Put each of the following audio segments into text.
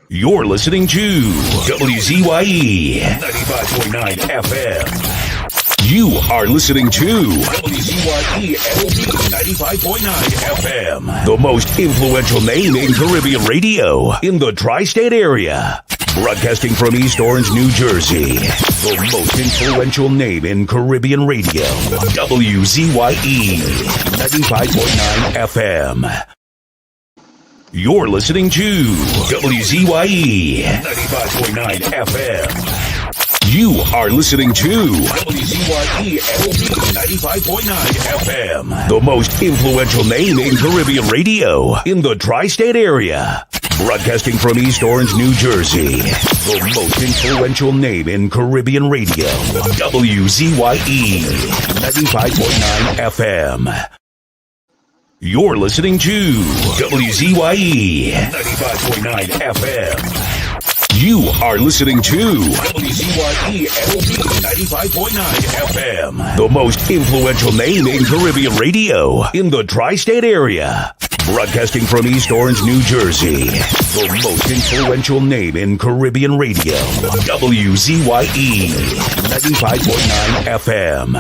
You're listening to WZYE 95.9 FM. You are listening to WZYE 95.9 FM, the most influential name in Caribbean radio in the tri-state area. Broadcasting from East Orange, New Jersey, the most influential name in Caribbean radio, WZYE 95.9 FM. You're listening to WZYE 95.9 FM. You are listening to WZYE 95.9 FM, the most influential name in Caribbean radio in the tri-state area. Broadcasting from East Orange, New Jersey, the most influential name in Caribbean radio, WZYE 95.9 FM. You're listening to WZYE 95.9 FM. You are listening to WZYE 95.9 FM, the most influential name in Caribbean radio in the tri-state area. Broadcasting from East Orange, New Jersey, the most influential name in Caribbean radio, WZYE 95.9 FM.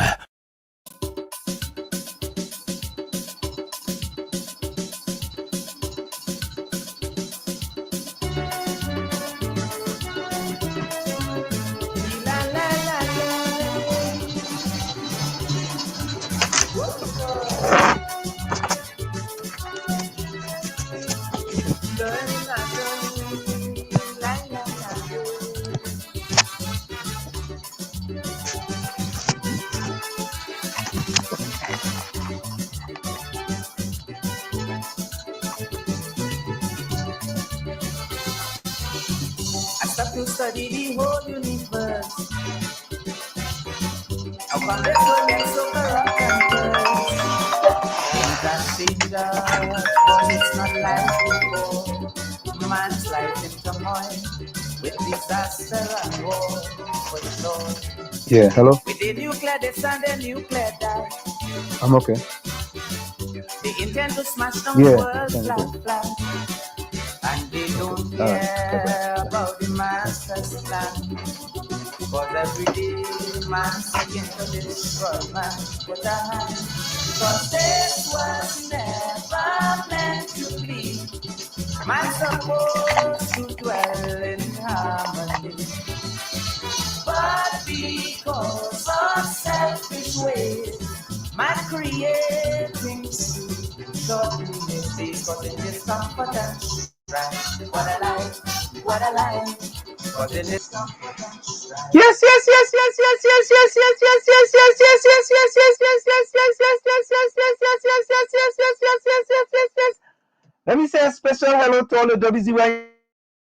To study the whole universe. How come the soul gets so corrupt and cursed? Things are dangerous, but it's not like before. Man's life in turmoil with disaster and war. But Lord, yeah, hello? with the nuclear deaths and the nuclear die, I'm okay. they intend to smash down the world's flag. And they don't care about the master's plan. Because every day man's seeking to destroy man. But because this was never meant to be. Man's supposed to dwell in harmony. But because of selfish ways, man creating godly mistakes, causing discomfort and strife. What a life, what a life. Causing discomfort and strife. Yes. Let me say a special hello to all the WZYE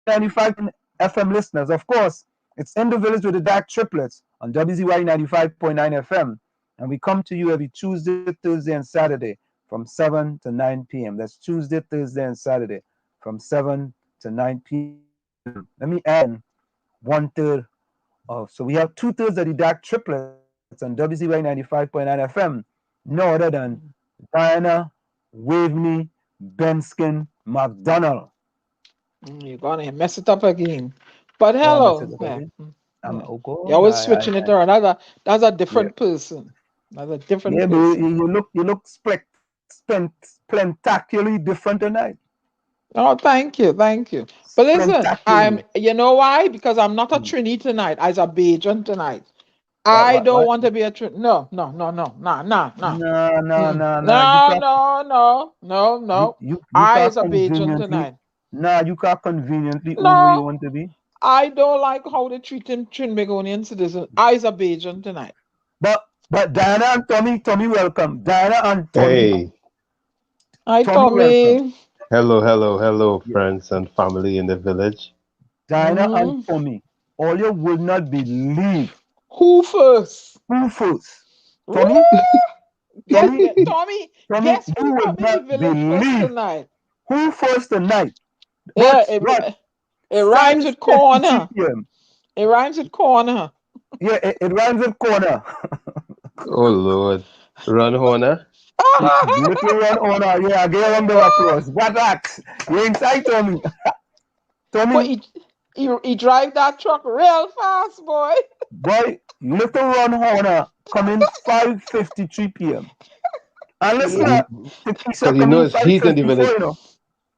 95 FM listeners. Of course, it's In the Village with the Dark Triplets on WZYE 95.9 FM. And we come to you every Tuesday, Thursday, and Saturday from 7 to 9 p.m. That's Tuesday, Thursday, and Saturday from 7 to 9 p.m. Let me add 1/3 of, so we have 2/3 of the Dark Triplets on WZYE 95.9 FM, no other than Diana, Waveney, Benskin, McDonald. You're gonna mess it up again. But hello. You're always switching it around. That's a different person. That's a different person. But you look spectacularly different tonight. Oh, thank you. But listen, you know why? Because I'm not a Trini tonight. I'm a Bajan tonight. I don't want to be a Trini. No. I is a Bajan tonight. You can't conveniently who you want to be. I don't like how they treat him Trinbagonian citizen. I is a Bajan tonight. But Diana and Tommy, welcome. Diana and Tommy. Hey. Hi, Tommy. Hello, friends and family in the village. Diana and Tommy, all you would not believe. Who first? Tommy? Tommy, guess who would not believe tonight? Who first tonight? Yeah, it rhymes with corner. It rhymes with corner. Yeah, it rhymes with corner. Oh, Lord. Run, Horner. Little run, Horner. Yeah, I get on the applause. What that? You inside, Tommy. Tommy. But he drive that truck real fast, boy. Boy, little run Horner coming 5:53 p.m. And listen, Because Tekisha you know coming it's heat in the 5:54. village. You know,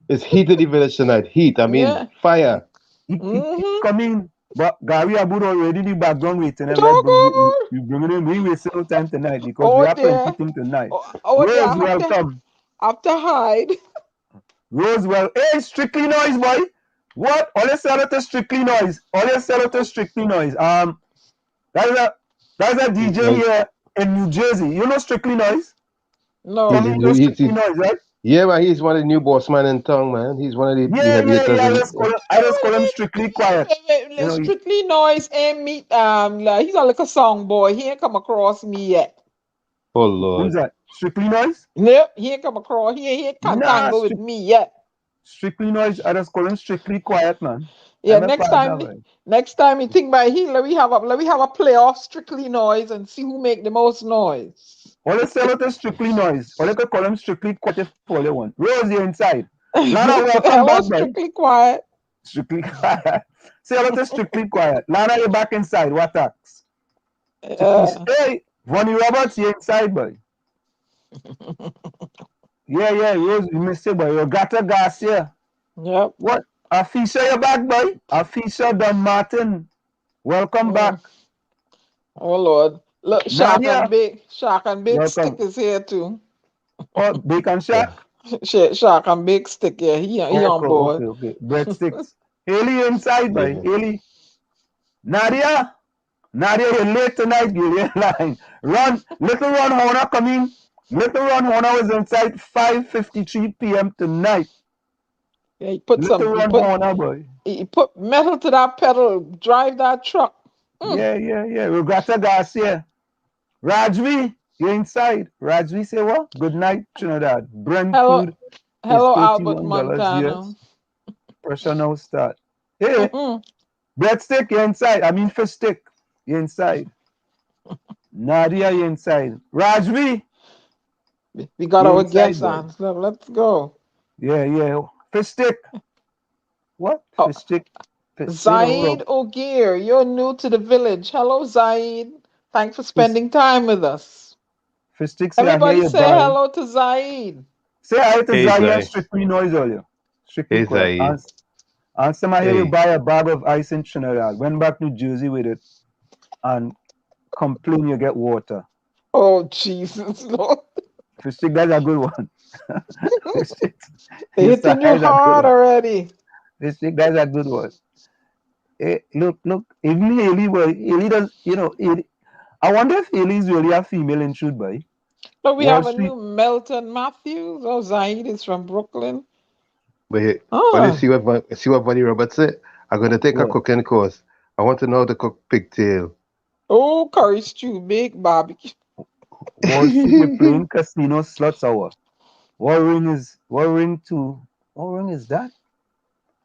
It's heat in the village tonight. Heat. I mean, fire. he coming. But Gary Aboud already in the background waiting. And we bringing him. We wasting no time tonight because we have plenty thing tonight. Rose, welcome. After hide. Rose, well, hey, Strictly Noise, boy. What? All you sell it to Strictly Noise. All you sell it to Strictly Noise. That's a DJ here in New Jersey. You know Strictly Noise? No. Tommy, you know Strictly Noise, right? Yeah, man, he's one of the new boss man in town, man. He's one of the heavy hitters. I just call him Strictly Quiet. You know, Strictly Noise ain't meet he's a little song boy. He ain't come across me yet. Oh Lord. Who's that? Strictly Noise? Nope, he ain't come across. He ain't tangle with me yet. Strictly Noise, I just call him Strictly Quiet, man. Yeah, next time you think about it, let me have a playoff Strictly Noise and see who make the most noise. All you sell it to Strictly Noise. All you can call him Strictly Quiet if all you want. Rose, you're inside. Lana, welcome back, Strictly Quiet. Strictly Quiet. Sell it to Strictly Quiet. Lana, you're back inside. What tax? Hey, Vonnie Roberts, you're inside, boy. Yeah, Rose, you missed it, boy. You got a gas here. Yep. What? Afisha, you're back, boy. Afisha Don Martin. Welcome back. Oh, Lord. Look, Shark and Big Stick is here, too. Oh, Bacon Shark? Shark and Big Stick, yeah. He on board. Okay. Breadsticks. Haley inside, boy. Haley. Nadia, you're late tonight, you're line. Little Ron Horner coming. Little Ron Horner was inside 5:53 p.m. tonight. Yeah, he put Horner, boy. He put metal to that pedal, drive that truck. Yeah. Regatta Garcia. Rajvi, you're inside. Rajvi say what? Good night, Trinidad. Brent food. Hello, Albert Montana. Yes. Pressure now start. Hey, breadstick, you're inside. I mean fish stick, you're inside. Nadia, you're inside. Rajvi. We got our guests on. So let's go. Yeah. Fish stick. What? Fish stick. Zaid O'Gear, you're new to the village. Hello, Zaid. Thanks for spending time with us. Fish sticks, everybody say hello to Zaid. Say hi to Zaid and Strictly Noise earlier. Strictly Zaid. And somebody here buy a bag of ice in Trinidad. Went back to New Jersey with it and complain you get water. Oh, Jesus, Lord. Fish stick, that's a good one. They hitting you hard already. Fish stick, that's a good one. Hey, look, even Haley does, Haley, I wonder if Haley's really a female in shoot by. So we have a new Melton Matthews. Oh, Zaid is from Brooklyn. But see what Vonnie Roberts said? I'm going to take a cooking course. I want to know how to cook pigtail. Oh, curry stew, big barbecue. We're playing casino slots hour. What ring is that?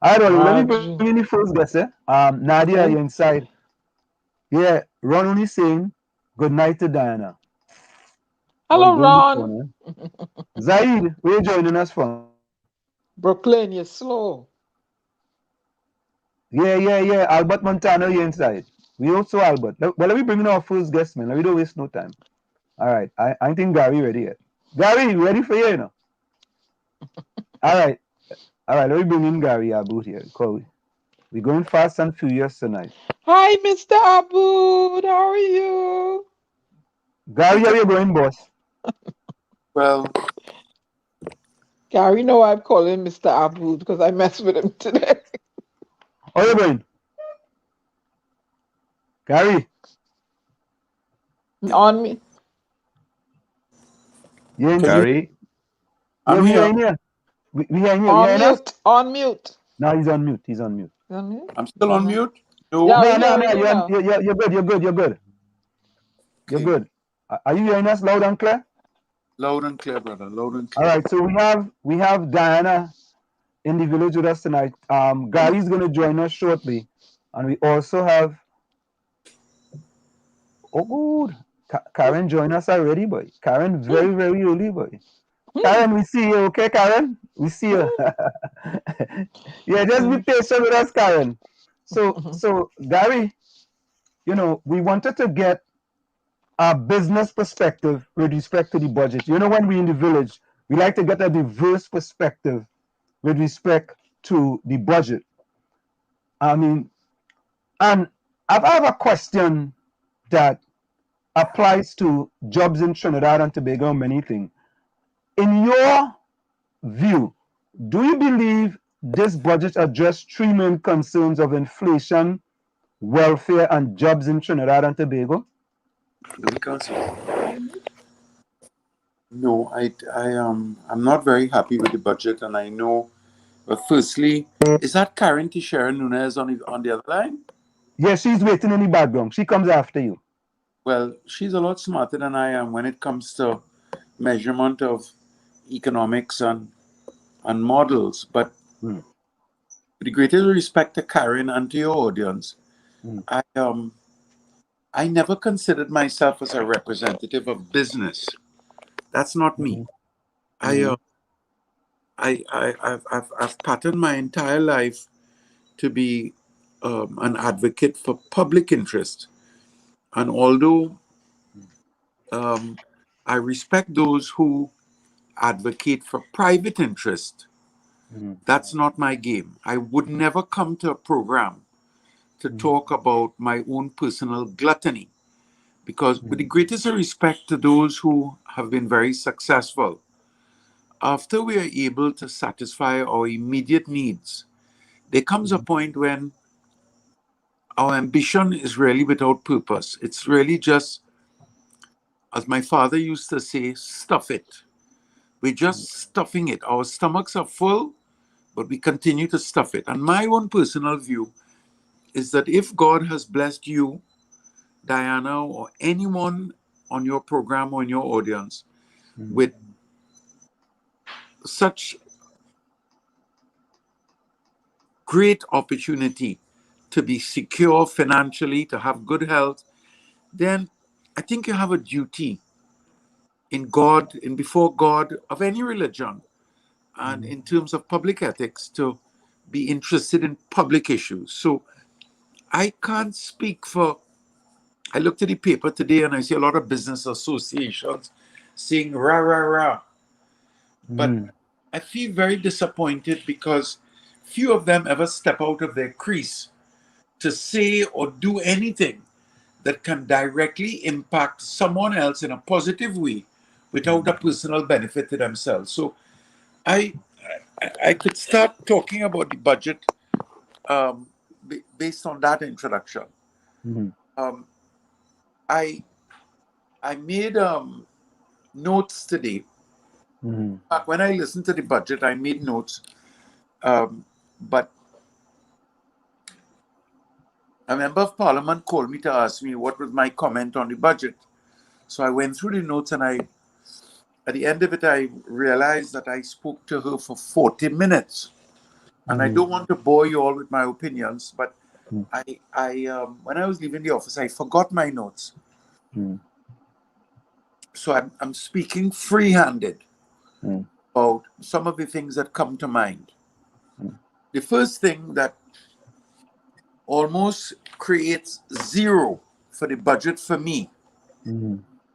I don't know. Let me bring in the first guest, Nadia, you're inside. Yeah, Ron only saying good night to Diana. Hello, Ron. Zaid, where you joining us from? Brooklyn, you're slow. Yeah. Albert Montana, you're inside. We also Albert. Well, let me bring in our first guest, man. We don't waste no time. All right. I think Gary ready yet. Gary, ready for you now? All right. Let me bring in Gary Aboud here. We're going fast and furious tonight. Hi, Mr. Aboud. How are you? Gary, how you going, boss? Well, Gary, know I'm calling Mr. Aboud because I messed with him today. How you going? Gary? On me. Gary? I'm here. We hearing you. On mute. No, he's on mute. I'm still on mute? No. You're good. You're good. Are you hearing us loud and clear? Loud and clear, brother. Loud and clear. All right, so we have Diana in the village with us tonight. Gary's going to join us shortly. And we also have good. Karen joined us already, boy. Karen very, very early, boy. Karen, we see you, okay, Karen? We see you. Yeah, just be patient with us, Karen. So Gary, we wanted to get a business perspective with respect to the budget. When we in the village, we like to get a diverse perspective with respect to the budget. I mean, and I have a question that applies to jobs in Trinidad and Tobago and many things. In your view, do you believe this budget addressed three main concerns of inflation, welfare, and jobs in Trinidad and Tobago? No, I'm not very happy with the budget, and I know. But firstly, is that Daren Teshiera Nunez on the other line? Yes, she's waiting in the background. She comes after you. Well, she's a lot smarter than I am when it comes to measurement of economics and models. But with the greatest respect to Karen and to your audience, I never considered myself as a representative of business. That's not me. I've patterned my entire life to be an advocate for public interest. And although I respect those who advocate for private interest, that's not my game. I would never come to a program to talk about my own personal gluttony, because with the greatest respect to those who have been very successful, after we are able to satisfy our immediate needs, there comes a point when our ambition is really without purpose. It's really just, as my father used to say, stuff it. We're just stuffing it. Our stomachs are full, but we continue to stuff it. And my own personal view is that if God has blessed you, Diana, or anyone on your program or in your audience with such great opportunity to be secure financially, to have good health, then I think you have a duty in God, in before God of any religion, and in terms of public ethics, to be interested in public issues. So I can't speak for, I looked at the paper today and I see a lot of business associations saying rah, rah, rah. But I feel very disappointed because few of them ever step out of their crease to say or do anything that can directly impact someone else in a positive way without a personal benefit to themselves. So I could start talking about the budget based on that introduction. I made notes today. When I listened to the budget, I made notes, but a member of parliament called me to ask me what was my comment on the budget. So I went through the notes, and at the end of it, I realized that I spoke to her for 40 minutes. And I don't want to bore you all with my opinions, but when I was leaving the office, I forgot my notes. So I'm speaking free-handed about some of the things that come to mind. The first thing that almost creates zero for the budget for me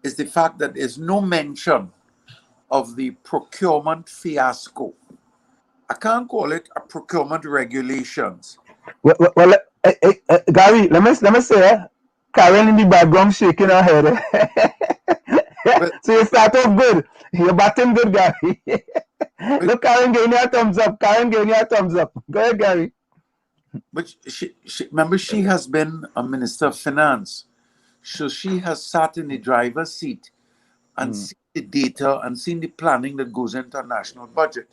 is the fact that there's no mention of the procurement fiasco. I can't call it a procurement regulations. Well, Gary, let me say, Karen in the background shaking her head. So you start off good. You're batting good, Gary. Look, Karen giving you a thumbs up. Karen giving you a thumbs up. Go ahead, Gary. But remember, she has been a Minister of Finance. So she has sat in the driver's seat and seen the data and seen the planning that goes into a national budget.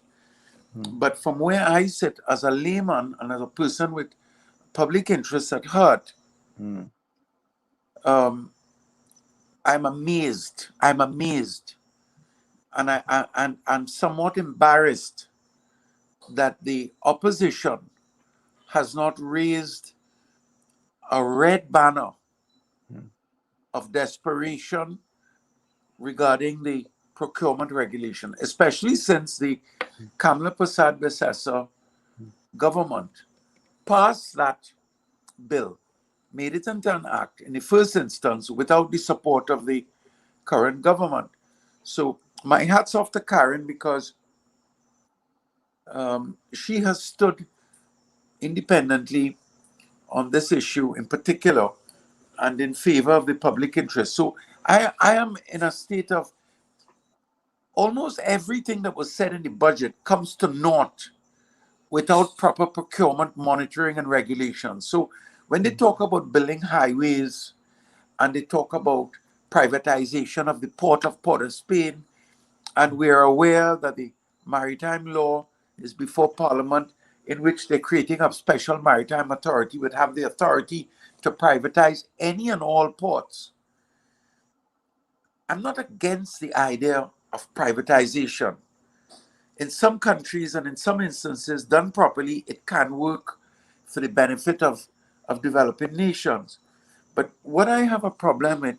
But from where I sit as a layman and as a person with public interests at heart, I'm amazed. And I'm somewhat embarrassed that the opposition has not raised a red banner of desperation regarding the procurement regulation, especially since the Kamala Prasad Besessa government passed that bill, made it into an act in the first instance without the support of the current government. So my hat's off to Karen because she has stood independently on this issue in particular and in favor of the public interest. So I am in a state of almost everything that was said in the budget comes to naught without proper procurement monitoring and regulation. So when they talk about building highways and they talk about privatization of the port of Port of Spain, and we are aware that the maritime law is before Parliament, in which they're creating a special maritime authority would have the authority to privatize any and all ports. I'm not against the idea of privatization. In some countries and in some instances, done properly, it can work for the benefit of developing nations. But what I have a problem with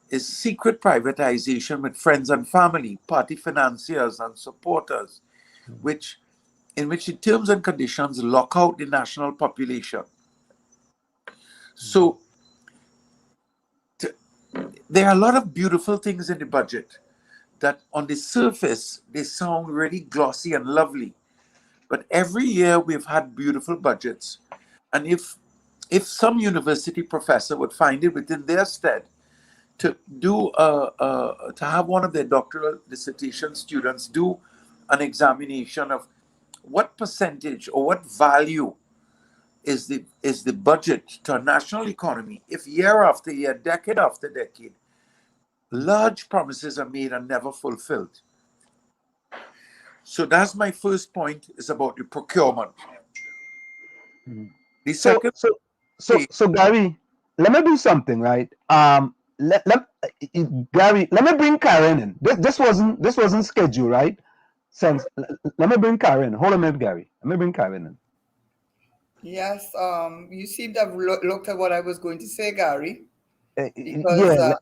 is secret privatization with friends and family, party financiers and supporters, in which the terms and conditions lock out the national population. So there are a lot of beautiful things in the budget that on the surface, they sound really glossy and lovely. But every year we've had beautiful budgets. And if some university professor would find it within their stead to do to have one of their doctoral dissertation students do an examination of what percentage or what value is the budget to a national economy, if year after year, decade after decade, large promises are made and never fulfilled. So that's my first point, is about the procurement. The second, so Gary, let me do something, right? Gary, let me bring Karen in. This wasn't scheduled, right? Let me bring Karen. Hold on a minute, Gary. Let me bring Karen in. Yes, you seem to have looked at what I was going to say, Gary. Because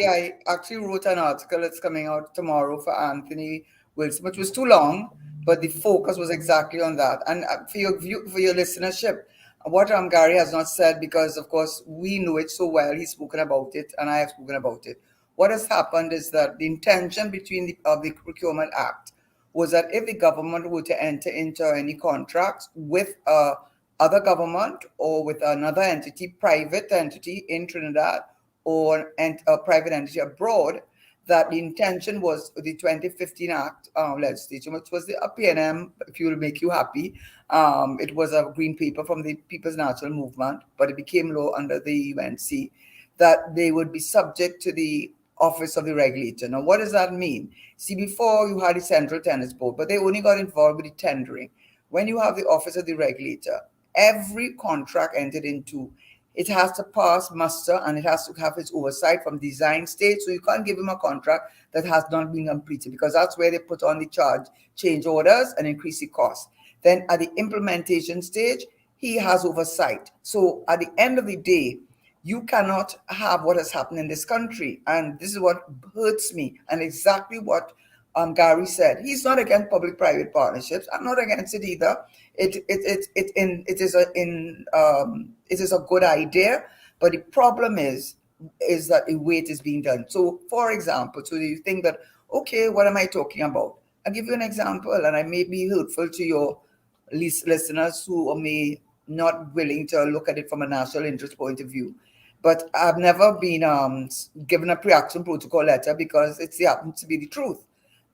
I actually wrote an article that's coming out tomorrow for Anthony Wilson, which was too long, but the focus was exactly on that. And for your listenership, what Gary has not said, because of course we know it so well, he's spoken about it and I have spoken about it. What has happened is that the intention between the Procurement Act was that if the government were to enter into any contracts with other government or with another entity, private entity in Trinidad or a private entity abroad, that the intention was the 2015 Act legislation, which was the PNM, if you will make you happy. It was a green paper from the People's National Movement, but it became law under the UNC, that they would be subject to the Office of the Regulator. Now, what does that mean? See, before you had the Central Tennis Board, but they only got involved with the tendering. When you have the Office of the Regulator, every contract entered into, it has to pass muster and it has to have its oversight from design stage. So you can't give him a contract that has not been completed, because that's where they put on the change orders and increase the cost. Then at the implementation stage, he has oversight. So at the end of the day, you cannot have what has happened in this country. And this is what hurts me, and exactly what Gary said. He's not against public-private partnerships. I'm not against it either. It is a good idea, but the problem is that the way it is being done. So, for example, so you think that, okay, what am I talking about? I'll give you an example, and I may be hurtful to your listeners who may not willing to look at it from a national interest point of view. But I've never been given a pre-action protocol letter, because it happens to be the truth.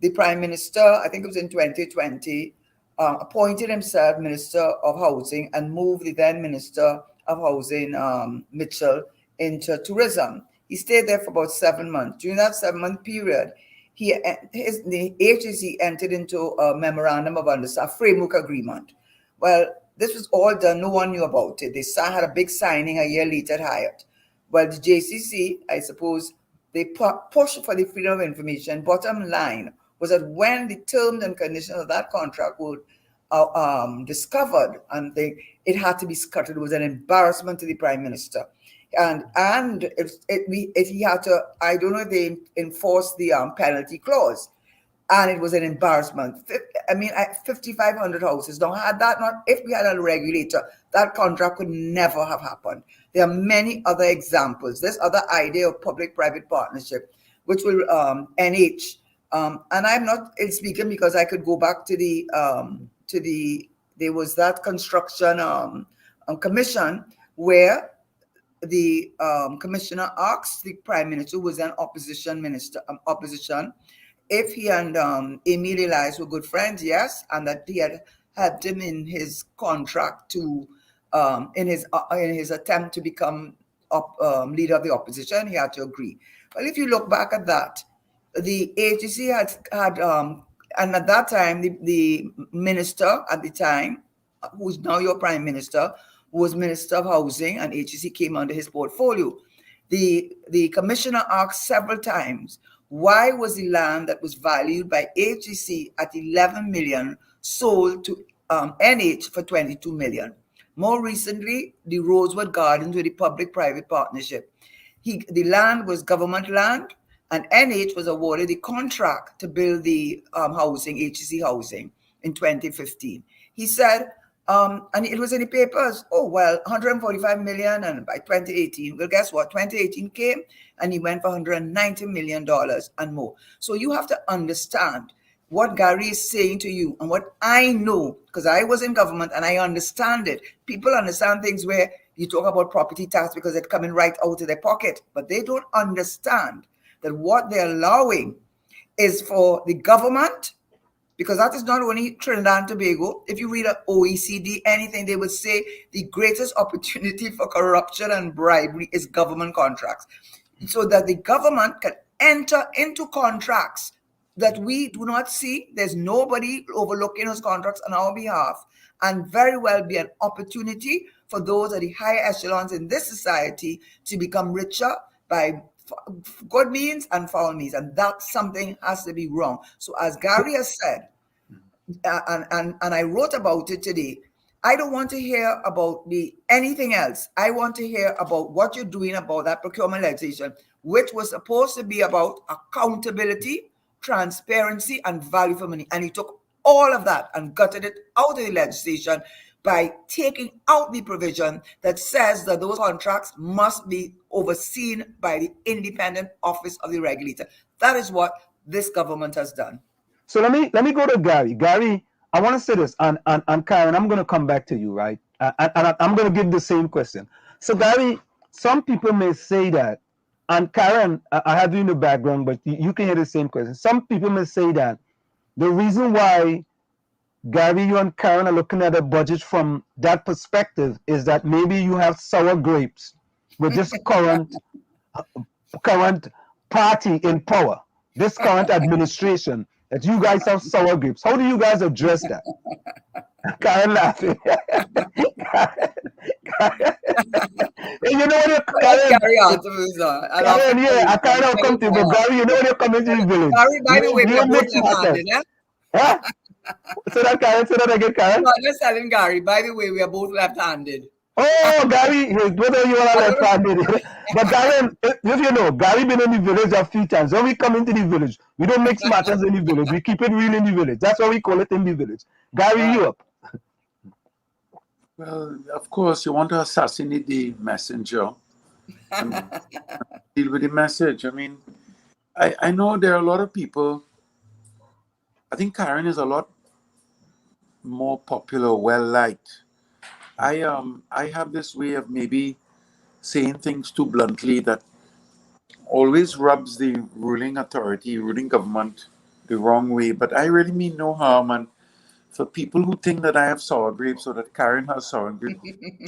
The Prime Minister, I think it was in 2020, appointed himself Minister of Housing and moved the then Minister of Housing, Mitchell, into tourism. He stayed there for about 7 months. During that 7-month period, the HSE entered into a memorandum of understanding, a framework agreement. Well, this was all done. No one knew about it. They had a big signing a year later at Hyatt. Well, the JCC, I suppose, they pushed for the freedom of information. Bottom line was that when the terms and conditions of that contract were discovered, and it had to be scuttled, it was an embarrassment to the Prime Minister. And he had to, I don't know if they enforced the penalty clause. and it was an embarrassment. 5,500 houses. Now, had that not, if we had a regulator, that contract could never have happened. There are many other examples. This other idea of public-private partnership, which will NH, and I'm not speaking because I could go back to there was that construction commission where the commissioner asked the prime minister, who was an opposition, if he and Emile Elias were good friends, yes, and that he had helped him in his contract to in his attempt to become leader of the opposition. He had to agree. Well, if you look back at that, the AGC had and at that time the minister at the time, who's now your prime minister, was Minister of Housing, and HEC came under his portfolio. The commissioner asked several times, why was the land that was valued by HEC at 11 million sold to NH for 22 million? More recently, the Rosewood Gardens with the public-private partnership. The land was government land, and NH was awarded the contract to build the housing, HEC housing, in 2015. He said, and it was in the papers, 145 million, and by 2018, well, guess what? 2018 came, and he went for $190 million and more. So you have to understand what Gary is saying to you and what I know, because I was in government and I understand it. People understand things where you talk about property tax because it's coming right out of their pocket, but they don't understand that what they're allowing is for the government, because that is not only Trinidad and Tobago. If you read an OECD, anything, they would say the greatest opportunity for corruption and bribery is government contracts. So that the government can enter into contracts that we do not see. There's nobody overlooking those contracts on our behalf, and very well be an opportunity for those at the higher echelons in this society to become richer by good means and foul means, and that something has to be wrong. So as Gary has said, and I wrote about it today, I don't want to hear about anything else. I want to hear about what you're doing about that procurement legislation, which was supposed to be about accountability, transparency, and value for money. And he took all of that and gutted it out of the legislation by taking out the provision that says that those contracts must be overseen by the independent office of the regulator. That is what this government has done. So let me go to Gary. Gary, I want to say this, and Karen, I'm going to come back to you, right? And I'm going to give the same question. So Gary, some people may say that, and Karen, I have you in the background, but you can hear the same question. Some people may say that the reason why Gary, you and Karen are looking at a budget from that perspective is that maybe you have sour grapes with this current party in power, this current administration, that you guys have sour grapes. How do you guys address that? Karen laughing. You know what you're Karen, yeah, I kind of come to you, but Gary, you know when you're coming to the village. Gary, by the way, we're both left-handed, Huh? Say that, Karen. Say that again, Karen. No, just telling Gary, by the way, we are both left-handed. Oh, Gary, whether you are left-handed. But Karen, if you know, Gary been in the village a few times. When we come into the village, we don't mix matters in the village. We keep it real in the village. That's why we call it in the village. Gary, you up? Well, of course, you want to assassinate the messenger and deal with the message. I mean, I know there are a lot of people. I think Karen is a lot more popular, well-liked. I have this way of maybe saying things too bluntly that always rubs the ruling authority, ruling government the wrong way. But I really mean no harm. And for people who think that I have sour grapes or that Karen has sour grapes,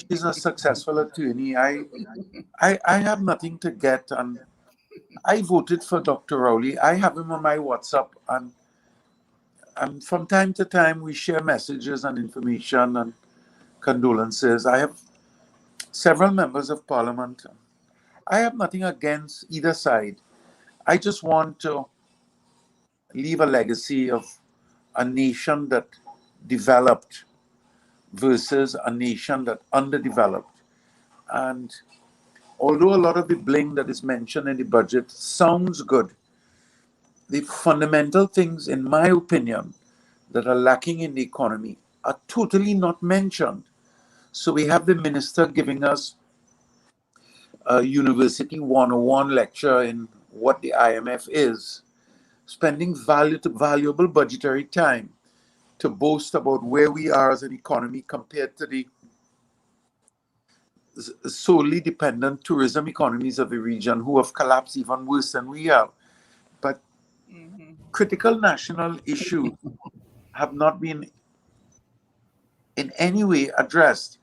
she's a successful attorney. I have nothing to get. And I voted for Dr. Rowley. I have him on my WhatsApp, and from time to time we share messages and information and condolences. I have several members of parliament. I have nothing against either side. I just want to leave a legacy of a nation that developed versus a nation that underdeveloped. And although a lot of the bling that is mentioned in the budget sounds good, the fundamental things, in my opinion, that are lacking in the economy are totally not mentioned. So we have the minister giving us a University 101 lecture in what the IMF is, spending valuable budgetary time to boast about where we are as an economy compared to the solely dependent tourism economies of the region who have collapsed even worse than we are. But critical national issues have not been in any way addressed.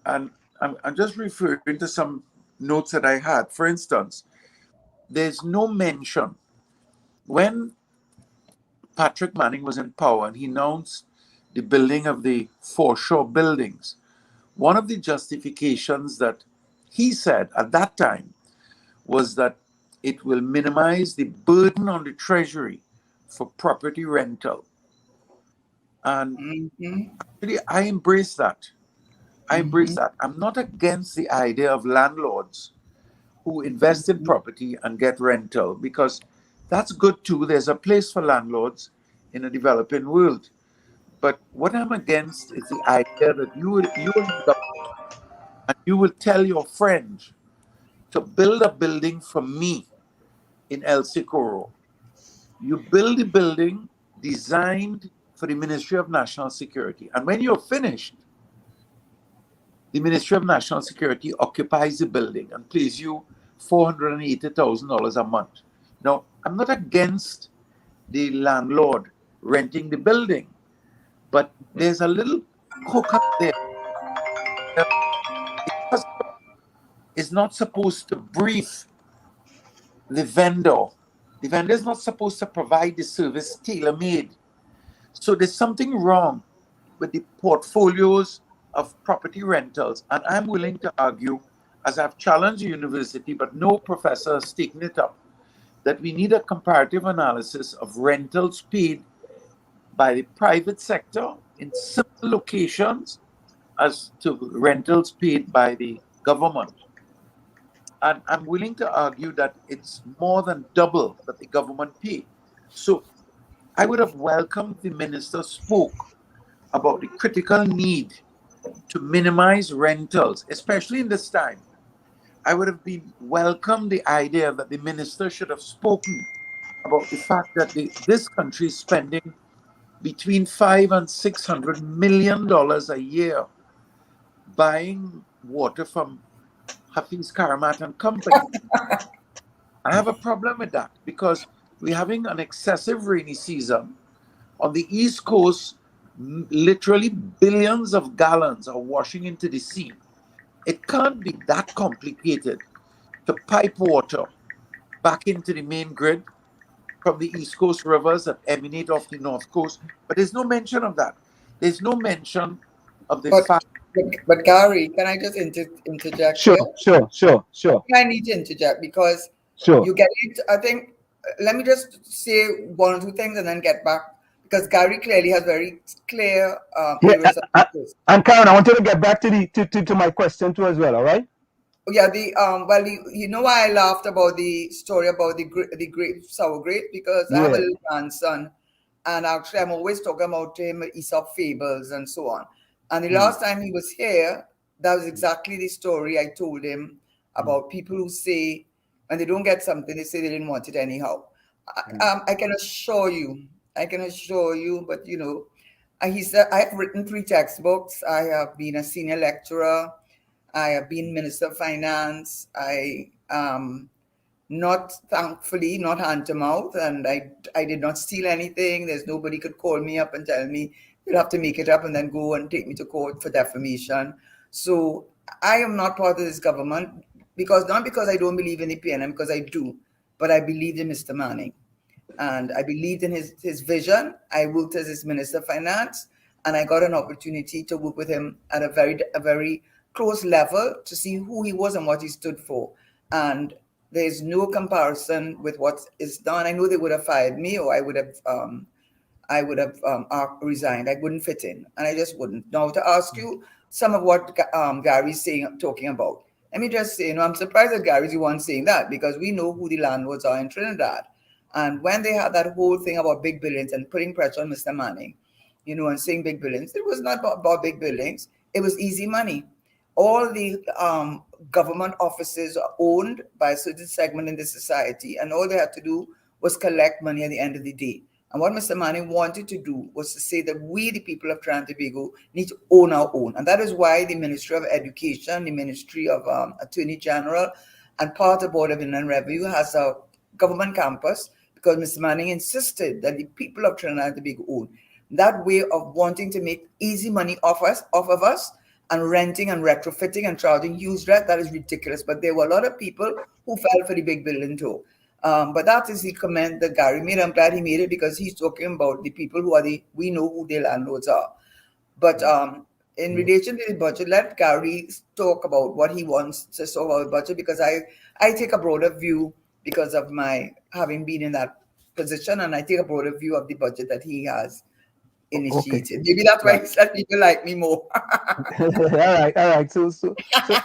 And I'm just referring to some notes that I had. For instance, there's no mention when Patrick Manning was in power and he announced the building of the foreshore buildings. One of the justifications that he said at that time was that it will minimize the burden on the treasury for property rental. And actually, I embrace that. I'm not against the idea of landlords who invest in property and get rental, because that's good too. There's a place for landlords in a developing world. But what I'm against is the idea that you will tell your friend to build a building for me in El Socorro. You build a building designed for the Ministry of National Security. And when you're finished, the Ministry of National Security occupies the building and pays you $480,000 a month. Now, I'm not against the landlord renting the building, but there's a little hookup there. The customer is not supposed to brief the vendor. The vendor is not supposed to provide the service tailor-made. So there's something wrong with the portfolios of property rentals. And I'm willing to argue, as I've challenged the university, but no professor has taken it up, that we need a comparative analysis of rentals paid by the private sector in similar locations as to rentals paid by the government. And I'm willing to argue that it's more than double that the government pay. So I would have welcomed the minister spoke about the critical need to minimize rentals, especially in this time. I would have been welcomed the idea that the minister should have spoken about the fact that this country is spending between $500 and $600 million a year buying water from Hafiz Karamat and Company. I have a problem with that because we're having an excessive rainy season. On the East Coast, literally billions of gallons are washing into the sea. It can't be that complicated to pipe water back into the main grid from the East Coast rivers that emanate off the North Coast. But there's no mention of that. There's no mention of the fact. But Gary, can I just interject Sure, here? sure. I need to interject because you get it. I think, let me just say one or two things and then get back, because Gary clearly has very clear areas of focus. And Karen, I wanted to get back to my question too as well, all right? Yeah, well, you know why I laughed about the story about the grape, sour grape, because I have a little grandson, and actually I'm always talking about him, Aesop fables and so on. And the last time he was here, that was exactly the story I told him about people who say when they don't get something, they say they didn't want it anyhow. I can assure you, but you know, he said, I have written 3 textbooks. I have been a senior lecturer. I have been Minister of Finance. I thankfully not hand to mouth, and I did not steal anything. There's nobody could call me up and tell me you'll have to make it up and then go and take me to court for defamation. So I am not part of this government not because I don't believe in the PNM, because I do, but I believed in Mr. Manning. And I believed in his vision. I worked as his Minister of Finance, and I got an opportunity to work with him at a very close level to see who he was and what he stood for. And there's no comparison with what is done. I know they would have fired me, or I would have resigned. I wouldn't fit in, and I just wouldn't. Now, to ask you some of what Gary's talking about, let me just say, I'm surprised that Gary's the one saying that, because we know who the landlords are in Trinidad. And when they had that whole thing about big buildings and putting pressure on Mr. Manning, and saying big buildings, it was not about big buildings. It was easy money. All the government offices are owned by a certain segment in the society, and all they had to do was collect money at the end of the day. And what Mr. Manning wanted to do was to say that we, the people of Trinidad and Tobago, need to own our own. And that is why the Ministry of Education, the Ministry of Attorney General, and part of Board of Inland Revenue has a government campus, because Mr. Manning insisted that the people of Trinidad and Tobago own. That way of wanting to make easy money off of us, and renting and retrofitting and charging huge rent, that is ridiculous. But there were a lot of people who fell for the big building too. But that is the comment that Gary made. I'm glad he made it, because he's talking about the people who are we know who their landlords are. But in relation to the budget, let Gary talk about what he wants to talk about the budget, because I take a broader view because of my having been in that position, and I take a broader view of the budget that he has initiated. Maybe that's why he said people like me more. all right. So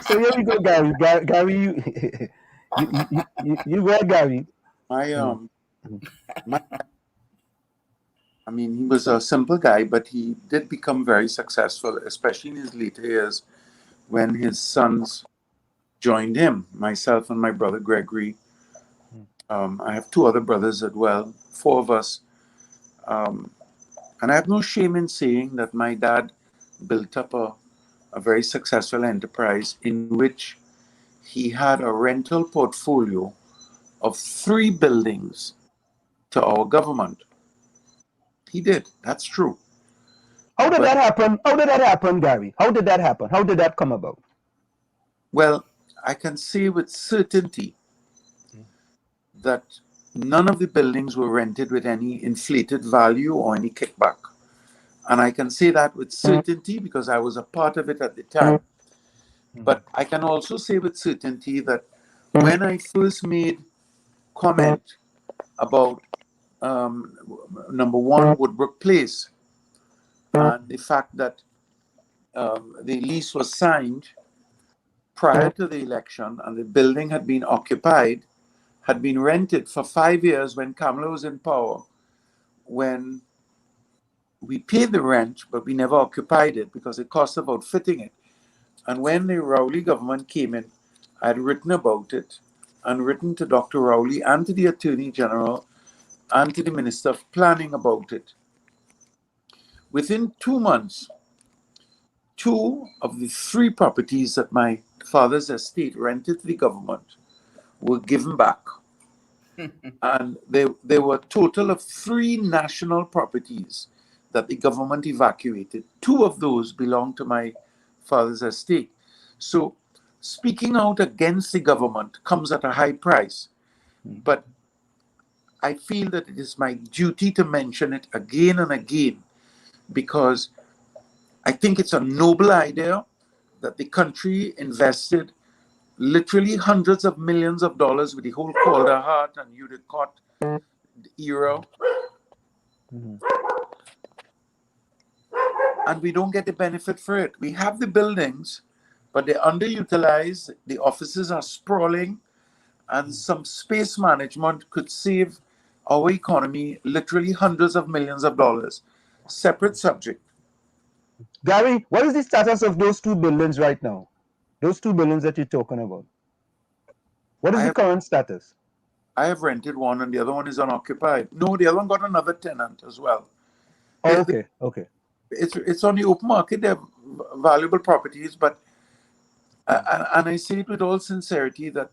here we go, Gary. Gary, you go, Gary. I mean, he was a simple guy, but he did become very successful, especially in his later years when his sons joined him, myself and my brother Gregory. I have two other brothers as well, four of us. And I have no shame in saying that my dad built up a very successful enterprise in which he had a rental portfolio of 3 buildings to our government. He did. That's true. How did that happen? How did that happen, Gary? How did that happen? How did that come about? Well, I can say with certainty that none of the buildings were rented with any inflated value or any kickback. And I can say that with certainty because I was a part of it at the time. But I can also say with certainty that when I first made comment about number 1, Woodbrook Place, and the fact that the lease was signed prior to the election and the building had been occupied, had been rented for 5 years when Kamala was in power, when we paid the rent, but we never occupied it because it cost about fitting it. And when the Rowley government came in, I had written about it and written to Dr. Rowley and to the Attorney General and to the Minister of Planning about it. Within 2 months, 2 of the 3 properties that my father's estate rented to the government were given back. And there were a total of 3 national properties that the government evacuated. 2 of those belonged to my father's estate. So speaking out against the government comes at a high price. But I feel that it is my duty to mention it again and again, because I think it's a noble idea that the country invested literally hundreds of millions of dollars with the whole Calder Hart and Udicott era. And we don't get the benefit for it. We have the buildings, but they're underutilized. The offices are sprawling, and some space management could save our economy literally hundreds of millions of dollars. Separate subject. Gary, what is the status of those 2 buildings right now? Those 2 buildings that you're talking about. What is the current status? I have rented one and the other one is unoccupied. No, the other one got another tenant as well. Oh, okay. It's on the open market. They're valuable properties, but and I say it with all sincerity that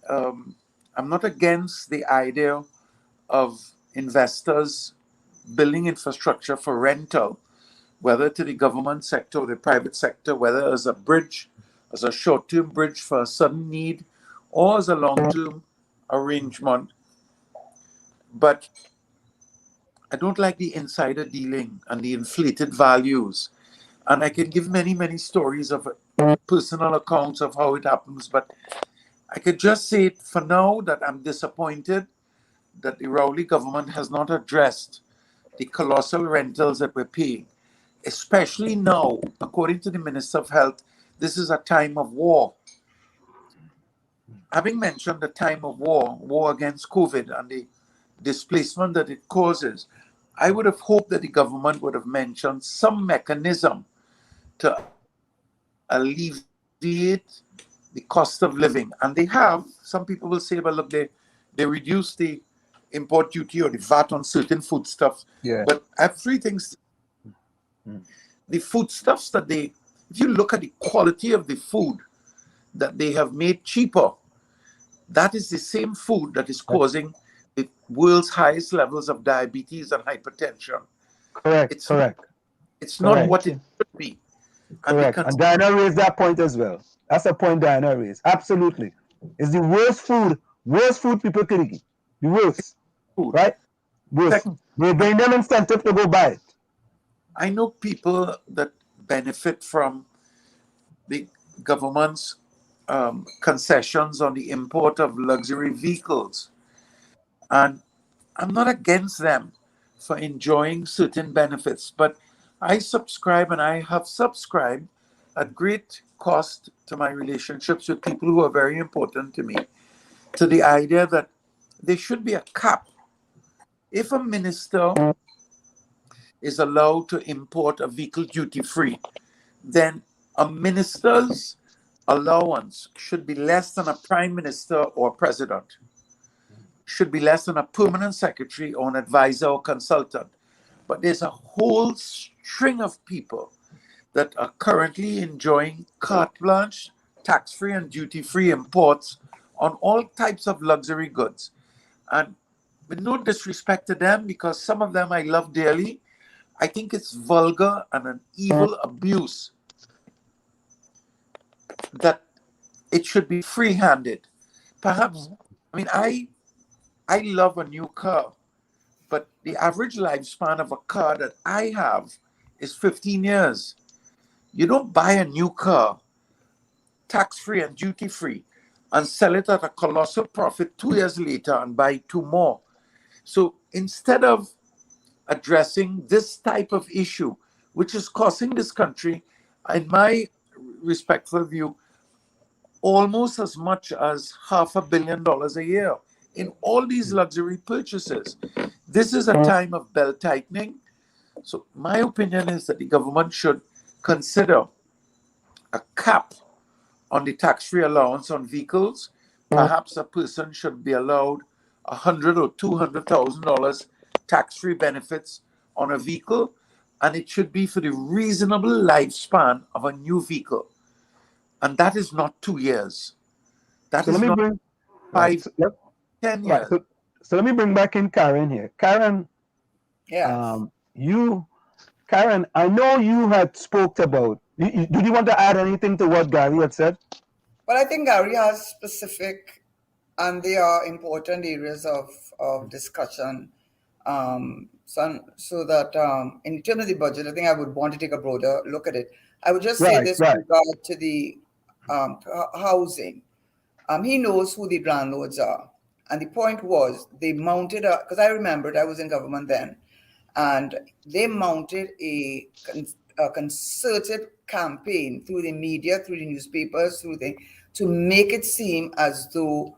I'm not against the idea of investors building infrastructure for rental, whether to the government sector or the private sector, whether as a bridge, as a short-term bridge for a sudden need, or as a long-term arrangement. But I don't like the insider dealing and the inflated values. And I can give many, many stories of personal accounts of how it happens, but I could just say it for now that I'm disappointed that the Rowley government has not addressed the colossal rentals that we're paying, especially now, according to the Minister of Health, this is a time of war. Having mentioned the time of war against COVID and the displacement that it causes, I would have hoped that the government would have mentioned some mechanism to alleviate the cost of living. And they have. Some people will say, well, look, they reduced the import duty or the VAT on certain foodstuffs. Yeah. But I have three things. The foodstuffs that if you look at the quality of the food that they have made cheaper, that is the same food that is causing the world's highest levels of diabetes and hypertension. Correct. It's not what it should be. Correct. And Diana raised that point as well. That's a point Diana raised. Absolutely. It's the worst food people can eat. The worst. Food. Right? Worst. They bring them incentive to go buy it. I know people that benefit from the government's concessions on the import of luxury vehicles. And I'm not against them for enjoying certain benefits, but I subscribe, and I have subscribed at great cost to my relationships with people who are very important to me, to the idea that there should be a cap. If a minister is allowed to import a vehicle duty-free, then a minister's allowance should be less than a prime minister or president, should be less than a permanent secretary or an advisor or consultant. But there's a whole string of people that are currently enjoying carte blanche, tax-free and duty-free imports on all types of luxury goods. And with no disrespect to them, because some of them I love dearly, I think it's vulgar and an evil abuse that it should be free-handed. Perhaps, I mean, I love a new car, but the average lifespan of a car that I have is 15 years. You don't buy a new car, tax-free and duty-free, and sell it at a colossal profit 2 years later and buy two more. So instead of addressing this type of issue, which is costing this country, in my respectful view, almost as much as $500 million a year in all these luxury purchases. This is a time of belt tightening. So my opinion is that the government should consider a cap on the tax-free allowance on vehicles. Perhaps a person should be allowed $100,000 or $200,000 tax-free benefits on a vehicle, and it should be for the reasonable lifespan of a new vehicle. And that is not 2 years. That is not 10 years. So let me bring back in Karen here. Karen, Karen, I know you had spoke about, did you want to add anything to what Gary had said? Well, I think Gary has specific, and they are important areas of discussion. So that in terms of the budget, I think I would want to take a broader look at it. I would just say this with regard to the housing. He knows who the landlords are. And the point was, they mounted because I remembered I was in government then, and they mounted a concerted campaign through the media, through the newspapers, to make it seem as though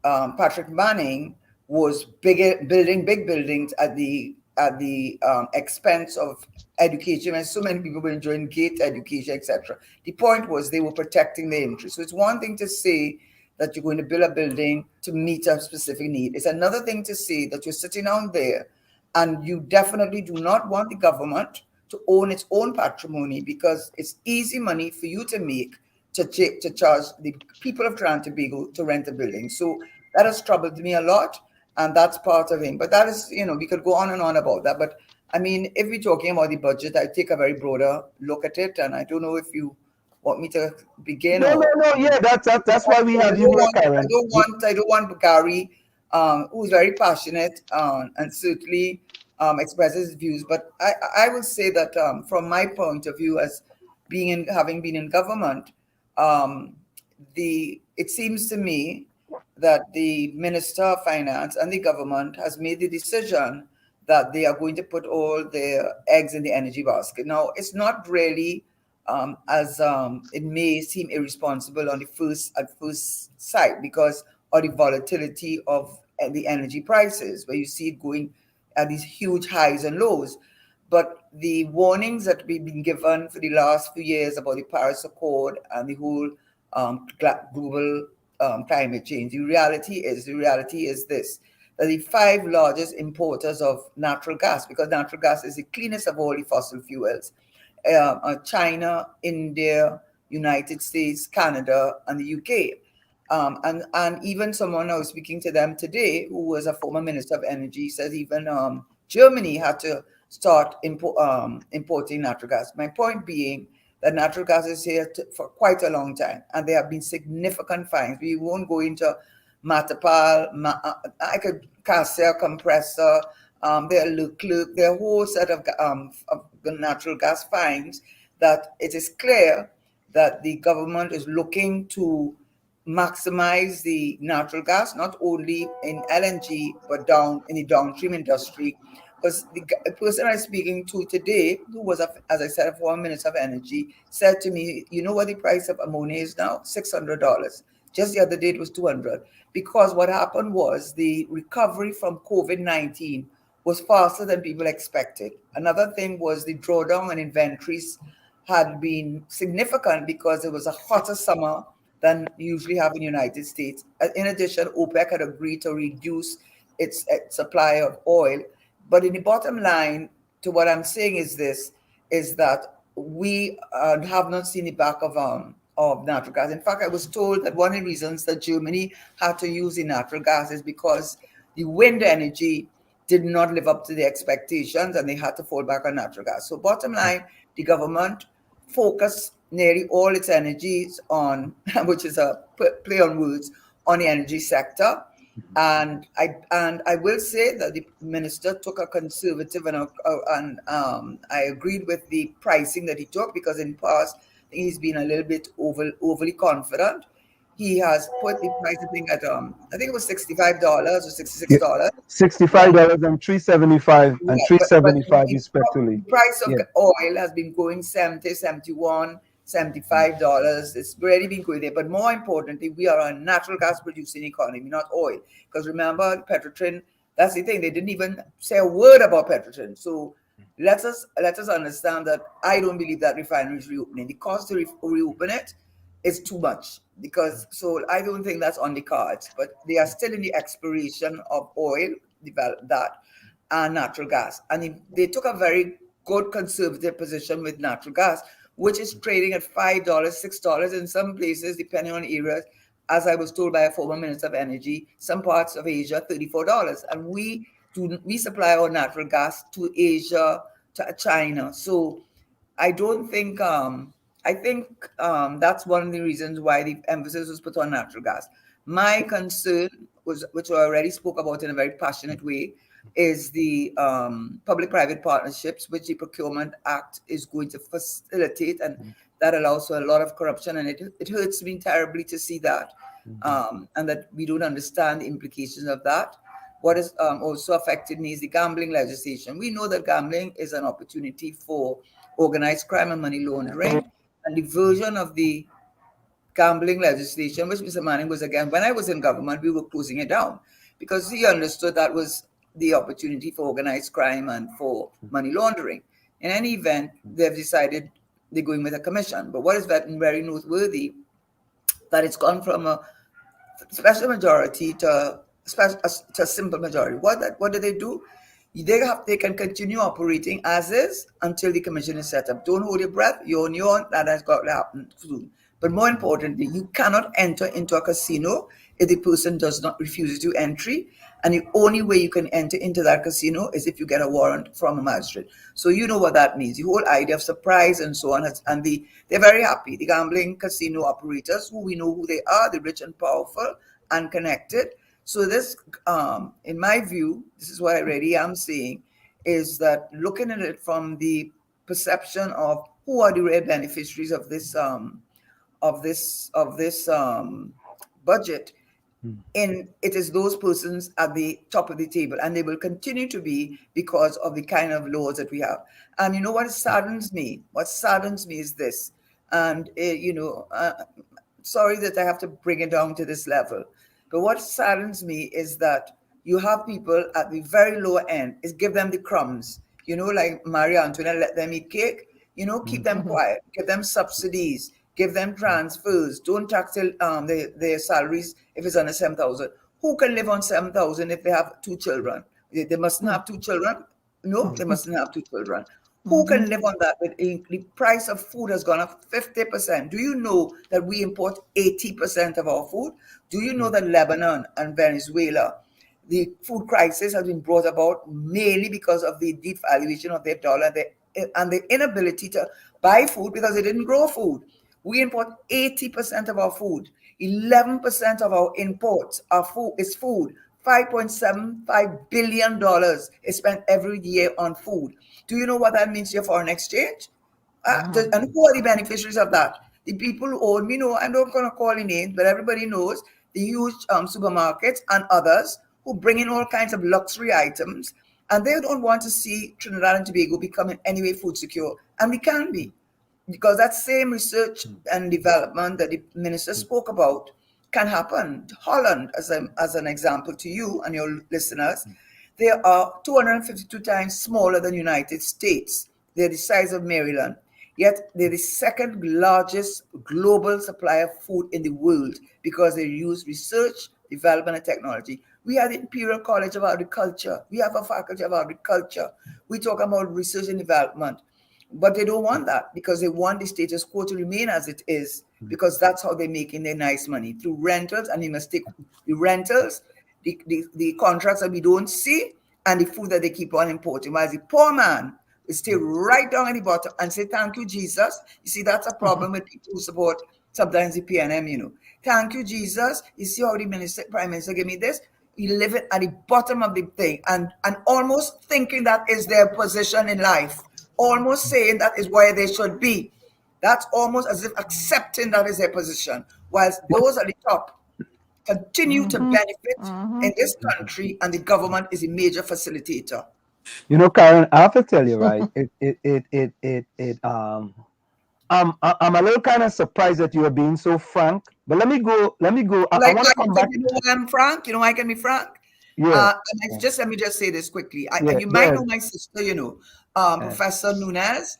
Patrick Manning was building big buildings at the expense of education, and so many people were enjoying great education, etc. The point was they were protecting their interests. So it's one thing to say that you're going to build a building to meet a specific need. It's another thing to say that you're sitting down there and you definitely do not want the government to own its own patrimony, because it's easy money for you to make to charge the people of Trinidad and Tobago to rent a building. So that has troubled me a lot, and that's part of it. But that is, we could go on and on about that. But I mean, if we're talking about the budget, I take a very broader look at it, and I don't know if you want me to begin. No. Yeah, that's why we have you, Karen. I don't want Gary, who's very passionate and certainly expresses his views. But I will say that from my point of view, as having been in government, it seems to me that the Minister of Finance and the government has made the decision that they are going to put all their eggs in the energy basket. Now, it's not really as it may seem irresponsible at first sight, because of the volatility of the energy prices, where you see it going at these huge highs and lows. But the warnings that we've been given for the last few years about the Paris Accord and the whole global climate change, the reality is this, that the five largest importers of natural gas, because natural gas is the cleanest of all the fossil fuels, China, India, United States, Canada, and the UK. And even someone I was speaking to them today, who was a former Minister of Energy, says even Germany had to start importing natural gas. My point being that natural gas is here for quite a long time, and there have been significant fines. We won't go into Matapal, I could Cassia compressor, there are Leclerc, there are a whole set of natural gas fines that it is clear that the government is looking to maximize the natural gas, not only in LNG, but down in the downstream industry. Because the person I'm speaking to today, who was, as I said, a former Minister of Energy, said to me, you know what the price of ammonia is now? $600. Just the other day it was $200. Because what happened was the recovery from COVID-19 was faster than people expected. Another thing was the drawdown on inventories had been significant because it was a hotter summer than usually have in the United States. In addition, OPEC had agreed to reduce its supply of oil. But in the bottom line, to what I'm saying is this, is that we have not seen the back of natural gas. In fact, I was told that one of the reasons that Germany had to use the natural gas is because the wind energy did not live up to the expectations and they had to fall back on natural gas. So bottom line, the government focused nearly all its energies on, which is a play on words, on the energy sector. And I will say that the minister took a conservative and I agreed with the pricing that he took, because in the past he's been a little bit overly confident. He has put the price, I think, at I think it was $65 or $66. $65 and $3.75 and $3.75 respectively. The price of oil has been going 70, 71, $75. It's already been going there. But more importantly, we are a natural gas producing economy, not oil. Because remember, Petrotrin, that's the thing, they didn't even say a word about Petrotrin. So let us understand that I don't believe that refinery is reopening. The cost to reopen it is too much, because so I don't think that's on the cards. But they are still in the exploration of oil, develop that, and natural gas. And they took a very good conservative position with natural gas, which is trading at $5, $6 in some places, depending on areas. As I was told by a former Minister of Energy, some parts of Asia, $34. And we supply our natural gas to Asia, to China. So I don't think, I think that's one of the reasons why the emphasis was put on natural gas. My concern was, which I already spoke about in a very passionate way, is the public-private partnerships, which the Procurement Act is going to facilitate, and that allows for a lot of corruption. And it hurts me terribly to see that, and that we don't understand the implications of that. What has also affected me is the gambling legislation. We know that gambling is an opportunity for organized crime and money laundering, and the version of the gambling legislation, which Mr. Manning was against, when I was in government, we were closing it down, because he understood that was the opportunity for organized crime and for money laundering. In any event, they've decided they're going with a commission. But what is very noteworthy, that it's gone from a special majority to a simple majority. What do they do? They can continue operating as is until the commission is set up. Don't hold your breath. You're on your own. That has got to happen soon. But more importantly, you cannot enter into a casino if the person refuses to entry. And the only way you can enter into that casino is if you get a warrant from a magistrate. So you know what that means. The whole idea of surprise and so on. And they're very happy. The gambling casino operators, who we know who they are, the rich and powerful and connected. So this, in my view, this is what I really am saying, is that looking at it from the perception of who are the real beneficiaries of this budget, and it is those persons at the top of the table, and they will continue to be, because of the kind of laws that we have. And you know what saddens me? What saddens me is this, and sorry that I have to bring it down to this level, but what saddens me is that you have people at the very lower end, is give them the crumbs. Like Marie Antoinette, let them eat cake. Keep them quiet, give them subsidies, give them transfers. Don't tax their salaries if it's under 7,000. Who can live on 7,000 if they have 2 children? They mustn't have 2 children. No, they mustn't have 2 children. Who can live on that? But the price of food has gone up 50%. Do you know that we import 80% of our food? Do you know that Lebanon and Venezuela, the food crisis has been brought about mainly because of the devaluation of their dollar and the inability to buy food because they didn't grow food? We import 80% of our food. 11% of our imports is food. $5.75 billion is spent every year on food. Do you know what that means to your foreign exchange? And who are the beneficiaries of that? The people who own, I'm not going to call any names, but everybody knows the huge supermarkets and others who bring in all kinds of luxury items, and they don't want to see Trinidad and Tobago become in any way food secure. And we can be, because that same research and development that the minister spoke about can happen. Holland, as an example to you and your listeners, they are 252 times smaller than the United States. They're the size of Maryland. Yet they're the second largest global supplier of food in the world because they use research, development, and technology. We have the Imperial College of Agriculture. We have a faculty of agriculture. We talk about research and development. But they don't want that because they want the status quo to remain as it is, because that's how they're making their nice money, through rentals. And they must take the rentals, the contracts that we don't see, and the food that they keep on importing. Whereas the poor man will stay right down at the bottom and say, thank you, Jesus. You see, that's a problem with people who support sometimes the PNM, Thank you, Jesus. You see how the Prime Minister gave me this? You live it at the bottom of the thing and almost thinking that is their position in life. Almost saying that is where they should be. That's almost as if accepting that is their position, whilst those at the top continue to benefit in this country, and the government is a major facilitator. Karen, I have to tell you, right? I'm a little kind of surprised that you are being so frank. But let me go. I want to come back. I'm frank. I can be frank. Yeah. Let me just say this quickly. You might know my sister, Professor Nunez.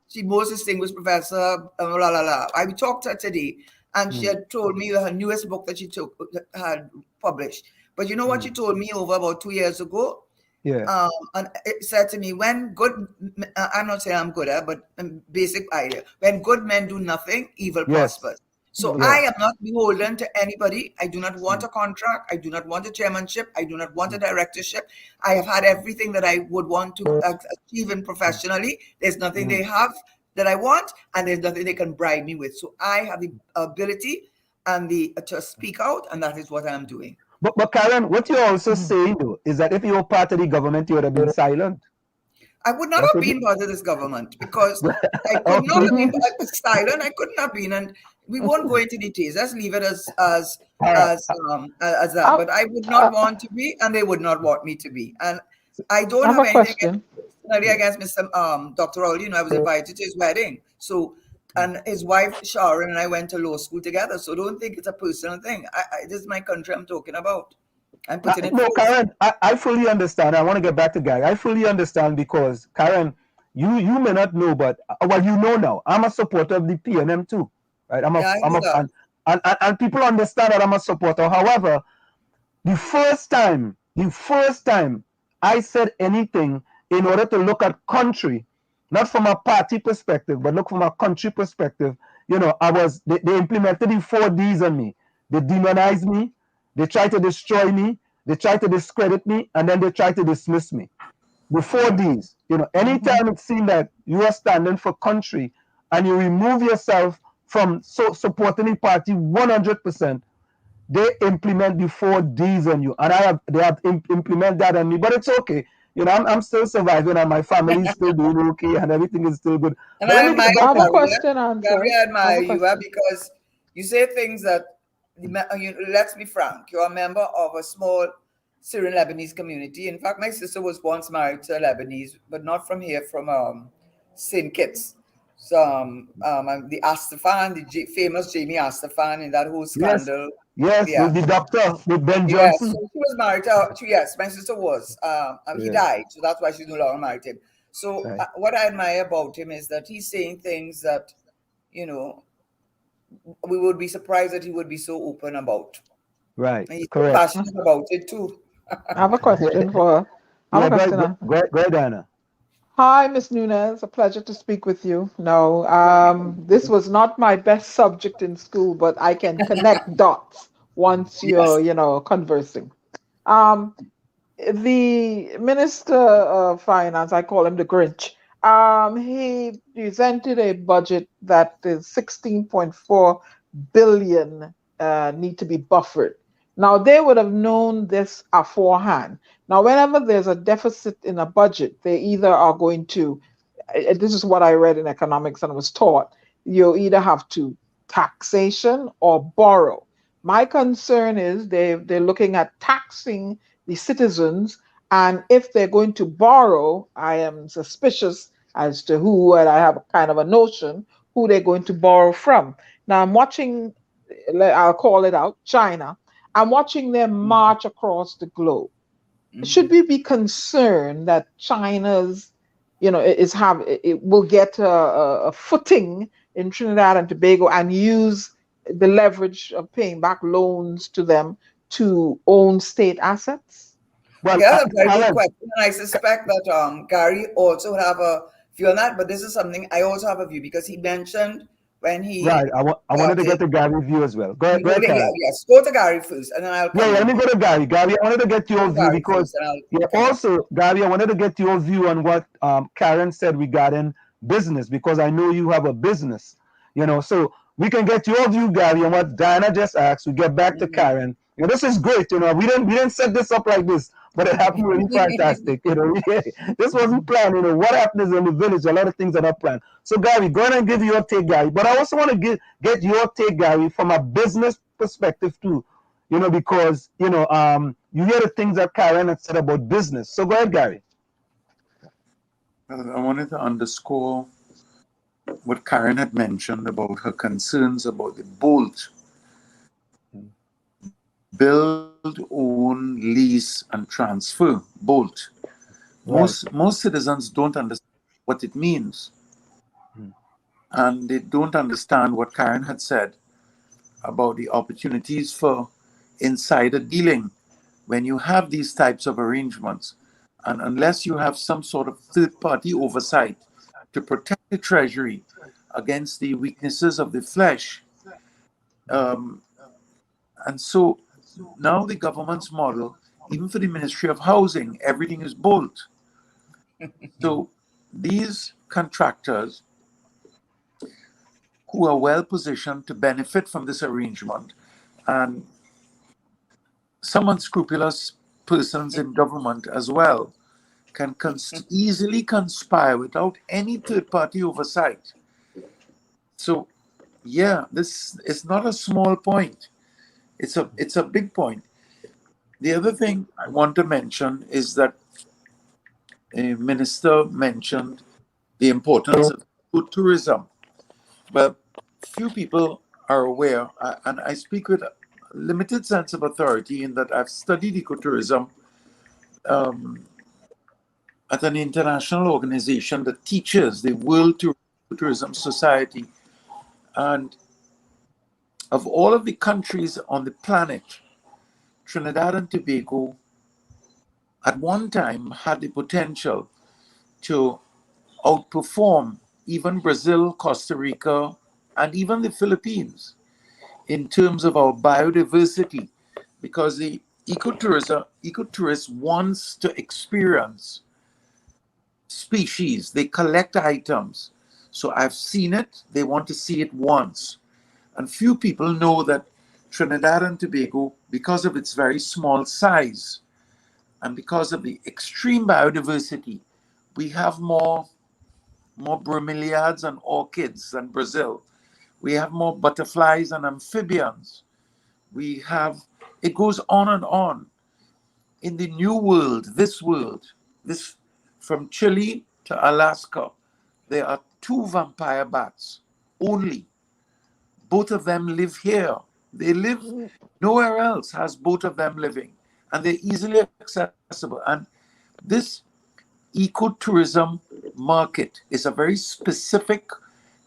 She's most distinguished professor. I talked to her today, and she had told me her newest book that she had published. But you know what she told me over about 2 years ago? Yeah. And it said to me, when good, I'm not saying I'm good at, but basic idea. When good men do nothing, evil prospers. So I am not beholden to anybody. I do not want a contract. I do not want a chairmanship. I do not want a directorship. I have had everything that I would want to achieve in professionally. There's nothing they have that I want, and there's nothing they can bribe me with. So I have the ability and to speak out, and that is what I'm doing. But Karen, what you're also saying though is that if you were part of the government, you would have been silent. I would not have been part of this government because I could not have been silent. I couldn't have been, and we won't go into details. Let's leave it as that. But I would not want to be, and they would not want me to be. And I don't have anything against Mr. Dr. Raul. I was invited to his wedding. So, and his wife Sharon and I went to law school together. So don't think it's a personal thing. This is my country I'm talking about. I'm putting it. No, Karen, I fully understand. I want to get back to Gary. I fully understand because Karen, you may not know, but you know now. I'm a supporter of the PNM too, right? And people understand that I'm a supporter. However, the first time I said anything in order to look at country, not from a party perspective, but look from a country perspective, they implemented the 4 Ds on me. They demonized me. They try to destroy me. They try to discredit me, and then they try to dismiss me. The 4 Ds. Anytime it seems that you are standing for country and you remove yourself from supporting the party 100%, they implement the 4 Ds on you, and they have implemented that on me. But it's okay. I'm still surviving, and my family is still doing okay, and everything is still good. And I have a question, Gary. I admire you because you say things that. Let's be frank, you're a member of a small Syrian Lebanese community. In fact, my sister was once married to a Lebanese, but not from here, from St. Kitts. So the Astafan, the famous Jamie Astafan, in that whole scandal Yes, Yeah. with the doctor, with Ben Yes, Johnson. so she was married to, yes, my sister was. He died, so that's why she's no longer married to him. So what I admire about him is that he's saying things that, you know, we would be surprised that he would be so open about. Right, And he's so correct. passionate about it too. I have a question for her. I have a question. Go ahead, Anna. Hi, Miss Nunez. A pleasure to speak with you. No, this was not my best subject in school, but I can connect dots once Yes. you're, conversing. Um, the Minister of Finance, I call him the Grinch. He presented a budget that is 16.4 billion need to be buffered. Now they would have known this aforehand. Now, whenever there's a deficit in a budget, they either are going to, this is what I read in economics and was taught, you either have to taxation or borrow. My concern is they're looking at taxing the citizens, and if they're going to borrow, I am suspicious as to who, and I have kind of a notion who they're going to borrow from. Now I'm watching, I'll call it out, China. I'm watching them march across the globe. Should we be concerned that China's, it will get a footing in Trinidad and Tobago and use the leverage of paying back loans to them to own state assets? Well, yeah, very good question. And I suspect that Gary also have a view on that, but this is something I also have a view because he mentioned when he Right, I wanted to get the Gary view as well. Go ahead, yes, go to Gary first, and then I'll come. Let me go to Gary. Gary, I wanted to get your view because also, Gary, I wanted to get your view on what Karen said regarding business because I know you have a business, so we can get your view, Gary, on what Diana just asked. We get back to Karen. This is great. We didn't set this up like this, but it happened really fantastic. This wasn't planned. What happens in the village, a lot of things are not planned. So, Gary, go ahead and give your take, Gary. But I also want to get your take, Gary, from a business perspective too. Because you hear the things that Karen had said about business. So go ahead, Gary. I wanted to underscore what Karen had mentioned about her concerns about the BOLT, build, own, lease, and transfer, BOLT. Most citizens don't understand what it means. And they don't understand what Karen had said about the opportunities for insider dealing when you have these types of arrangements. And unless you have some sort of third-party oversight to protect the Treasury against the weaknesses of the flesh. And so now the government's model, even for the Ministry of Housing, everything is BOLT. So these contractors who are well positioned to benefit from this arrangement, and some unscrupulous persons in government as well, can easily conspire without any third-party oversight. So, yeah, this is not a small point. It's a big point. The other thing I want to mention is that a minister mentioned the importance of tourism. But few people are aware, and I speak with a limited sense of authority in that I've studied ecotourism at an international organization that teaches the World Tourism Society. And of all of the countries on the planet, Trinidad and Tobago at one time had the potential to outperform even Brazil, Costa Rica, and even the Philippines in terms of our biodiversity, because the ecotourist wants to experience species. They collect items. So I've seen it. They want to see it once. And few people know that Trinidad and Tobago, because of its very small size and because of the extreme biodiversity, we have more bromeliads and orchids than Brazil. We have more butterflies and amphibians. It goes on and on. In the new world, this from Chile to Alaska, there are 2 vampire bats only. Both of them live here. They live nowhere else has both of them living, and they're easily accessible. And this ecotourism market is a very specific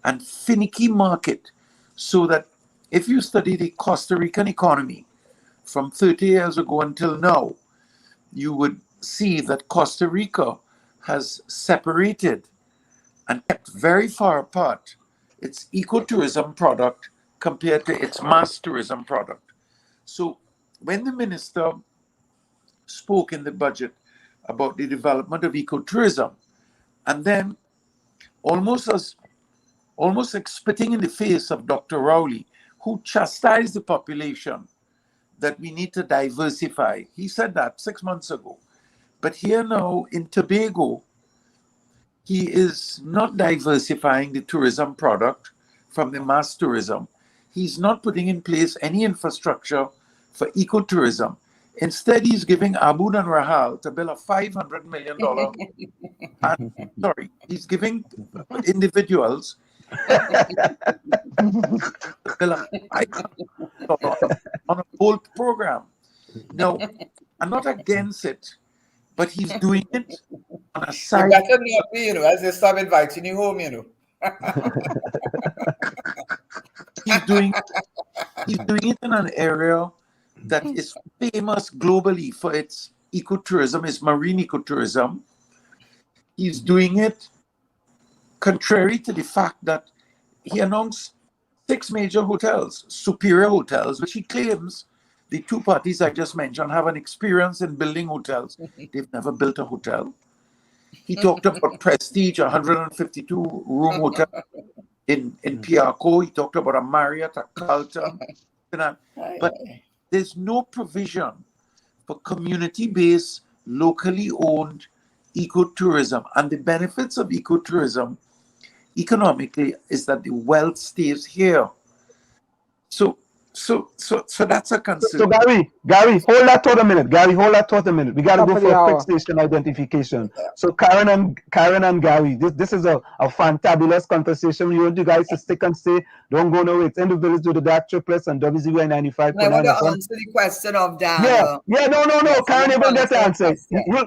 and finicky market, so that if you study the Costa Rican economy from 30 years ago until now, you would see that Costa Rica has separated and kept very far apart its ecotourism product compared to its mass tourism product. So when the minister spoke in the budget about the development of ecotourism, and then almost like spitting in the face of Dr. Rowley, who chastised the population that we need to diversify. He said that 6 months ago. But here now in Tobago, he is not diversifying the tourism product from the mass tourism. He's not putting in place any infrastructure for ecotourism. Instead, he's giving Aboud and Rahal to build a $500 million. He's giving individuals on a whole program. No, I'm not against it, but he's doing it on a side. You better not be, as they start inviting you home, He's doing it in an area that is famous globally for its ecotourism, its marine ecotourism. He's doing it contrary to the fact that he announced 6 major hotels, superior hotels, which he claims the two parties I just mentioned have an experience in building hotels. They've never built a hotel. He talked about Prestige, 152-room hotel in Piarco. He talked about a Marriott, a Carlton. But there's no provision for community-based, locally owned ecotourism. And the benefits of ecotourism economically is that the wealth stays here. So that's a concern. So Gary, hold that thought a minute. We got to go for a quick station identification. So Karen and Gary, this is a fantabulous conversation. We want you guys to stick and stay. Don't go nowhere. It's Individuals with the Dark Triplets and WZYE 95.9. I want to answer the question of Dan. No. Karen, you will get to answer it.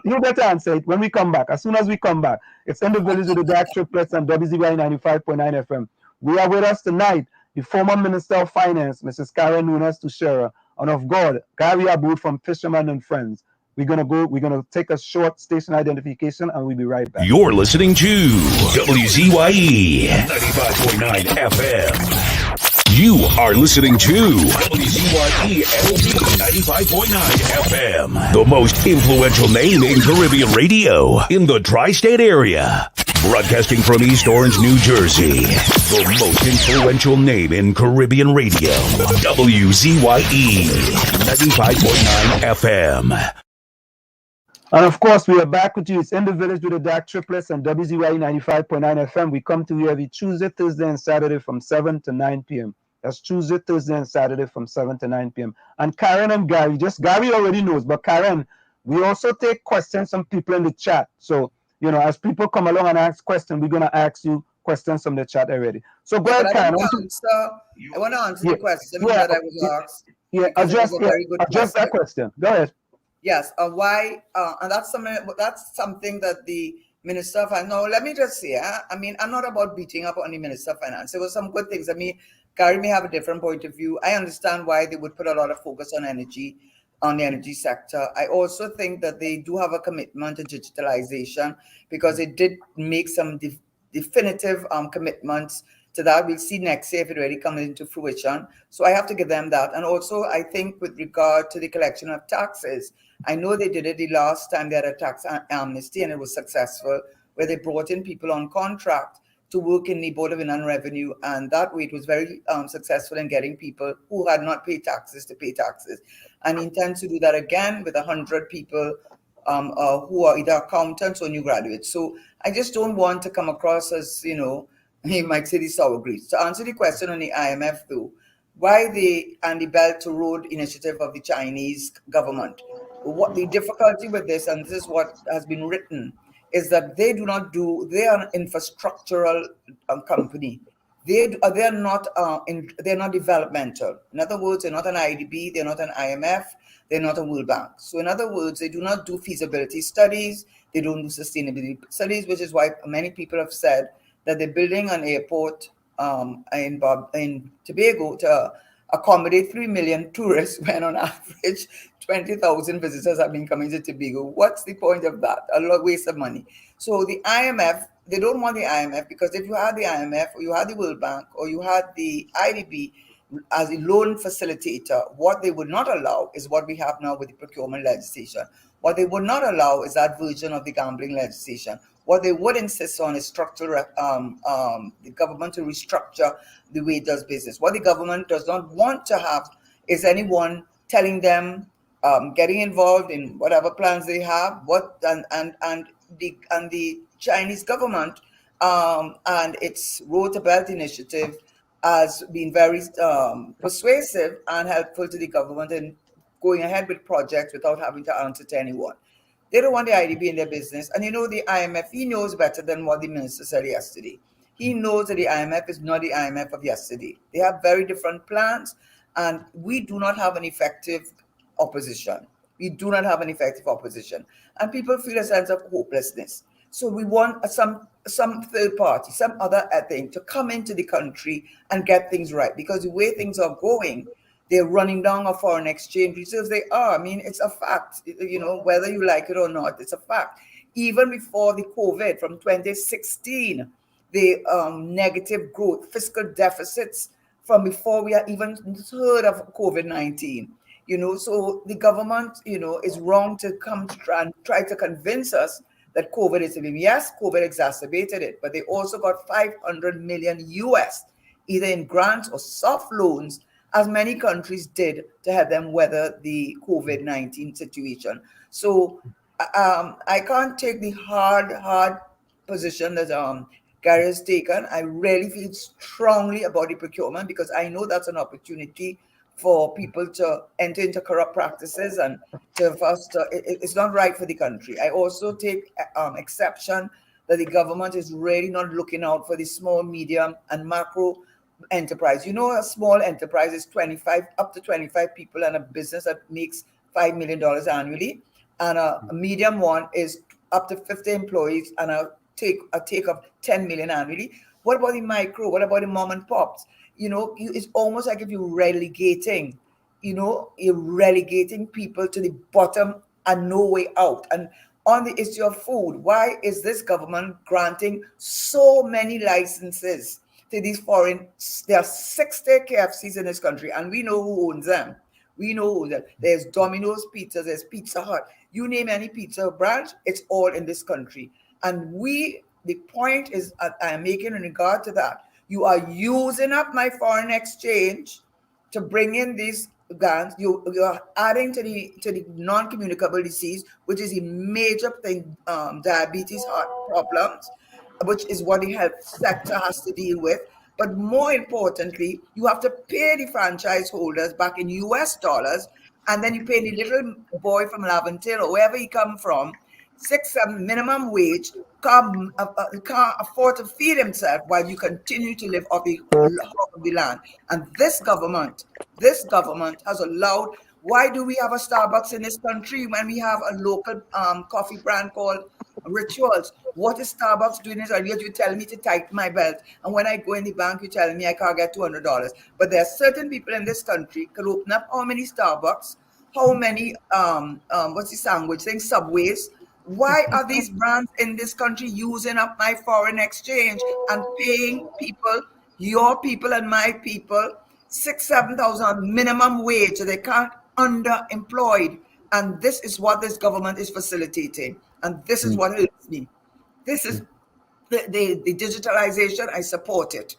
You'll get to answer it when we come back. As soon as we come back, it's Individuals with the Dark Triplets and WZYE 95.9 FM. We are with us tonight the former Minister of Finance, Mrs. Karen Nunez Teshiera, and of God, Gary Aboud from Fisherman and Friends. We're gonna take a short station identification and we'll be right back. You're listening to WZYE 95.9 FM. You are listening to WZYE LP 95.9 FM, the most influential name in Caribbean radio in the tri-state area. Broadcasting from East Orange, New Jersey, the most influential name in Caribbean radio, WZYE 95.9 FM. And of course, we are back with you. It's In the Village with the Dark Triplets and WZYE 95.9 FM. We come to you every Tuesday, Thursday, and Saturday from 7 to 9 p.m. That's Tuesday, Thursday, and Saturday from 7 to 9 p.m. And Karen and Gary, Gary already knows, but Karen, we also take questions from people in the chat. So, as people come along and ask questions, we're going to ask you questions from the chat already. So go ahead, Karen. I want to answer the question that I was asked. Address that question. Go ahead. Yes. Why? And that's something that the Minister of Finance. No, let me just say, I'm not about beating up on the Minister of Finance. There were some good things. Gary may have a different point of view. I understand why they would put a lot of focus on the energy sector. I also think that they do have a commitment to digitalization because they did make some definitive commitments to that. We'll see next year if it really comes into fruition. So I have to give them that. And also, I think with regard to the collection of taxes, I know they did it the last time they had a tax amnesty and it was successful, where they brought in people on contract to work in the Board of Inland Revenue, and that way it was very successful in getting people who had not paid taxes to pay taxes. And he intends to do that again with 100 people who are either accountants or new graduates. So I just don't want to come across as, you might say the sour grapes. To answer the question on the IMF though, why the Belt to Road initiative of the Chinese government? What the difficulty with this, and this is what has been written, is that they are an infrastructural company. they're not they're not developmental. In other words, they're not an IDB, they're not an IMF, they're not a World Bank. So in other words, they do not do feasibility studies, they don't do sustainability studies, which is why many people have said that they're building an airport in Tobago to accommodate 3 million tourists when on average 20,000 visitors have been coming to Tobago. What's the point of that? A lot of waste of money. So the IMF, they don't want the IMF because if you had the IMF or you had the World Bank or you had the IDB as a loan facilitator, what they would not allow is what we have now with the procurement legislation. What they would not allow is that version of the gambling legislation. What they would insist on is structural, the government to restructure the way it does business. What the government does not want to have is anyone telling them, getting involved in whatever plans they have. And the Chinese government and its Road to Belt initiative has been very persuasive and helpful to the government in going ahead with projects without having to answer to anyone. They don't want the IDB in their business. And the IMF, he knows better than what the minister said yesterday. He knows that the IMF is not the IMF of yesterday. They have very different plans, and we do not have an effective opposition. We do not have an effective opposition. And people feel a sense of hopelessness. So we want some third party, some other thing to come into the country and get things right. Because the way things are going, they're running down our foreign exchange reserves. They are. I mean, it's a fact, whether you like it or not, it's a fact. Even before the COVID from 2016, the negative growth, fiscal deficits from before we had even heard of COVID-19. So the government, is wrong to come to try to convince us that COVID is a problem. Yes, COVID exacerbated it, but they also got 500 million US, either in grants or soft loans, as many countries did to help them weather the COVID-19 situation. So I can't take the hard position that Gary has taken. I really feel strongly about the procurement because I know that's an opportunity for people to enter into corrupt practices and to foster. It's not right for the country. I also take exception that the government is really not looking out for the small, medium, and macro enterprise. A small enterprise is 25 up to 25 people and a business that makes $5 million annually, and a medium one is up to 50 employees and a take of 10 million annually. What about the micro? What about the mom and pops? It's almost like if you're relegating people to the bottom and no way out. And on the issue of food, why is this government granting so many licenses to these foreign? There are 60 KFCs in this country, and we know who owns them. There's Domino's Pizza, there's Pizza Hut. You name any pizza branch, it's all in this country. And the point is, I am making in regard to that, you are using up my foreign exchange to bring in these guns. You are adding to the non-communicable disease, which is a major thing, diabetes, heart problems, which is what the health sector has to deal with. But more importantly, you have to pay the franchise holders back in US dollars, and then you pay the little boy from Laventille or wherever he come from, 6-7 minimum wage, can't afford to feed himself while you continue to live off the land. And this government has allowed. Why do we have a Starbucks in this country when we have a local coffee brand called Rituals? What is Starbucks doing? Is earlier you tell me to tighten my belt, and when I go in the bank, you tell me I can't get $200. But there are certain people in this country can open up how many Starbucks, how many what's the sandwich thing, Subways. Why are these brands in this country using up my foreign exchange and paying people, your people and my people, 6,000-7,000 minimum wage? So they can't underemployed. And this is what this government is facilitating. And this is what hurts me. This is the digitalization, I support it.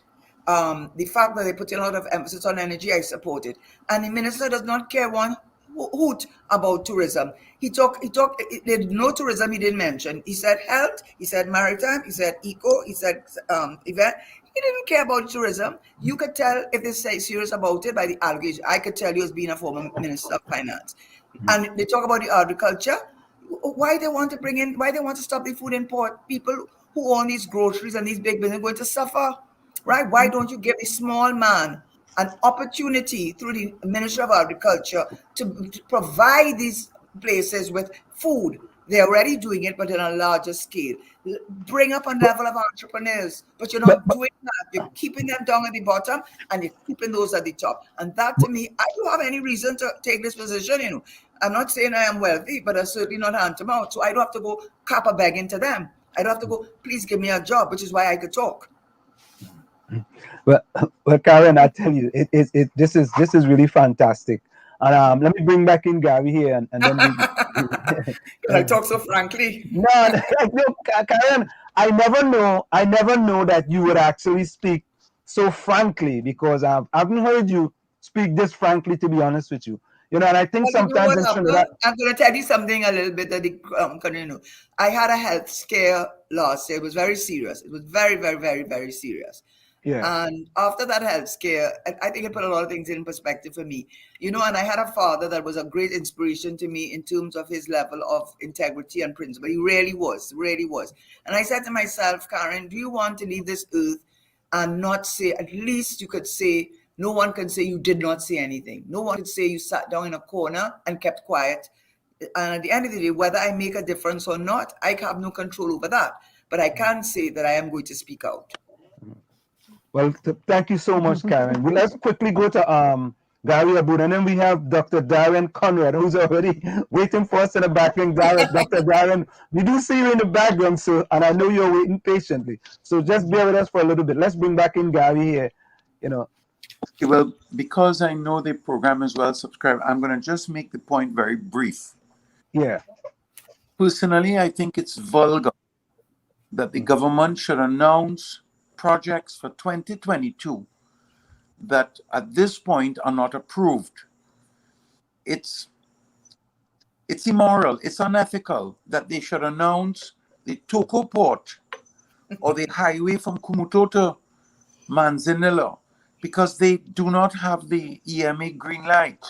The fact that they put a lot of emphasis on energy, I support it. And the minister does not care one hoot about tourism. He talked, there's no tourism he didn't mention. He said health, he said maritime, he said eco, he said event. He didn't care about tourism. You could tell if they say serious about it by the allegation. I could tell you as being a former minister of finance. And they talk about the agriculture. Why they want to stop the food import? People who own these groceries and these big businesses are going to suffer. right? Why don't you give a small man an opportunity through the Ministry of Agriculture to provide these places with food? They're already doing it, but on a larger scale. Bring up a level of entrepreneurs, but you're not doing that. You're keeping them down at the bottom and you're keeping those at the top. And that, to me, I don't have any reason to take this position, you know. I'm not saying I am wealthy, but I'm certainly not hand to mouth. So I don't have to go cap a begging to them. I don't have to go, please give me a job, which is why I could talk. Well, Karen, I tell you, this is really fantastic. And let me bring back in Gary here, and then we. Can I talk so frankly? No, Karen, I never know that you would actually speak so frankly, because I haven't heard you speak this frankly, to be honest with you. And I think Well, you know sometimes what in happened? Trinidad. I'm going to tell you something a little bit that I had a health scare last year. It was very serious. It was very, very, very, very serious. Yeah. And after that health scare, I think it put a lot of things in perspective for me. And I had a father that was a great inspiration to me in terms of his level of integrity and principle. He really was, really was. And I said to myself, Karen, do you want to leave this earth and not say, at least you could say, no one can say you did not say anything. No one could say you sat down in a corner and kept quiet. And at the end of the day, whether I make a difference or not, I have no control over that. But I can say that I am going to speak out. Well, thank you so much, Karen. Well, let's quickly go to Gary Aboud, and then we have Dr. Daren Conrad, who's already waiting for us in the background. Dr. Daren, we do see you in the background, and I know you're waiting patiently. So just bear with us for a little bit. Let's bring back in Gary here. Okay, well, because I know the program is well subscribed, I'm going to just make the point very brief. Yeah. Personally, I think it's vulgar that the government should announce projects for 2022 that at this point are not approved. It's immoral, it's unethical that they should announce the Toko port or the highway from Kumuto to Manzanilla because they do not have the EMA green light.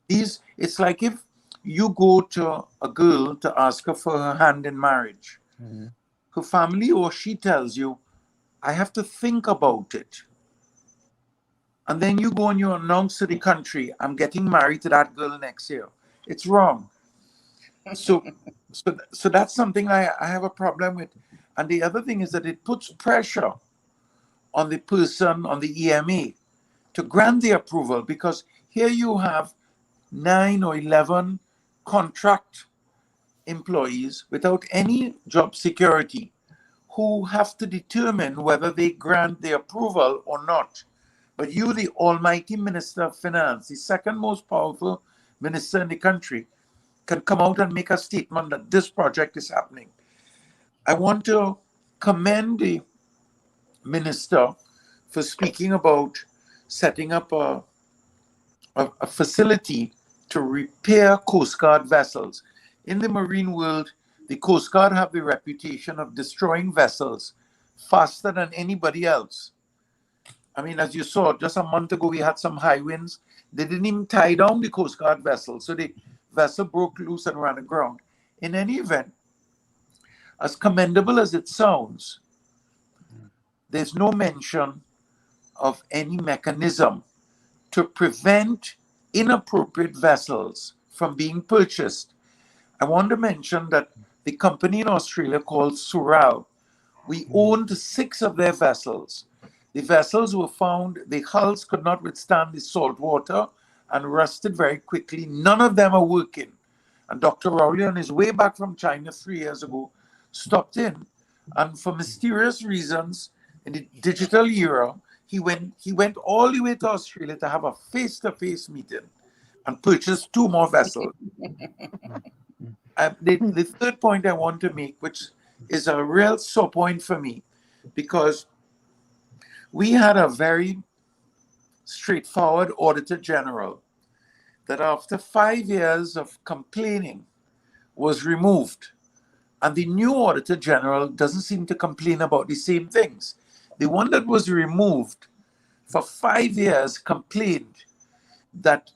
It's like if you go to a girl to ask her for her hand in marriage. Mm-hmm. Her family or she tells you, I have to think about it. And then you go and you announce to the country, I'm getting married to that girl next year. It's wrong. So that's something I have a problem with. And the other thing is that it puts pressure on the person, on the EMA, to grant the approval, because here you have 9 or 11 contract employees without any job security who have to determine whether they grant the approval or not. But you, the almighty Minister of Finance, the second most powerful minister in the country, can come out and make a statement that this project is happening. I want to commend the minister for speaking about setting up a facility to repair Coast Guard vessels. In the marine world, the Coast Guard have the reputation of destroying vessels faster than anybody else. I mean, as you saw, just a month ago, we had some high winds. They didn't even tie down the Coast Guard vessel, so the vessel broke loose and ran aground. In any event, as commendable as it sounds, there's no mention of any mechanism to prevent inappropriate vessels from being purchased. I want to mention that the company in Australia called Sural, we owned 6 of their vessels. The vessels were found, the hulls could not withstand the salt water and rusted very quickly. None of them are working. And Dr. Rowley, on his way back from China 3 years ago, stopped in. And for mysterious reasons, in the digital era, he went all the way to Australia to have a face-to-face meeting and purchase 2 more vessels. The third point I want to make, which is a real sore point for me, because we had a very straightforward Auditor General that after 5 years of complaining was removed. And the new Auditor General doesn't seem to complain about the same things. The one that was removed for 5 years complained that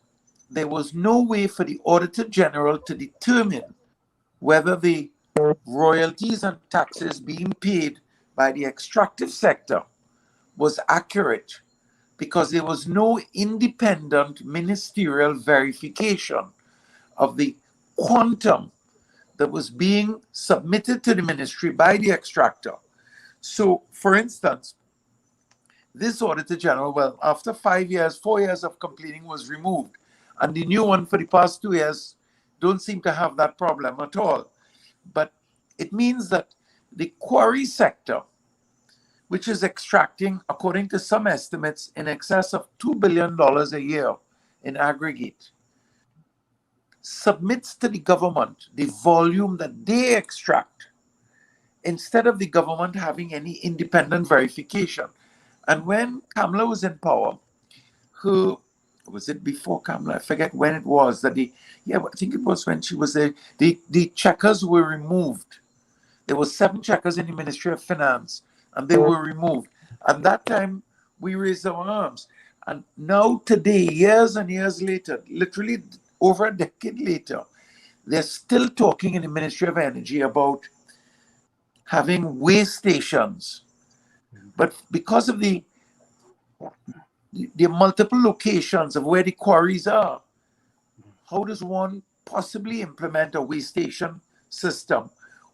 there was no way for the Auditor General to determine whether the royalties and taxes being paid by the extractive sector was accurate because there was no independent ministerial verification of the quantum that was being submitted to the ministry by the extractor. So, for instance, this Auditor General, well, after 5 years, 4 years of complaining was removed. And the new one for the past 2 years don't seem to have that problem at all. But it means that the quarry sector, which is extracting, according to some estimates, in excess of $2 billion a year in aggregate, submits to the government the volume that they extract instead of the government having any independent verification. And when Kamala was in power, who was it before Kamala? I forget when it was that I think it was when she was there. The checkers were removed. There were 7 checkers in the Ministry of Finance, and they were removed. At that time, we raised our arms. And now today, years and years later, literally over a decade later, they're still talking in the Ministry of Energy about having weigh stations. But because of the multiple locations of where the quarries are, how does one possibly implement a weigh station system?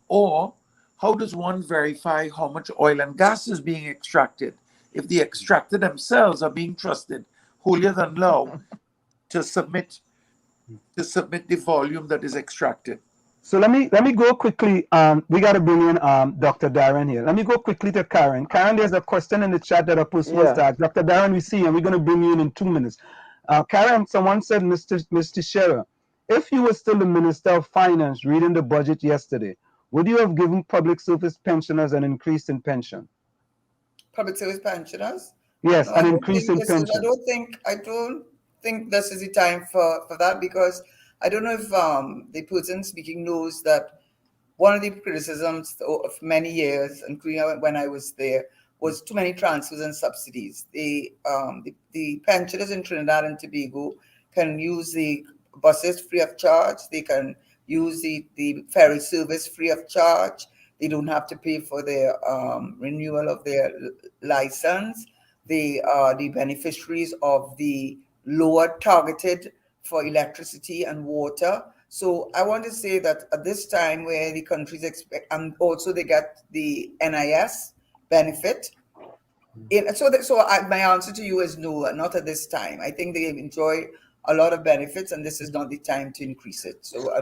Or how does one verify how much oil and gas is being extracted if the extractor themselves are being trusted holier than thou to submit the volume that is extracted? So let me go quickly. We got to bring in Dr. Daren here. Let me go quickly to Karen. Karen, there's a question in the chat that a person wants to ask. Dr. Daren, we see you, and we're going to bring you in 2 minutes. Karen, someone said, Mr. Teshiera, if you were still the Minister of Finance reading the budget yesterday, would you have given public service pensioners an increase in pension? Public service pensioners? Yes, No, an increase in pension. I don't think this is the time for that, because I don't know if the person speaking knows that one of the criticisms of many years, including when I was there, was too many transfers and subsidies. The pensioners in Trinidad and Tobago can use the buses free of charge. They can use the ferry service free of charge. They don't have to pay for their renewal of their license. They are the beneficiaries of the lower targeted for electricity and water. So I want to say that at this time where the countries expect, and also they get the NIS benefit. My answer to you is no, not at this time. I think they enjoy a lot of benefits, and this is not the time to increase it. So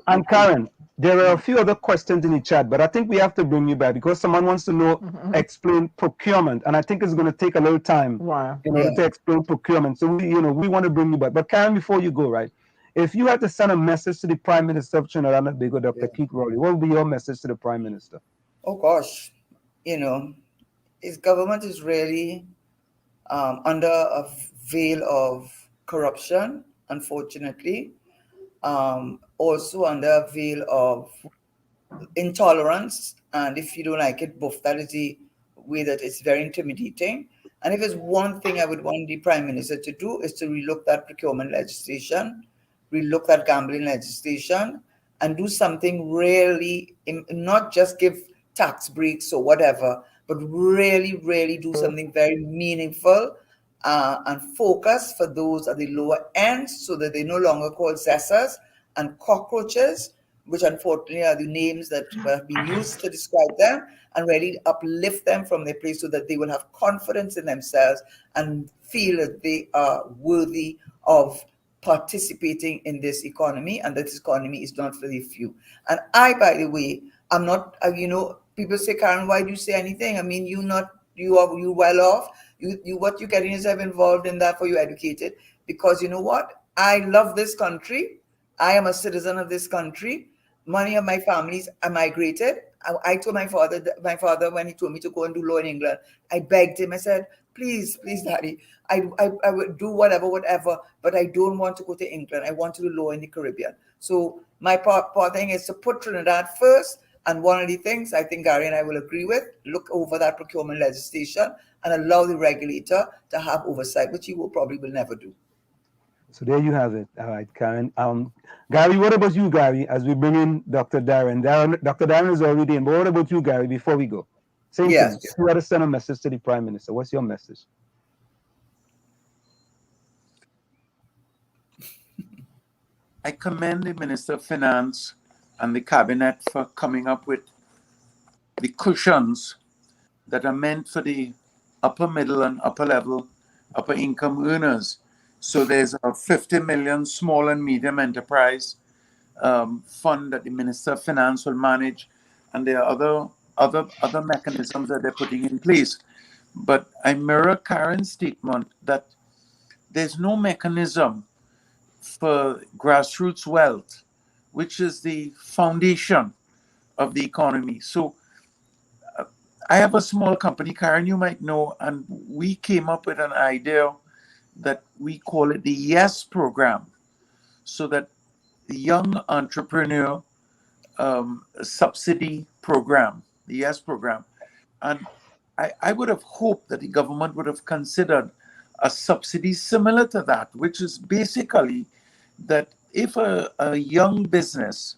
and Karen, there are a few other questions in the chat, but I think we have to bring you back because someone wants to know, explain procurement, and I think it's going to take a little time in order to explain procurement. So we want to bring you back. But Karen, before you go, right? If you had to send a message to the Prime Minister of Trinidad and Tobago, Dr. Keith Rowley, what would be your message to the Prime Minister? Oh gosh, his government is really under a veil of corruption, unfortunately. Also under a veil of intolerance, and if you don't like it, both, that is the way that it's very intimidating. And if there's one thing I would want the Prime Minister to do, is to relook that procurement legislation, relook that gambling legislation, and do something really, not just give tax breaks or whatever, but really, really do something very meaningful and focus for those at the lower end, so that they no longer call zessers and cockroaches, which unfortunately are the names that have been used to describe them, and really uplift them from their place so that they will have confidence in themselves and feel that they are worthy of participating in this economy, and that this economy is not for the few. And I, by the way, I'm not, people say, Karen, why do you say anything? I mean, you well off. What you're getting yourself involved in that for, you educated, because you know what? I love this country. I am a citizen of this country. Many of my families are migrated. I told my father, when he told me to go and do law in England, I begged him. I said, please, Daddy, I would do whatever, but I don't want to go to England. I want to do law in the Caribbean. So my part thing is to put Trinidad first. And one of the things I think Gary and I will agree with, look over that procurement legislation and allow the regulator to have oversight, which he will never do. So there you have it. All right, Karen. Gary, what about you, Gary, as we bring in Dr. Daren? Dr. Daren is already in, but what about you, Gary, before we go? Same Yes. thing. If you had to send a message to the Prime Minister, what's your message? I commend the Minister of Finance and the Cabinet for coming up with the cushions that are meant for the upper middle and upper level, upper income earners. So there's a 50 million small and medium enterprise fund that the Minister of Finance will manage, and there are other mechanisms that they're putting in place. But I mirror Karen's statement that there's no mechanism for grassroots wealth, which is the foundation of the economy. So I have a small company, Karen, you might know, and we came up with an idea that we call it the YES program, so that the young entrepreneur subsidy program, the YES program. And I would have hoped that the government would have considered a subsidy similar to that, which is basically that if a young business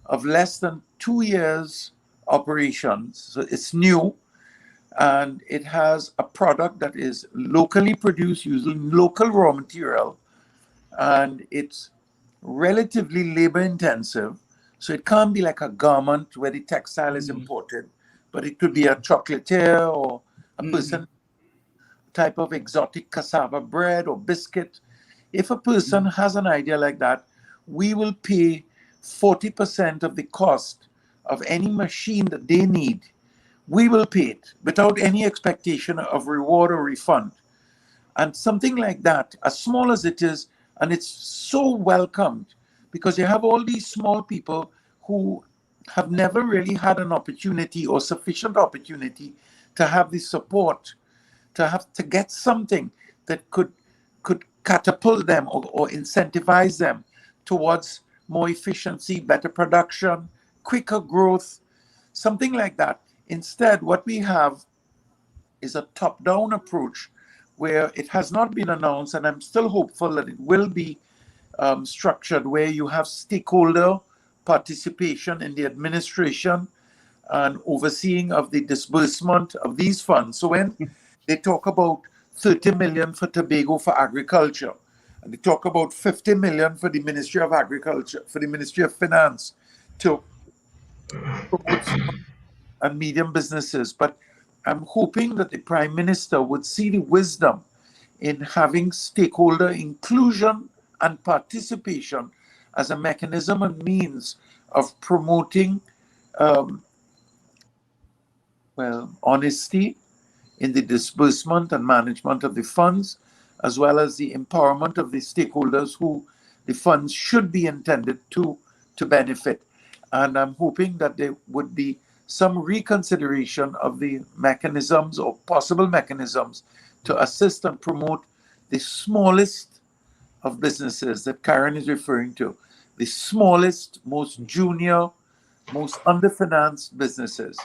of less than 2 years operations, so it's new, and it has a product that is locally produced using local raw material, and it's relatively labor intensive. So it can't be like a garment where the textile is imported, but it could be a chocolatier or a person type of exotic cassava bread or biscuit. If a person has an idea like that, we will pay 40% of the cost of any machine that they need. We will pay it without any expectation of reward or refund. And something like that, as small as it is, and it's so welcomed because you have all these small people who have never really had an opportunity or sufficient opportunity to have the support, to get something that could catapult them or incentivize them towards more efficiency, better production, quicker growth, something like that. Instead, what we have is a top-down approach where it has not been announced, and I'm still hopeful that it will be structured, where you have stakeholder participation in the administration and overseeing of the disbursement of these funds. So when they talk about 30 million for Tobago for agriculture, and they talk about 50 million for the Ministry of Agriculture, for the Ministry of Finance to promote small and medium businesses. But I'm hoping that the Prime Minister would see the wisdom in having stakeholder inclusion and participation as a mechanism and means of promoting honesty in the disbursement and management of the funds, as well as the empowerment of the stakeholders who the funds should be intended to benefit. And I'm hoping that there would be some reconsideration of the mechanisms or possible mechanisms to assist and promote the smallest of businesses that Karen is referring to, the smallest, most junior, most underfinanced businesses.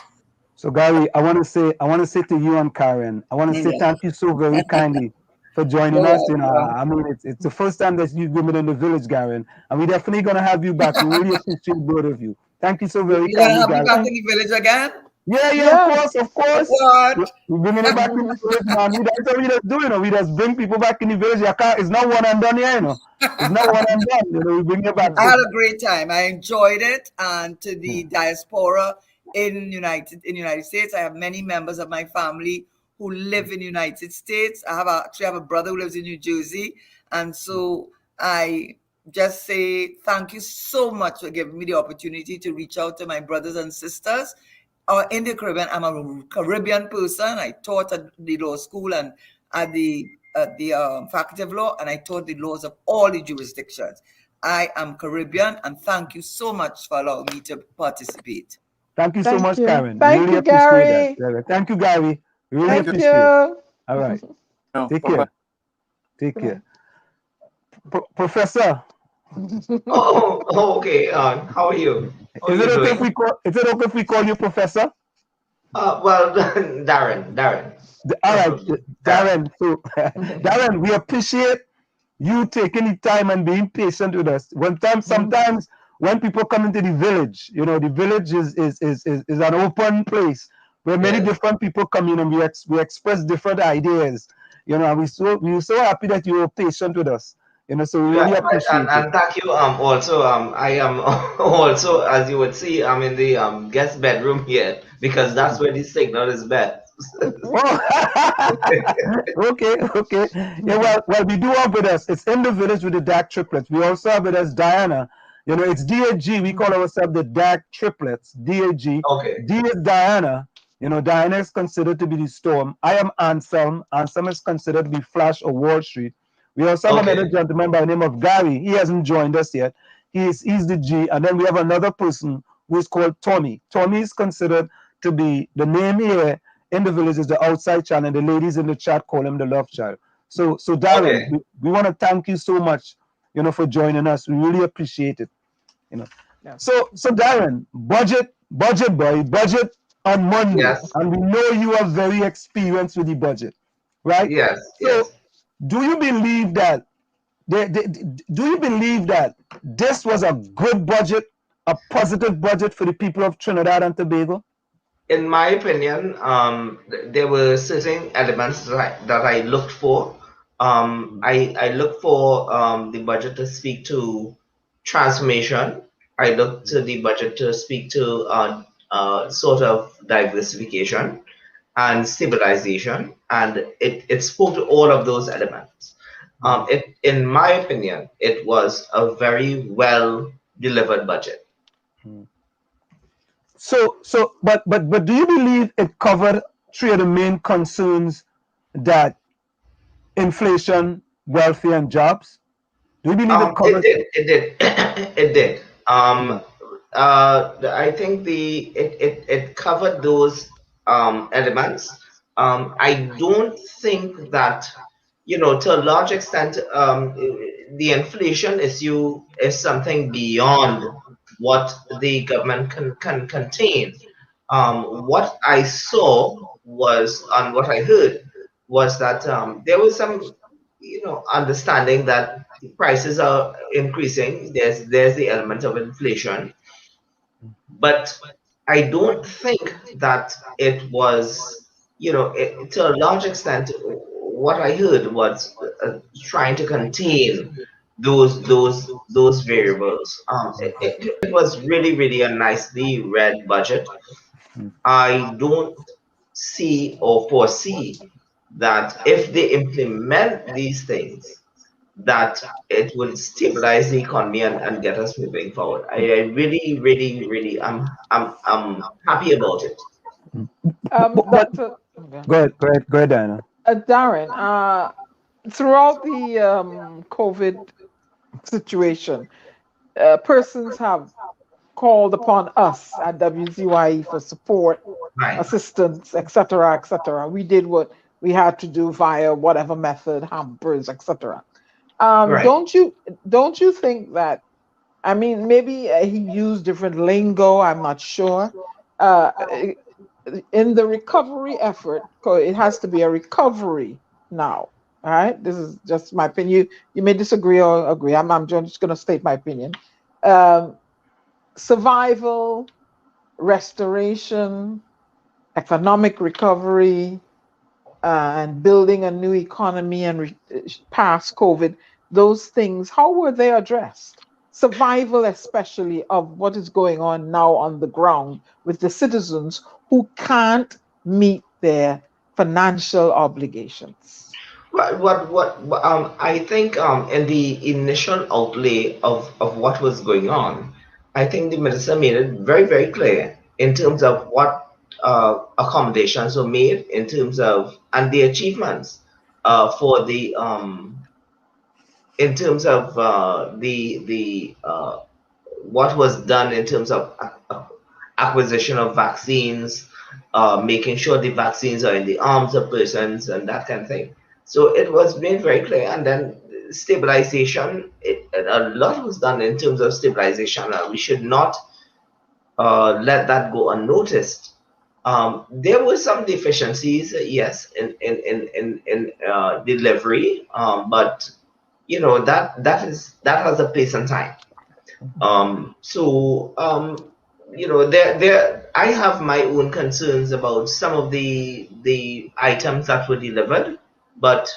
So Gary, I want to say to you and Karen, I want to say thank you so very kindly for joining us. You know, I mean, it's the first time that you've been in the village, Karen, and we're definitely gonna have you back. We really appreciate both of you. Thank you so very kindly, have Gary. me back in the village again? Yeah, of course. What? We're bringing it back in the village, man. That's what we just do, you know. We just bring people back in the village. It's not one and done here, you know. It's not one and done. You know, we bring it back. I had a great time. I enjoyed it, and to the diaspora in United States, I have many members of my family who live in the United States. I actually have a brother who lives in New Jersey, and so I just say thank you so much for giving me the opportunity to reach out to my brothers and sisters in the Caribbean. I'm a Caribbean person. I taught at the law school and at the faculty of law, and I taught the laws of all the jurisdictions. I am Caribbean, and thank you so much for allowing me to participate. Thank you so much, Karen. Thank really you, appreciate Gary. that. Thank you, Gary. Really Thank appreciate it. All right. Take care. Take care. Professor. Okay. How are you? Is it okay if we call you Professor? Well, Daren. All right, Daren. So, Daren, we appreciate you taking the time and being patient with us. Sometimes when people come into the village, you know, the village is an open place where many different people come in and we express different ideas. And we were so happy that you were patient with us. So we really appreciate it. And thank you. Also, I am also, as you would see, I'm in the guest bedroom here because that's where the signal is best. Oh. Okay. Yeah, well, we do have with us. It's in the village with the dark triplets. We also have with us Diana. It's DAG. We call ourselves the dark triplets. DAG. Okay. D is Diana. Diana is considered to be the storm. I am Anselm. Anselm is considered to be Flash or Wall Street. We also have another gentleman by the name of Gary. He hasn't joined us yet. He's the G. And then we have another person who is called Tommy. Tommy is considered to be the name here in the village is the outside child, and the ladies in the chat call him the love child. So Darren, we want to thank you so much, for joining us. We really appreciate it. Yeah. So Darren, budget on Monday, Yes. and we know you are very experienced with the budget, right? Yes. So do you believe that this was a good budget, a positive budget for the people of Trinidad and Tobago? In my opinion, there were certain elements that I looked for. I looked for the budget to speak to transformation. I looked to the budget to speak to sort of diversification and stabilization, and it spoke to all of those elements. In my opinion, it was a very well delivered budget. But do you believe it covered three of the main concerns, that inflation, welfare, and jobs? Do you believe it covered? It did. It did. I think it covered those elements. I don't think that, to a large extent, the inflation issue is something beyond what the government can contain. What I saw was, and what I heard was that there was some, understanding that prices are increasing. There's the element of inflation, but I don't think that it was, to a large extent, what I heard was trying to contain those variables. It was really a nicely read budget. I don't see or foresee that if they implement these things, that it will stabilize the economy and get us moving forward. I really I'm happy about it. Dr. Go ahead, Diana. Darren, throughout the COVID situation, persons have called upon us at WZYE for support, Right. assistance, etc., etc. We did what we had to do via whatever method, hampers, etc. Right. Don't you think that? I mean, maybe he used different lingo. I'm not sure. In the recovery effort, it has to be a recovery now. All right, this is just my opinion. You may disagree or agree. I'm just going to state my opinion. Survival, restoration, economic recovery, and building a new economy and past COVID, those things, how were they addressed? Survival, especially of what is going on now on the ground with the citizens who can't meet their financial obligations. What I think in the initial outlay of what was going on, I think the minister made it very clear in terms of what accommodations were made in terms of and the achievements for the in terms of the what was done in terms of acquisition of vaccines, making sure the vaccines are in the arms of persons and that kind of thing. So it was made very clear. And then stabilization, a lot was done in terms of stabilization. We should not let that go unnoticed. There were some deficiencies, yes, in delivery, but that has a place and time. I have my own concerns about some of the items that were delivered, but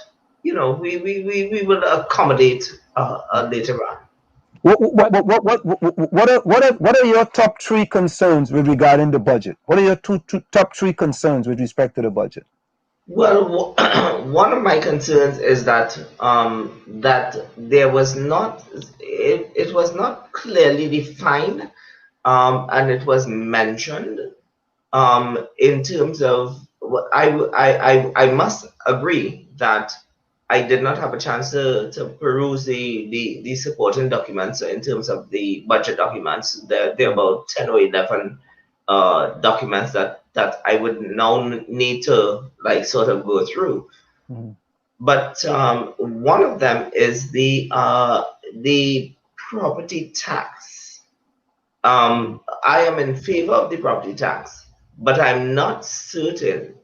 we will accommodate later on. What are your top three concerns with regarding the budget? What are your top three concerns with respect to the budget? Well, one of my concerns is that that there was not it was not clearly defined, and it was mentioned in terms of what I must agree that I did not have a chance to peruse the supporting documents in terms of the budget documents. There are about 10 or 11 documents that I would now need to like sort of go through. Mm-hmm. But one of them is the property tax. I am in favor of the property tax, but I'm not certain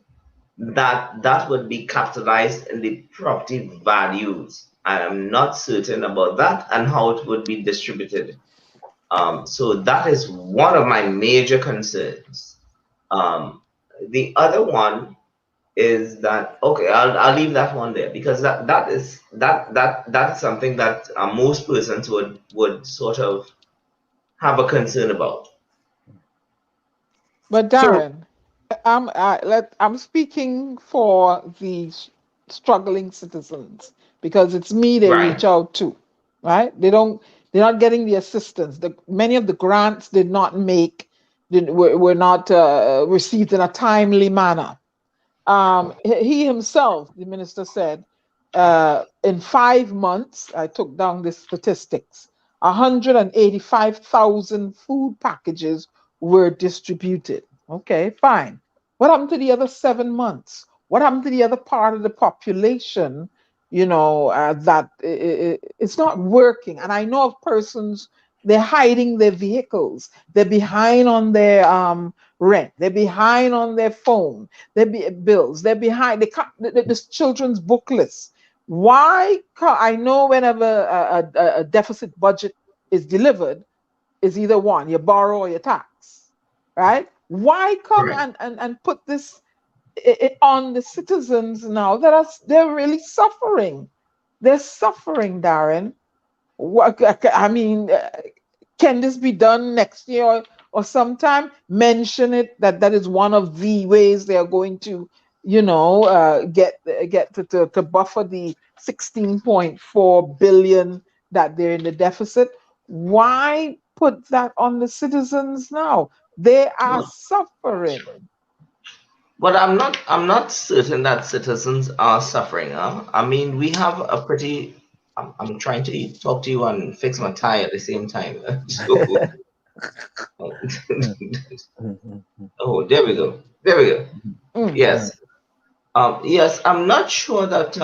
that would be capitalized in the property values. I am not certain about that and how it would be distributed. So that is one of my major concerns. The other one is that okay, I'll leave that one there because that is something that most persons would sort of have a concern about. But Daren, I'm speaking for the struggling citizens because it's me they Right. reach out to, right? They're not getting the assistance. Many of the grants were not received in a timely manner. He himself, the minister said, in 5 months, I took down the statistics, 185,000 food packages were distributed. Okay, fine. What happened to the other 7 months? What happened to the other part of the population? That it's not working. And I know of persons, they're hiding their vehicles. They're behind on their rent. They're behind on their phone. Bills. They're behind. This children's book list. Why? I know whenever a deficit budget is delivered, is either one, you borrow or you tax, right? Why come Right. and put this on the citizens now they're really suffering? They're suffering, Daren. I mean, can this be done next year or sometime? Mention it that is one of the ways they are going to, get to buffer the 16.4 billion that they're in the deficit. Why put that on the citizens now? They are suffering. But I'm not certain that citizens are suffering. Huh? I mean, we have a pretty. I'm trying to talk to you and fix my tie at the same time. So, oh, there we go. There we go. Yes. Yes, I'm not sure that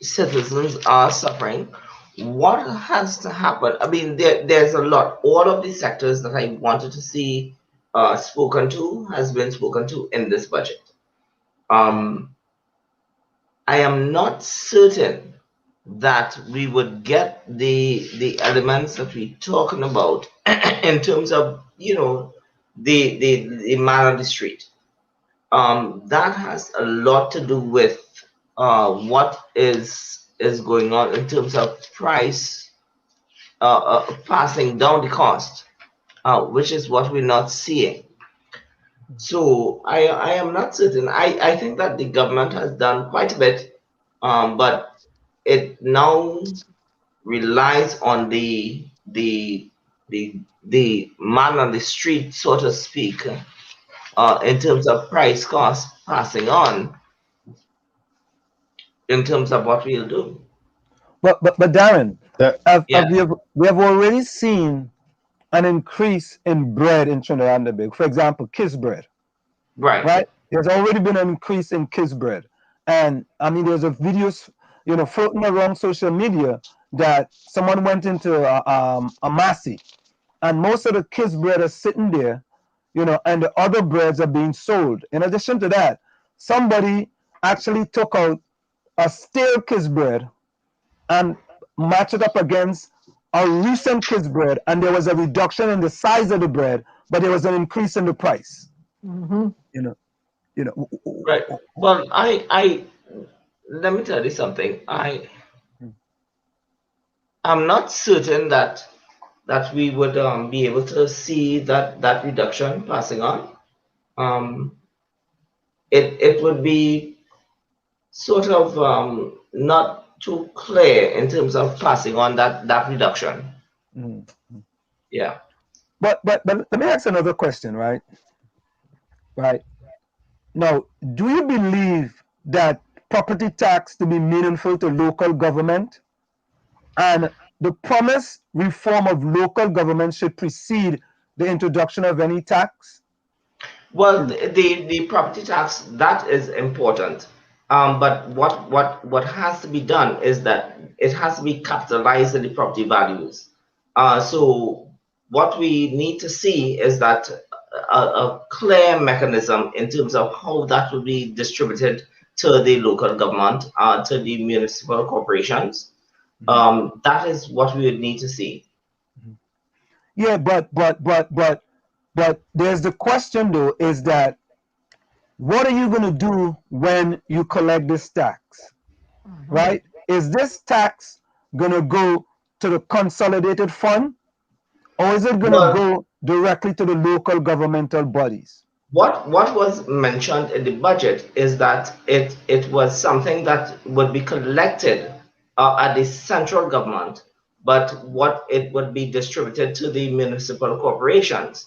citizens are suffering. What has to happen? I mean, there's a lot. All of the sectors that I wanted to see spoken to has been spoken to in this budget. I am not certain that we would get the elements that we're talking about in terms of the man on the street. That has a lot to do with what is going on in terms of price passing down the cost, which is what we're not seeing. So I am not certain. I think that the government has done quite a bit, but it now relies on the man on the street, so to speak, in terms of price cost passing on, in terms of what we'll do. But Darren, Yeah. we have already seen an increase in bread in Trinidad and Tobago. For example, kiss bread. Right. There's already been an increase in kiss bread, and I mean, there's a videos, floating around social media that someone went into a Massey, and most of the kiss bread are sitting there, and the other breads are being sold. In addition to that, somebody actually took out a stale kiss bread and match it up against a recent kiss bread, and there was a reduction in the size of the bread but there was an increase in the price. Mm-hmm. Right. Well, I let me tell you something. I'm not certain that we would be able to see that reduction passing on. It would be sort of not too clear in terms of passing on that reduction. Mm-hmm. Yeah. But let me ask another question, right? Right. Now, do you believe that property tax to be meaningful to local government and the promised reform of local government should precede the introduction of any tax? Well, the property tax, that is important. But what has to be done is that it has to be capitalized in the property values. So what we need to see is that a clear mechanism in terms of how that will be distributed to the local government, to the municipal corporations. That is what we would need to see. Yeah, but there's the question though, is that what are you going to do when you collect this tax, right? Is this tax going to go to the consolidated fund, or is it going to Well, go directly to the local governmental bodies? what was mentioned in the budget is that it was something that would be collected at the central government, but what it would be distributed to the municipal corporations.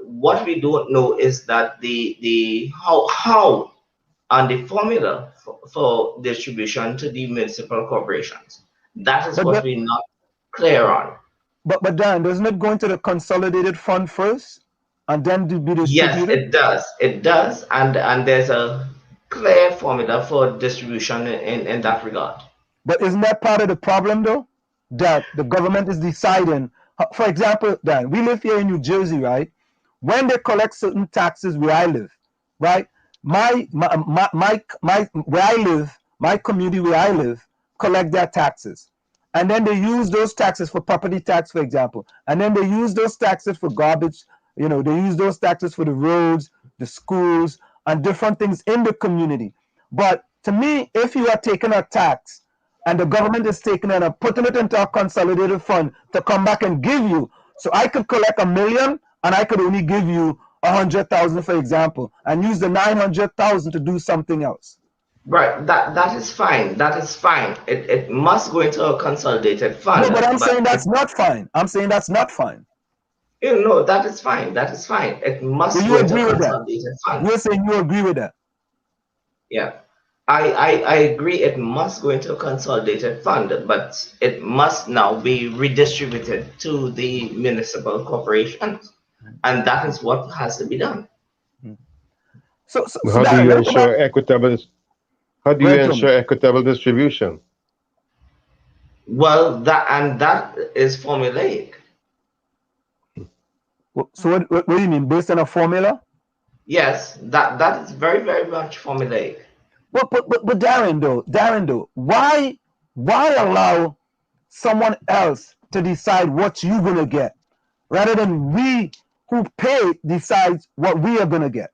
What we don't know is that the how and the formula for distribution to the municipal corporations. That is what we're not clear on. But Dan, doesn't it go into the consolidated fund first and then to be Yes, distributed? it does. It does, and there's a clear formula for distribution in that regard. But isn't that part of the problem though? That the government is deciding. For example, Dan, we live here in New Jersey, right? When they collect certain taxes where I live, right? My where I live, my community where I live, collect their taxes. And then they use those taxes for property tax, for example. And then they use those taxes for garbage. They use those taxes for the roads, the schools, and different things in the community. But to me, if you are taking a tax and the government is taking it and putting it into a consolidated fund to come back and give you, so I could collect $1 million and I could only give you 100,000, for example, and use the 900,000 to do something else. Right. That is fine. That is fine. It must go into a consolidated fund. No, but I'm saying that's not fine. I'm saying that's not fine. No, that is fine. That is fine. It must go into a consolidated fund. You're saying you agree with that? Yeah. I agree it must go into a consolidated fund, but it must now be redistributed to the municipal corporations. And that is what has to be done. So how do you ensure equitable? How do you ensure equitable distribution? Well, that is formulaic. So what do you mean? Based on a formula? Yes, that is very, very much formulaic. But Daren though, why allow someone else to decide what you're gonna get, rather than we who pay decides what we are gonna get?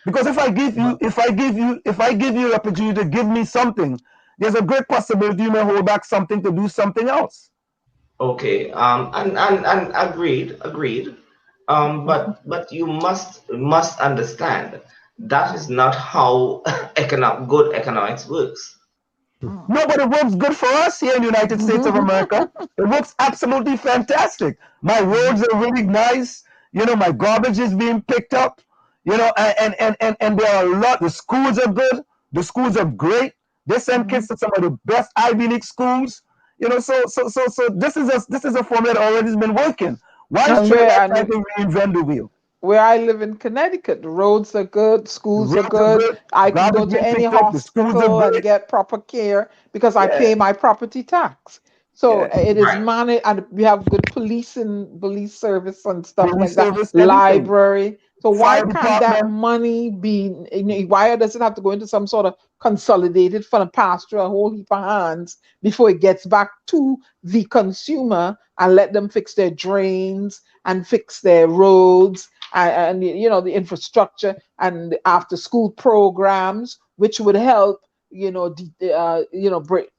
Because if I give you the opportunity to give me something, there's a great possibility you may hold back something to do something else. Okay. And agreed. But you must understand that is not how good economics works. No, but it works good for us here in the United States of America. It works absolutely fantastic. My roads are really nice. My garbage is being picked up. And there are a lot. The schools are good. The schools are great. They send kids to some of the best Ivy League schools. So this is a formula that already has been working. Why is Trinidad trying to reinvent the wheel? Where I live in Connecticut, the roads are good, schools are good. I can go to any hospital and get proper care because I pay my property tax. So it is managed, and we have good police service and stuff like that. Library. So why can't that money be? Why does it have to go into some sort of consolidated fund and pass through a whole heap of hands before it gets back to the consumer and let them fix their drains and fix their roads and the infrastructure and after school programs, which would help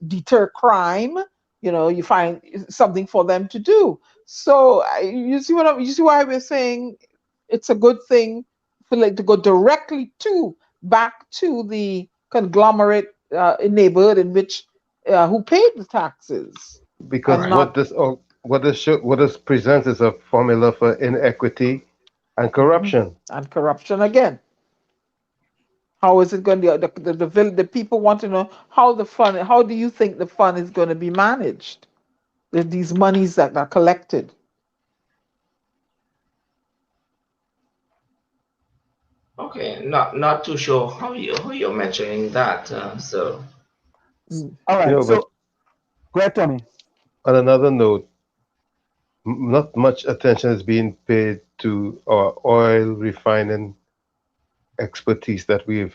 deter crime. You find something for them to do. So you see why we're saying it's a good thing for to go directly back to the conglomerate neighborhood in which who paid the taxes. Because what this presents is a formula for inequity and corruption. And corruption again. How is it going to the people want to know how do you think the fund is going to be managed? These monies that are collected. Okay, not too sure how you're measuring that. So, all right. So, go ahead, Tommy. On another note, not much attention is being paid to our oil refining expertise that we've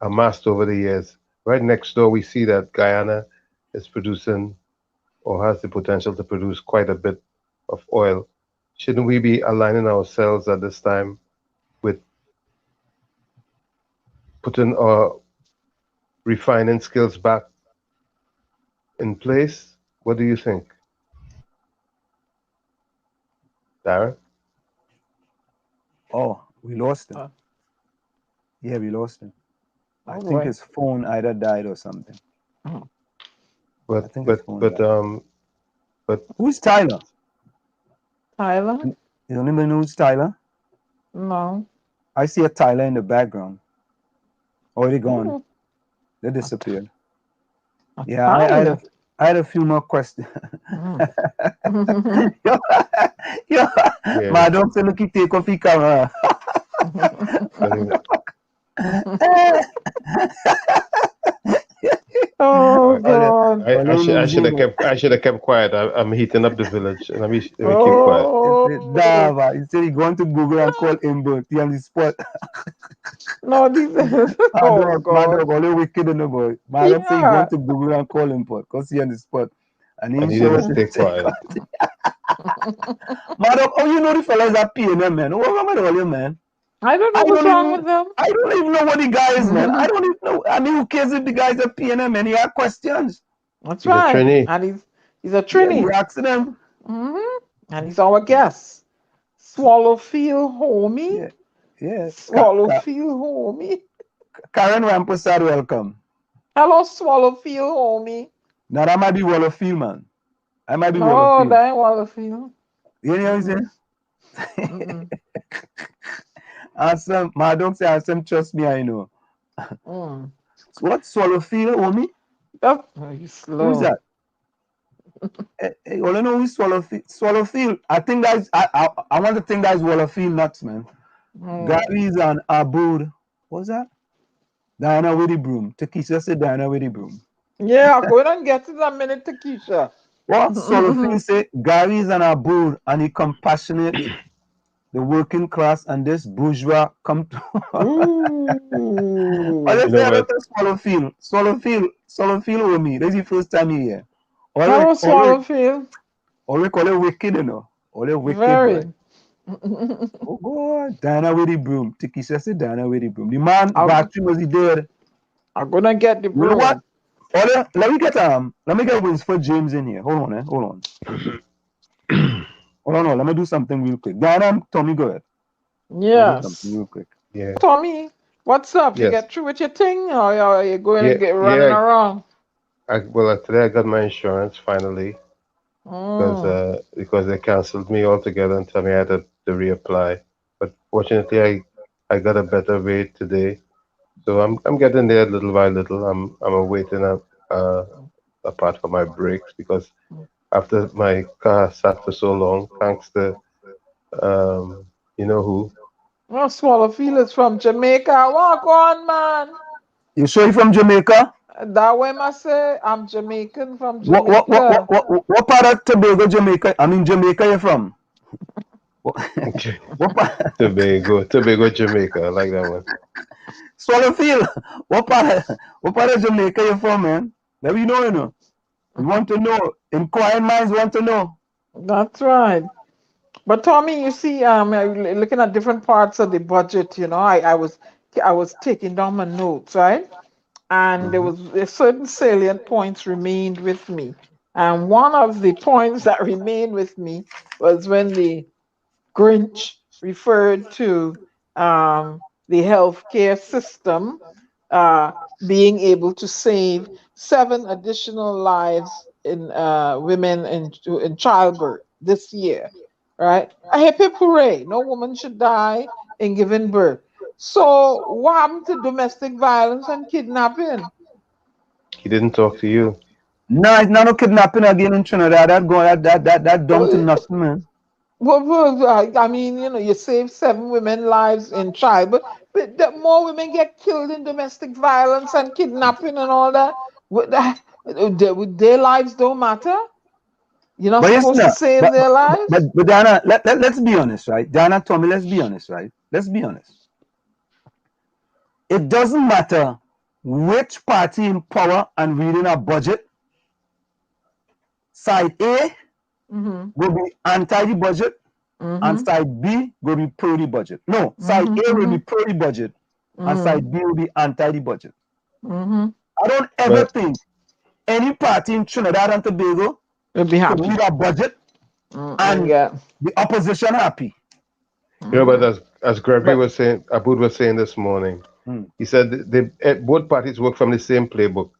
amassed over the years. Right next door, we see that Guyana is producing or has the potential to produce quite a bit of oil. Shouldn't we be aligning ourselves at this time with putting our refining skills back in place? What do you think, Daren? Oh, we lost him. Yeah, we lost him. I think his phone either died or something. But who's Tyler? Tyler? You don't even know who's Tyler? No. I see a Tyler in the background. Already gone. They disappeared. Yeah, I had a few more questions. My dog said, look, he take off the camera. Oh God! I should have kept quiet. I'm heating up the village, and let me keep quiet. Nah, he said he going to Google and call Amber. He on the spot. No, this is my dog, only wicked in the boy. My dog say he going to Google and call him because he on the spot, and he didn't stay quiet. My dog, you know the fellas are PNM, man. What wrong with all you, man? I don't know what's wrong with them. I don't even know what the guy is, man. I don't even know. I mean, who cares if the guy's a PNM, man? He had questions. That's right. And he's a Trini. Yeah, asking him. And he's our guest. Swallowfield homie. Yeah. Swallowfield homie. Karen Rampersad, welcome. Hello, Swallowfield homie. Now that might be Wallowfield, man. I might be Wallowfield. Oh, that ain't Wallowfield. You know what I'm saying? Awesome. My dog say, awesome, trust me, I know. So what, Swallowfield, homie? He's slow. Who's that? Hey, all I know who's Swallowfield. Swallowfield. I think that's, I want to think that's Wallowfield nuts, man. Gary's and Aboud. What's that? Diana with the broom. Takesha said Diana with the broom. Yeah, go ahead and get it a minute, Takesha. What? Swallowfield say Gary's and Aboud and he compassionate the working class and this bourgeois come to. Swallowfield. Swallowfield with me. This is the first time he here. Hello, Swallowfield. Or we call it wicked, you know. Or it wicked. Very. Oh God, Diana with the broom. Takesha said Diana with the broom. The man battery was he dead. I'm gonna get the broom. You know what? Let me get Winsford James in here. Hold on. Hold on, let me do something real quick. Diana, Tommy, go ahead. Yes. Something real quick. Yeah. Tommy, what's up? You get through with your thing, or are you going to get running around? Today I got my insurance finally because they canceled me altogether and told me I had to reapply. But fortunately, I got a better rate today, so I'm getting there little by little. I'm awaiting apart from my brakes because after my car sat for so long, thanks to you know who. Swallowfield is from Jamaica. Walk on, man. You sure you're from Jamaica? That way, I say I'm Jamaican from What what what what Jamaica. what part of Tobago, Jamaica? I mean Jamaica you from? What, Okay. what part Tobago, Jamaica. I like that one. Swallowfield? What part of Jamaica you from, man? Let me know, you know. We want to know. Inquiring minds want to know. That's right. But Tommy, you see, looking at different parts of the budget, I was taking down my notes, right? And there was a certain salient points remained with me. And one of the points that remained with me was when the Grinch referred to the healthcare system uh, being able to save 7 additional lives in women in childbirth this year, right? A happy hooray! No woman should die in giving birth. So, what happened to domestic violence and kidnapping? He didn't talk to you. No, it's not no kidnapping again in Trinidad. That down to nothing, man. I mean, you save 7 women lives in child, but more women get killed in domestic violence and kidnapping and all that. Their lives don't matter. You're not But yes, supposed to no. save their lives. But Dana, let's be honest, right? Dana, Tommy, let's be honest, right? Let's be honest. It doesn't matter which party in power and reading a budget. Side A will be anti the budget, and side B will be pro the budget. No, side A will be pro the budget, and side B will be anti the budget. I don't ever But think any party in Trinidad and Tobago We'll be could happy. read a budget and Yeah. the opposition happy. but as Gregory But was saying, Aboud was saying this morning, he said both parties work from the same playbook,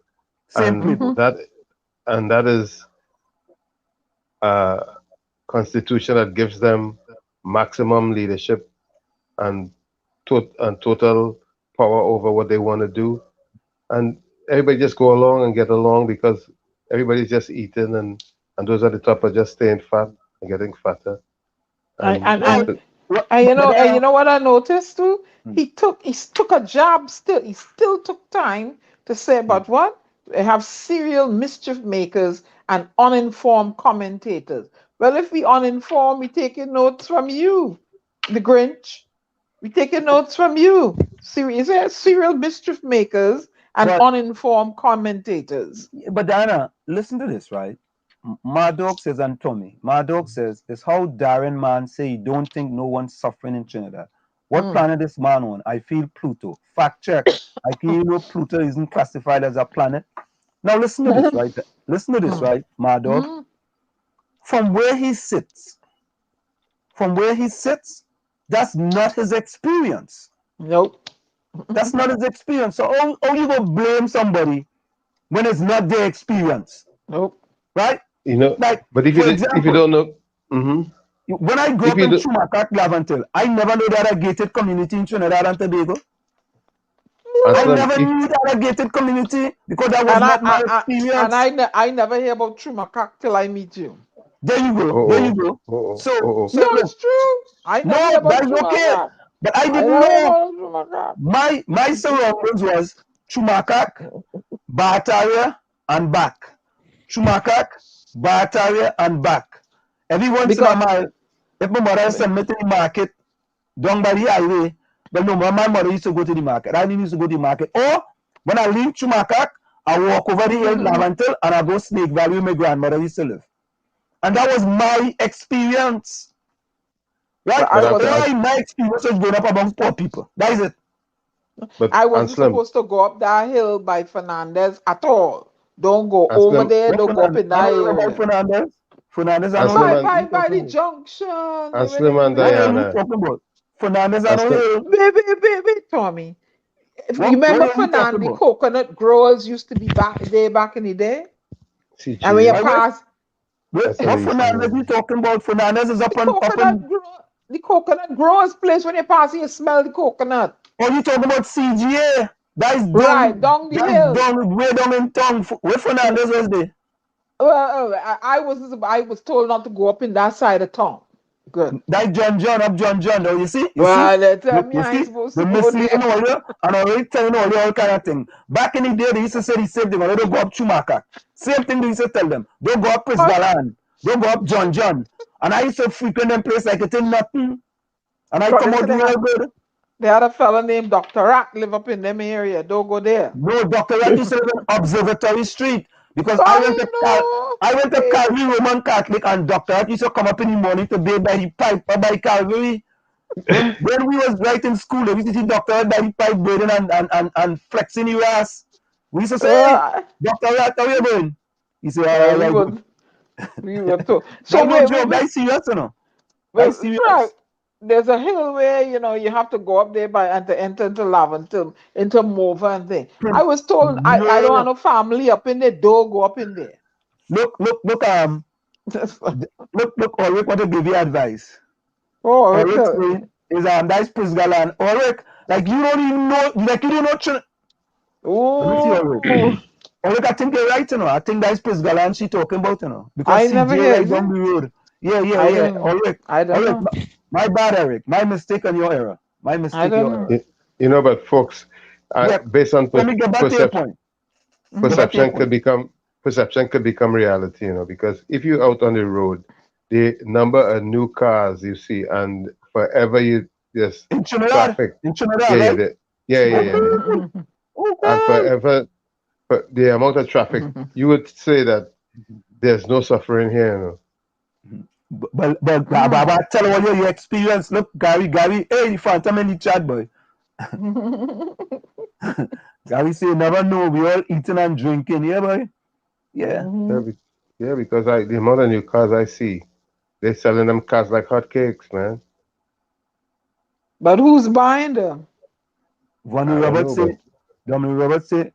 Same and playbook. that is a constitution that gives them maximum leadership and total power over what they want to do, and everybody just go along and get along because everybody's just eating, and those at the top are just staying fat and getting fatter. and But, you know what I noticed too? He took a jab still. He still took time to say about what? They have serial mischief makers and uninformed commentators. Well, if we uninformed, we taking notes from you, the Grinch. We taking notes from you. Serial mischief makers and But- uninformed commentators. But Diana, listen to this, right? Mardog says, and Tommy, Mardog says, it's how Daren man say he don't think no one's suffering in Trinidad. What planet is man on? I feel Pluto. Fact check. I can you know Pluto isn't classified as a planet. Now listen to this, right? Listen to this, right, Mardog? From where he sits, that's not his experience. Nope. That's not his experience. So how you gonna blame somebody when it's not their experience? Nope. Right? But if for you example, if you don't know, when I grew up in Chumacac, Lavantil, I never knew that a gated community in Trinidad and Tobago. I never knew that a gated community because that was not my experience. And I never hear about Chumacac till I meet you. There you go. There you go. So no, it's true. I never hear about that's okay. Chumacac. But I didn't know. My surroundings was Chumacac, Bataria, and back. Chumacac, Bataria, and back. Every once in a while, if my mother sent me to the market down by the highway, but no, my mother used to go to the market. I didn't used to go to the market. Or when I leave Chumacac, I walk over the hill, Lavantil, and I go Snake Valley where my grandmother used to live. And that was my experience. Right? My experience was growing up among poor people. That is it. But I wasn't supposed to go up that hill by Fernandez at all. Don't go over there. Don't go up in that area. Fernandez by the junction. Slim and Diana. Fernandez and hill. Baby, Tommy. If you remember Fernandez, the coconut growers used to be back in the day. And when you pass. What Fernandez you talking about? Fernandez is up on the coconut growers place. When you pass, you smell the coconut. Oh, you talking about CGA? That is down the hill. Way down in town. Where Fernandez was there? Well, I was told not to go up in that side of town. Good. That John up John. Now you see? Well, they tell me You I ain't see? supposed The to go misleading there. all you and already telling all kind of thing. Back in the day, they used to say the same thing. They don't go up Chumaka. Same thing they used to tell them. Don't go up Prince What? Galan. Don't go up John. And I used to frequent them place like it ain't nothing. And I But come they out say real good. they had a fella named Dr. Rat live up in them area. Don't go there. No, Dr. Rat used to live on Observatory Street because I went I to know. Calvary Roman Catholic and Dr. Rat used to come up in the morning to bathe by the pipe by Calvary. When we was right in school, we used to see Dr. Rat by the pipe bathing and flexing your ass. We used to say, hey, Dr. Rat, how you doing? He said, all right, good. We were told. Guy So no joke, guy serious, you know. Guy serious. There's a hill where you have to go up there and to enter into Laventille, into Mova and thing. I was told I don't have no family up in there. Don't go up in there. Look, Ulrich, what a baby advice. Oh, Ulrich saying is that's Prisgalan. Ulrich, like you don't even know, like you don't know. Let me see Ulrich. Ulrich, I think you're right, you know. I think that's Prisgalan she talking about, you know, because I CJ never hear right down the road. Yeah. Ulrich. I don't know. My bad, Eric. My mistake and your error. My mistake, your error. You know, but folks, based on let me get back to your point. Perception could become reality, you know, because if you're out on the road, the number of new cars you see, and forever you just traffic. In Trinidad, right? Yeah. And forever, the amount of traffic, you would say that there's no suffering here, you know. But tell what your experience. Look, Gary, hey, you found them in the chat, boy. Gary say, never know, we all eating and drinking, yeah, boy. Yeah. Yeah, because the amount of new cars I see, they're selling them cars like hotcakes, man. But who's buying them? Dominic Roberts say,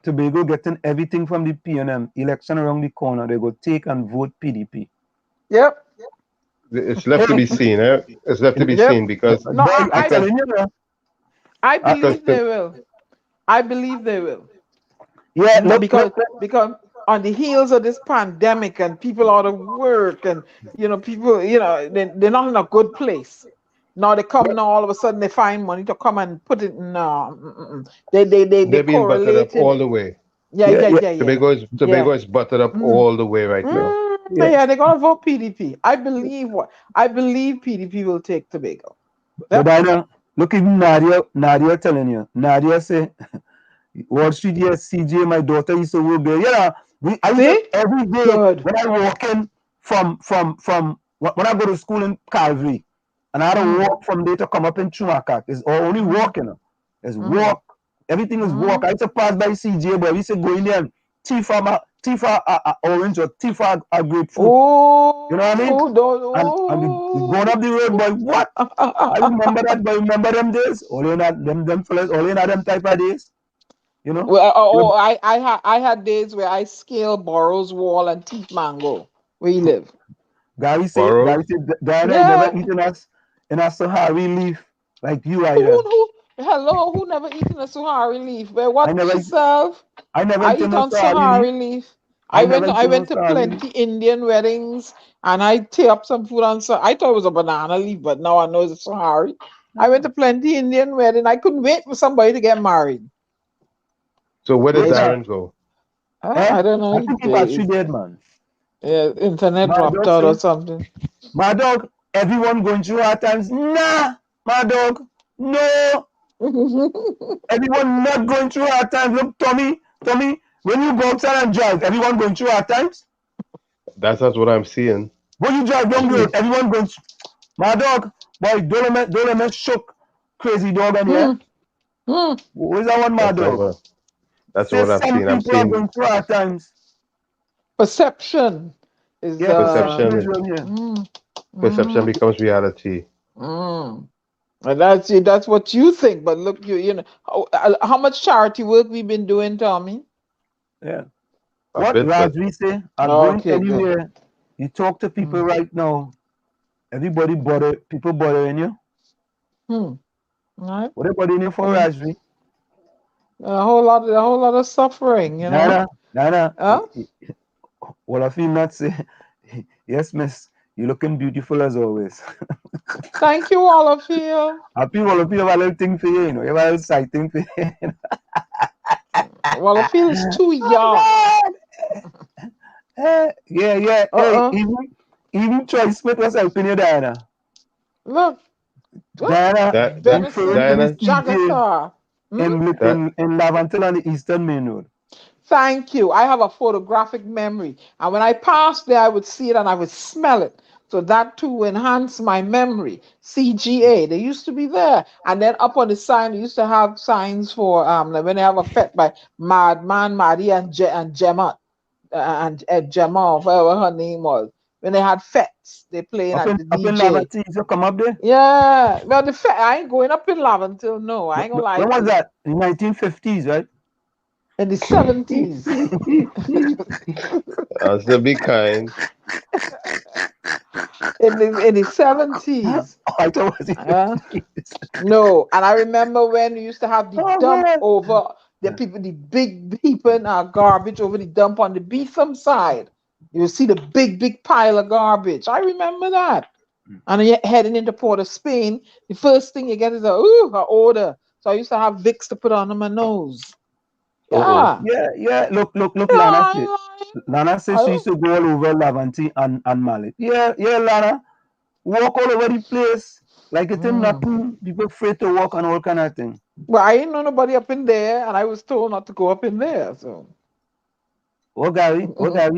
Tobago getting everything from the PNM. Election around the corner, they go take and vote PDP. Yep. It's left to be seen, eh? It's left to be seen because no, I believe they will. I believe they will. Yeah, because on the heels of this pandemic and people out of work and people they're not in a good place. Now they come now all of a sudden they find money to come and put it in. They're being buttered up all the way. Yeah. Tobago is buttered up all the way right now. Yeah, they're gonna vote PDP. I believe PDP will take Tobago. But I know, look, even Nadia telling you. Nadia say, Wall Street, yes, CJ, my daughter used to work there. Yeah, I used to, every day when I walk in from when I go to school in Calvary, and I had to walk from there to come up in Chumakat. It's only walking. It's walk. Everything is walk. I used to pass by CJ, but we used to go in there and Tifa orange or Tifa a grapefruit. You know what I mean? And we going up the road, boy. What? I remember that, but remember them days? Only not them fellas, only not them type of days. You know? Well, I had days where I scale Burroughs Wall and Teeth Mango where you live. Gary said, Diana never eaten us in a Sahari leaf like you either. Who never eaten a Sahari leaf? What she serve? I never eat on Sahari leaf. I went to plenty Indian weddings and I tear up some food on I thought it was a banana leaf, but now I know it's a Sahari. I went to plenty Indian wedding. I couldn't wait for somebody to get married. So where did Daren go? I don't know. I think he actually dead, man. Yeah, internet dropped out or something. My dog, everyone going through hard times. Nah, my dog, no. Everyone not going through hard times. Look, Tommy, when you go outside and drive, everyone going through hard times? That's what I'm seeing. When you drive down the road, everyone going through. My dog, boy, Dolomite shook crazy dog and yeah. Where's that one, my dog? That's what I'm seeing. Some people are going through hard times. Perception is perception becomes reality. And that's what you think, but look, you know how much charity work we've been doing, Tommy. Yeah. What Rajvi say? I'm going anywhere. You talk to people right now. Everybody people bothering you. Right. What about in here for Rajvi? A whole lot of suffering, Nana. Well, I feel not say, yes, miss. You're looking beautiful as always. Thank you, all of you. Happy all of you have a little thing for you, you know. You have a little side thing for you. Wallowfield is too young. Yeah. Uh-uh. Hey, even Troy Smith was helping you, Diana. Look. Diana, referring to this Benison, TJ Jagathar. in Lavantil on the Eastern Main Road. Thank you. I have a photographic memory. And when I passed there, I would see it and I would smell it. So that too enhanced my memory. CGA, they used to be there. And then up on the sign, they used to have signs for like when they have a fete by Madman, Maddie, and Gemma, and Gemma, whatever her name was. When they had fetes, they playing at the DJ. Up in Lavantil, you come up there? Yeah. Well, the fete, I ain't going up in Lavantil, no. I ain't gonna lie. When was that? In 1950s, right? In the 70s. To be kind. In the 70s. I thought it was No, and I remember when we used to have the dump over the people, the big heaping garbage over the dump on the Beetham side. You see the big pile of garbage. I remember that. And you're heading into Port of Spain, the first thing you get is a odor. So I used to have Vicks to put under my nose. Yeah. Yeah. Look, Lana says she used to go all over Lavanti and Mallet. Yeah, Lana. Walk all over the place. Like it's nothing. People afraid to walk and all kind of thing. Well, I ain't know nobody up in there, and I was told not to go up in there. So What Gary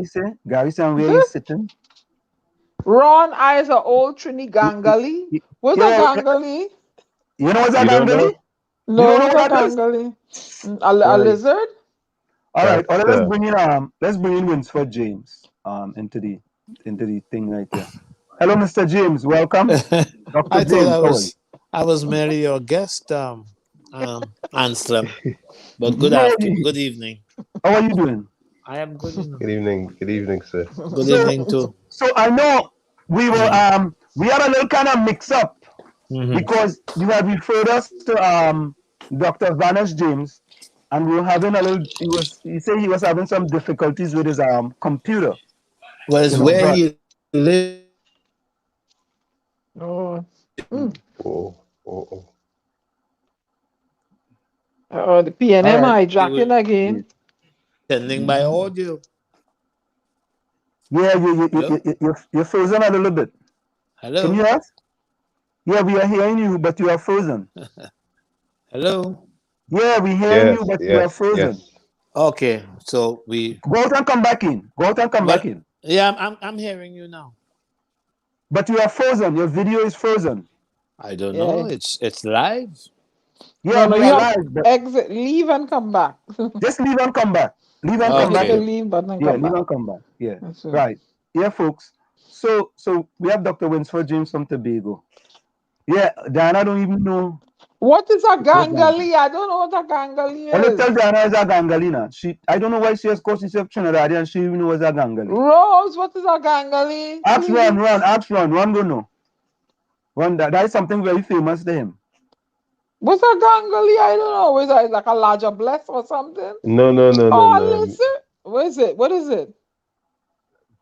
say? Gary say where he's sitting? Ron, I is an old Trini Gangali. What's a Gangali? You know what's a Gangali? No, what's a Gangali? A lizard? All right. Let's bring in Winsford James into the thing right there. Hello, Mr. James. Welcome. Dr. I James, thought I was merely your guest, Anselm. But good evening. How are you doing? I am good. Good evening, sir. Good evening too. So I know we were we had a little kind of mix up because you had referred us to Dr. Vanesh James, and we were having a little. He said he was having some difficulties with his computer. Well, it's where he lives. Oh. The PNM hijacking again. Sending by audio. Yeah, you're frozen a little bit. Hello. Can you hear us? Yeah, we are hearing you, but you are frozen. Hello. Yeah, we hear you, but you are frozen. Yes. Okay, so we go out and come back in. Back in. Yeah, I'm hearing you now. But you are frozen. Your video is frozen. I don't know. It's live. Yeah, no, we you are have live. But exit, leave and come back. just leave and come back. Leave and come back. Leave but then come back. Leave and come back. Yeah. Right. Yeah, folks. So we have Dr. Winsford James from Tobago. Yeah, Diana don't even know. What is a gangali? I don't know what a gangali is. Well, tell Diana is a gangali now. I don't know why she has called herself Trinidadian and she even knows a gangali. Rose, what is a gangali? Ask Ron. Ron go know. Ron, that is something very famous to him. What's a gangali? I don't know. Is it like a larger bless or something? No. Listen. What is it? What is it?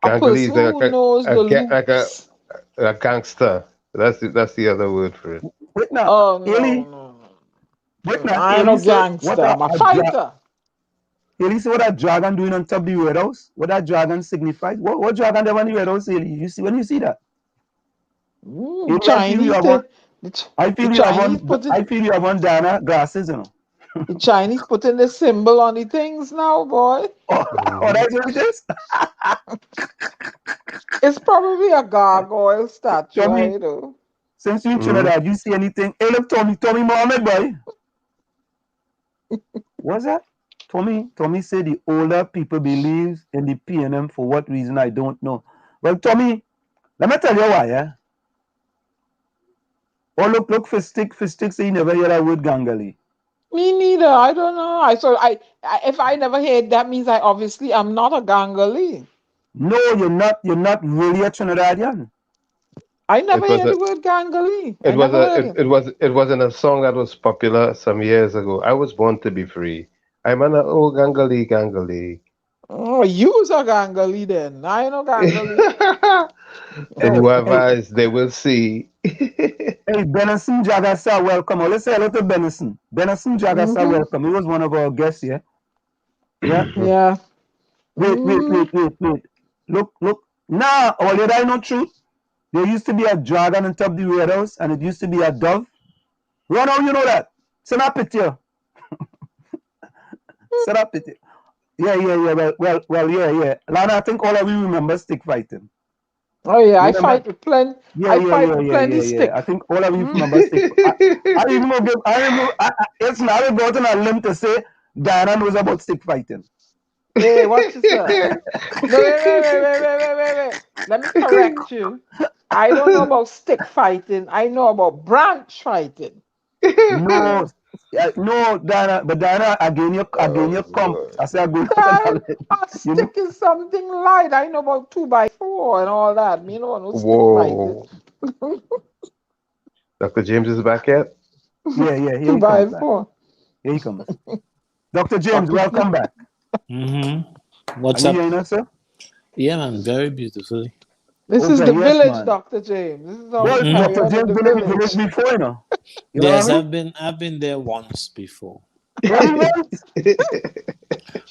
Gangali is like a gangster. That's the other word for it. Wait now. Oh, no. Wait now. I'm a gangster. I'm a fighter. You see what that dragon doing on top of the Red House? What that dragon signifies? What dragon there on the Red House? You see when you see that? Chinese. I feel you have on Diana glasses, you know. The Chinese putting the symbol on the things now, boy. Oh, that's what it is? It's probably a gargoyle statue, I know. Since you in Trinidad, you see anything? Hey, look, Tommy Mohammed, boy. What's that? Tommy said the older people believe in the PNM for what reason, I don't know. Well, Tommy, let me tell you why, yeah? Oh, look, Fistic say he never heard that word gangali. Me neither. I don't know. If I never heard that means I'm not a gangali. No, you're not really a Trinidadian. I never heard the word gangali. It wasn't a song that was popular some years ago. I was born to be free. I'm an old gangali. Oh, you's a gangali then. I know gangali. And whoever is, they will see. Hey, Benison Jagasa, welcome. Oh, let's say hello to Benison. Benison Jagasa, welcome. He was one of our guests here. Yeah. Yeah. Wait. Look. Nah, all you know truth. There used to be a dragon on top of the Red House, and it used to be a dove. Run how you know that? Set up it here. Set up it. Yeah. Well, yeah. Lana, I think all of you remember stick fighting. Oh yeah, I Remember? fight with plenty. I fight with plenty stick. I think all of you remember stick. I even know give. It's not about on a limb to say Diana knows about stick fighting. Hey, what you say? No, wait. Let me correct you. I don't know about stick fighting. I know about branch fighting. No, Diana. But Diana, again, you come. I say again. A stick is something light. I know about 2x4 and all that. Me no stick fighting. Dr. James is back yet? Yeah. Here 2x4. Here he comes. Dr. James, welcome back. What's Are up? you hearing us, sir? Yeah, man, very beautifully. This is the village, Dr. James. This is how we carry on in the village. Before, you know. Yes, I've been there once before.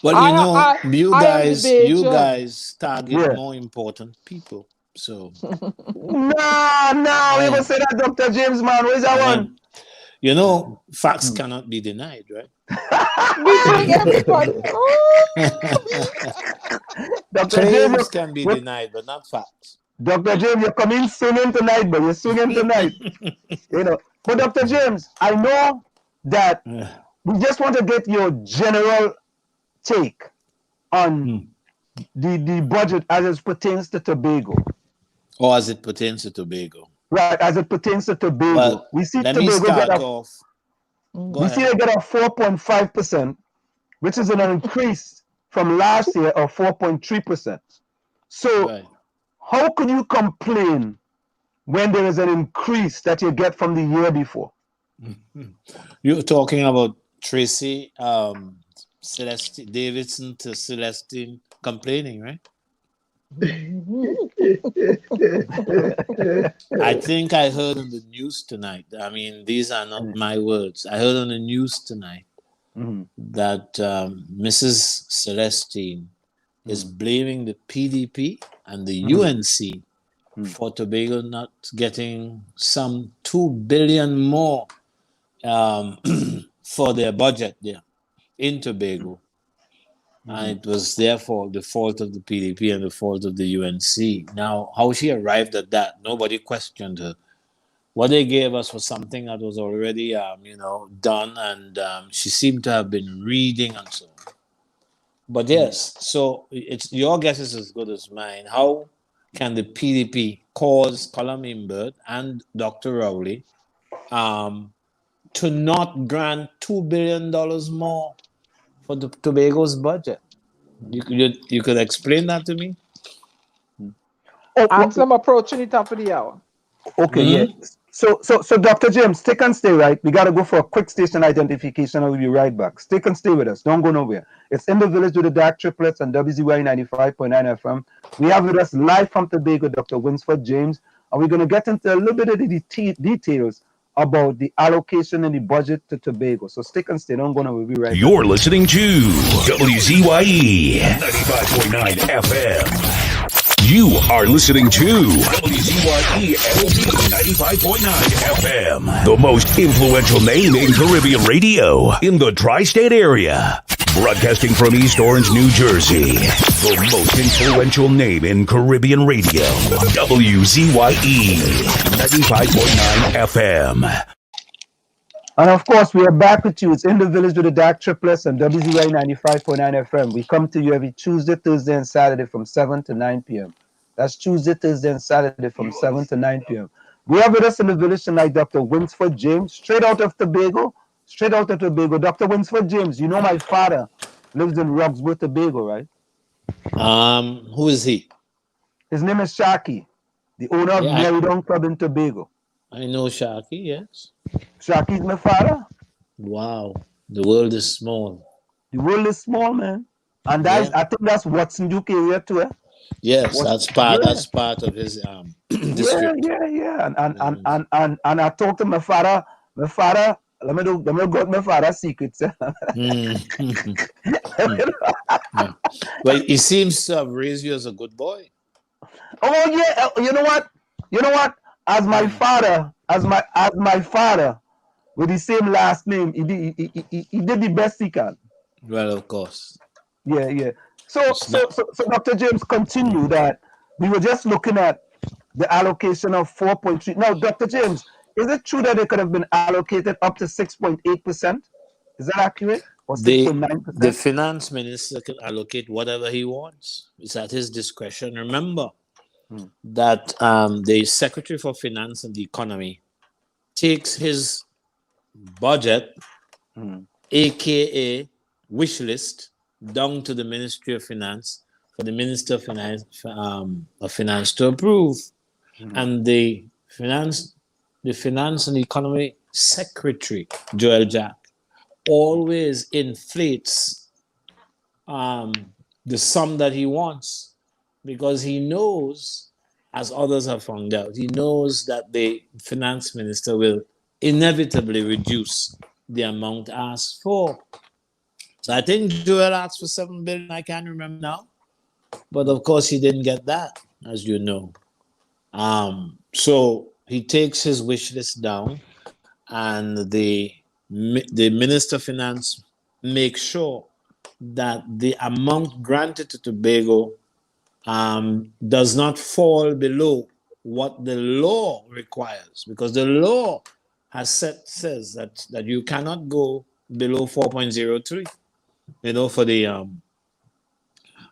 Well, you guys target more important people. So no, we will say that, Dr. James, man. Where's that one? You know, facts cannot be denied, right? Claims can be denied, but not facts. Dr. James, you're coming swinging tonight, but you're swinging tonight. You know, but Dr. James, I know that we just want to get your general take on the budget as it pertains to Tobago. Or as it pertains to Tobago. Right, as it pertains to Tobago. Well, we see let Tobago me start off. We see they get a 4.5%, which is an increase from last year of 4.3%. So how can you complain when there is an increase that you get from the year before? You're talking about Tracy Davidson to Celestine complaining, right? I think I heard on the news tonight. I mean, these are not my words. I heard on the news tonight that Mrs. Celestine is blaming the PDP and the UNC for Tobago not getting some $2 billion more for their budget there in Tobago. And it was therefore the fault of the PDP and the fault of the UNC. Now, how she arrived at that, nobody questioned her. What they gave us was something that was already, done, and she seemed to have been reading and so on. But yes, so it's your guess is as good as mine. How can the PDP cause Colum Imbert and Dr. Rowley to not grant $2 billion more for the Tobago's budget? You could explain that to me? I'm approaching it top of the hour. Okay, yeah. So Dr. James, stick and stay, right? We got to go for a quick station identification and we'll be right back. Stick and stay with us. Don't go nowhere. It's In the Village with the Dark Triplets on WZYE 95.9 FM. We have with us live from Tobago, Dr. Winsford James, and we're going to get into a little bit of the details about the allocation and the budget to Tobago. So stick and stay. Don't go nowhere. We'll be right back. You're listening to WZYE 95.9 FM. You are listening to WZYE LP 95.9 FM, the most influential name in Caribbean radio in the tri-state area. Broadcasting from East Orange, New Jersey, the most influential name in Caribbean radio, WZYE 95.9 FM. And of course, we are back with you. It's In the Village with the Dark Triplets on WZYE 95.9 FM. We come to you every Tuesday, Thursday, and Saturday from 7 to 9 p.m. That's Tuesday, Thursday, and Saturday from 7 to 9 p.m. We have with us in the village tonight Dr. Winsford James, straight out of Tobago. Dr. Winsford James, you know my father lives in Roxburgh, Tobago, right? Who is he? His name is Shaki, the owner of Meridon Club in Tobago. I know Shaki, yes. Shaki's my father. Wow. The world is small. The world is small, man. And Yeah. I think that's Watson Duke area too. Yes, that's part. Yeah. That's part of his district. Yeah. And I talked to my father. My father, let me go my father's secrets. Mm. Yeah. Well, he seems to have raised you as a good boy. Oh yeah, you know what? As my father, with the same last name, he did the best he can. Well, of course. Yeah. So It's not. Dr. James, continue that. We were just looking at the allocation of 4.3. Now, Dr. James, is it true that it could have been allocated up to 6.8%? Is that accurate? Or The 6.9%? finance minister can allocate whatever he wants. It's at his discretion. Remember that the Secretary for Finance and the Economy takes his budget, aka wish list, down to the Ministry of Finance for the Minister of Finance to approve, and the finance and economy secretary Joel Jack always inflates the sum that he wants, because he knows, as others have found out, he knows that the finance minister will inevitably reduce the amount asked for. So I think Joel asked for 7 billion. I can't remember now, but of course he didn't get that, as you know. So he takes his wish list down, and the Minister of Finance makes sure that the amount granted to Tobago does not fall below what the law requires, because the law says that you cannot go below 4.03,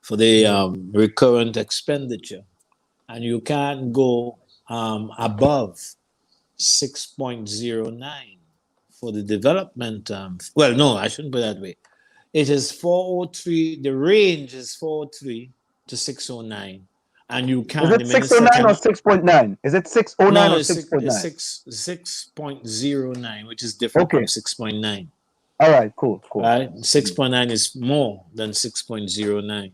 for the recurrent expenditure, and you can't go above 6.09 for the development. Well, no, I shouldn't put it that way. It is 403. The range is 403 to 609, and you can. Is it 609 or 6.9? Is it 609 or 6.9? 6.09, which is different from 6.9. All right, cool. Right, 6.9 is more than 6.09.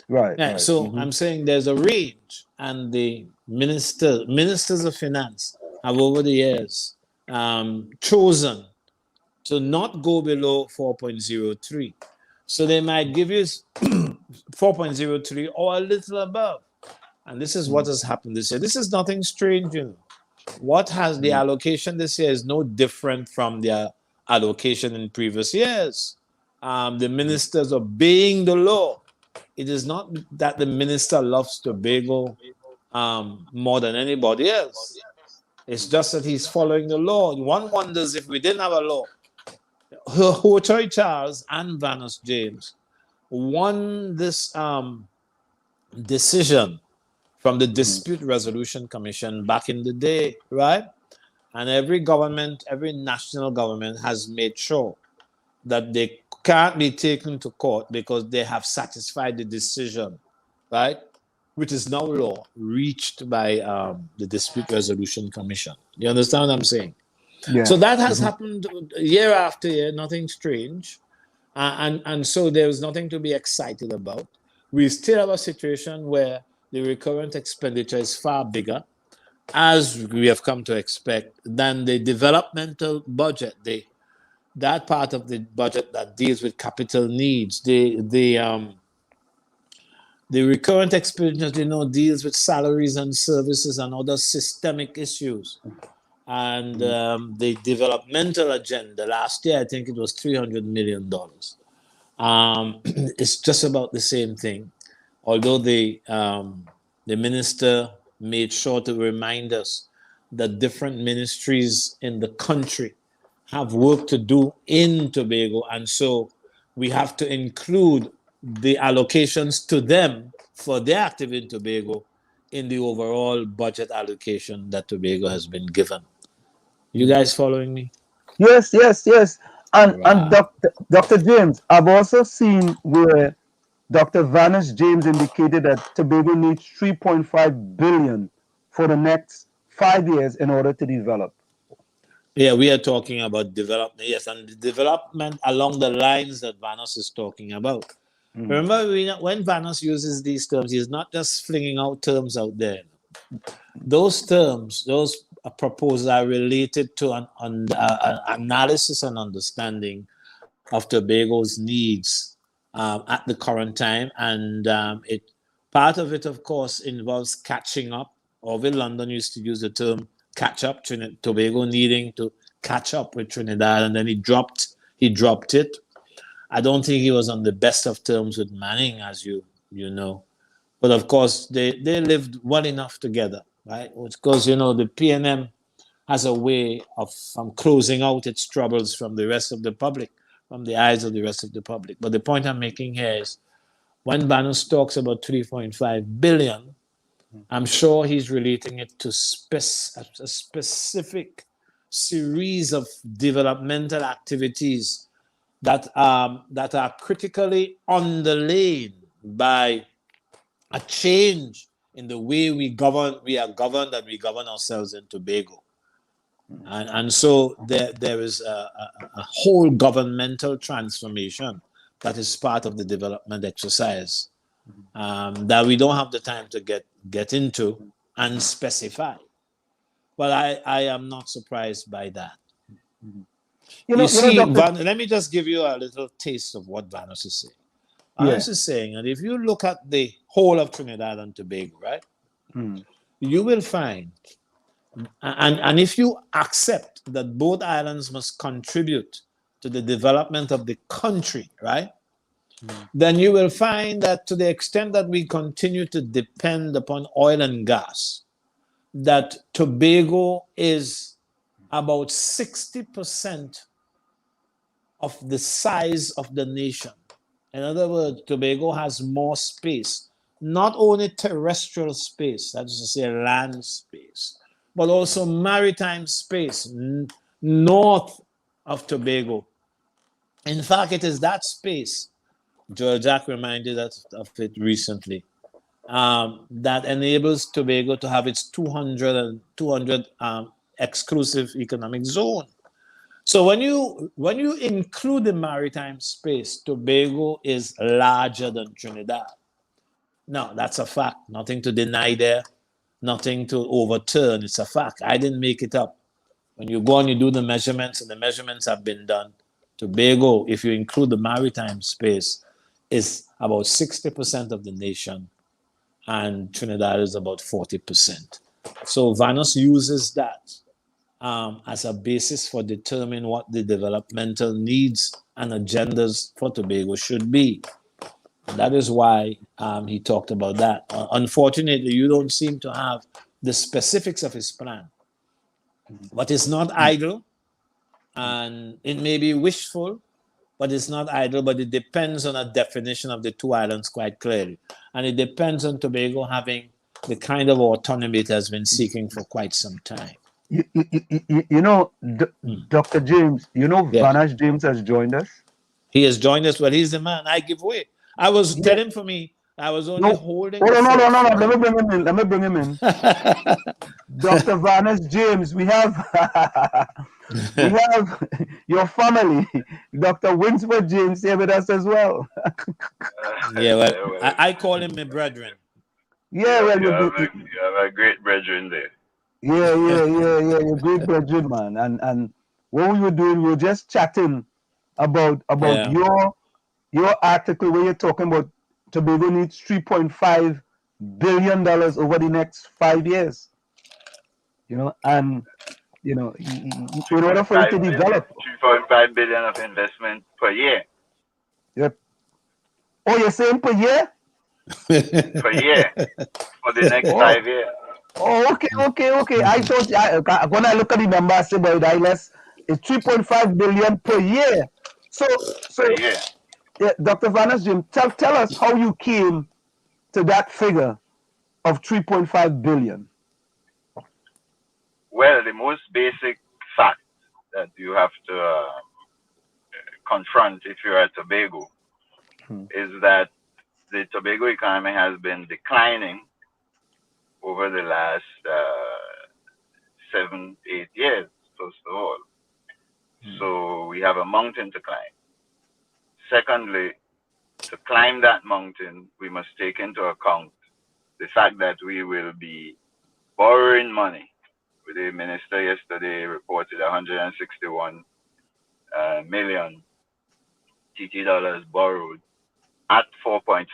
Right. Yeah. So I'm saying there's a range, and the ministers of finance have over the years chosen to not go below 4.03. So they might give you 4.03 or a little above. And this is what has happened this year. This is nothing strange, What has the allocation this year is no different from their allocation in previous years. The ministers obeying the law. It is not that the minister loves Tobago more than anybody else. It's just that he's following the law. One wonders, if we didn't have a law, Hochoy Charles and Vanus James won this decision from the Dispute Resolution Commission back in the day, right? And every national government has made sure that they can't be taken to court because they have satisfied the decision, right? Which is now law, reached by the Dispute Resolution Commission. You understand what I'm saying? Yeah. So that has happened year after year, nothing strange. And so there's nothing to be excited about. We still have a situation where the recurrent expenditure is far bigger, as we have come to expect, than the developmental budget, that part of the budget that deals with capital needs. The recurrent expenditure, deals with salaries and services and other systemic issues. And the developmental agenda, last year, I think it was $300 million. It's just about the same thing. Although the minister made sure to remind us that different ministries in the country have work to do in Tobago, and so we have to include the allocations to them for their activity in Tobago in the overall budget allocation that Tobago has been given. You guys following me? Yes. And Dr. James, I've also seen where Dr. Vanus James indicated that Tobago needs 3.5 billion for the next 5 years in order to develop. Yeah, we are talking about development, yes, and the development along the lines that Vanus is talking about. Remember, when Vanos uses these terms, he's not just flinging out terms out there. Those terms, those proposals are related to an analysis and understanding of Tobago's needs at the current time. And part of it, of course, involves catching up. Orville London used to use the term catch up, Tobago needing to catch up with Trinidad, and then he dropped it. I don't think he was on the best of terms with Manning, as you know. But of course, they lived well enough together, right? Because, the PNM has a way of closing out its troubles from the rest of the public, from the eyes of the rest of the public. But the point I'm making here is when Vanos talks about 3.5 billion, I'm sure he's relating it to a specific series of developmental activities that are critically underlain by a change in the way we are governed and we govern ourselves in Tobago. And so there is a whole governmental transformation that is part of the development exercise that we don't have the time to get into and specify. But I am not surprised by that. Let me just give you a little taste of what Vanos is saying. Vanos is saying, and if you look at the whole of Trinidad and Tobago, right, you will find, and if you accept that both islands must contribute to the development of the country, right, then you will find that to the extent that we continue to depend upon oil and gas, that Tobago is about 60% of the size of the nation. In other words, Tobago has more space, not only terrestrial space, that is to say land space, but also maritime space north of Tobago. In fact, it is that space, Joel Jack reminded us of it recently, that enables Tobago to have its 200 exclusive economic zone. So when you include the maritime space, Tobago is larger than Trinidad. Now, that's a fact. Nothing to deny there, nothing to overturn. It's a fact. I didn't make it up. When you go and you do the measurements, and the measurements have been done, Tobago, if you include the maritime space, is about 60% of the nation, and Trinidad is about 40%. So Vanos uses that as a basis for determining what the developmental needs and agendas for Tobago should be. And that is why he talked about that. Unfortunately, you don't seem to have the specifics of his plan. But it's not idle, and it may be wishful, but it's not idle, but it depends on a definition of the two islands quite clearly. And it depends on Tobago having the kind of autonomy it has been seeking for quite some time. Dr. James, Vanas James has joined us. He has joined us. Well, he's the man. I give way. I was telling for me, I was only holding. No. Let me bring him in. Dr. Vanas James, we have your family, Dr. Winsford James, here with us as well. I call him my brethren. You have a great brethren there. Yeah, you're great brethren, man. And what we were doing, we were just chatting about your article where you're talking about Tobago needs $3.5 billion over the next 5 years. In order for it to develop. 3.5 billion of investment per year. Yep. Oh, you're saying per year? Per year. For the next 5 years. Oh, okay. I thought when I look at the number, I say, but it's 3.5 billion per year. So per year. Yeah, Dr. Vanas Jim, tell us how you came to that figure of 3.5 billion. Well, the most basic fact that you have to confront if you're at Tobago is that the Tobago economy has been declining over the last 7-8 years, first of all. So we have a mountain to climb. Secondly, to climb that mountain, we must take into account the fact that we will be borrowing money. The minister yesterday reported 161 million TT dollars borrowed at 4.5%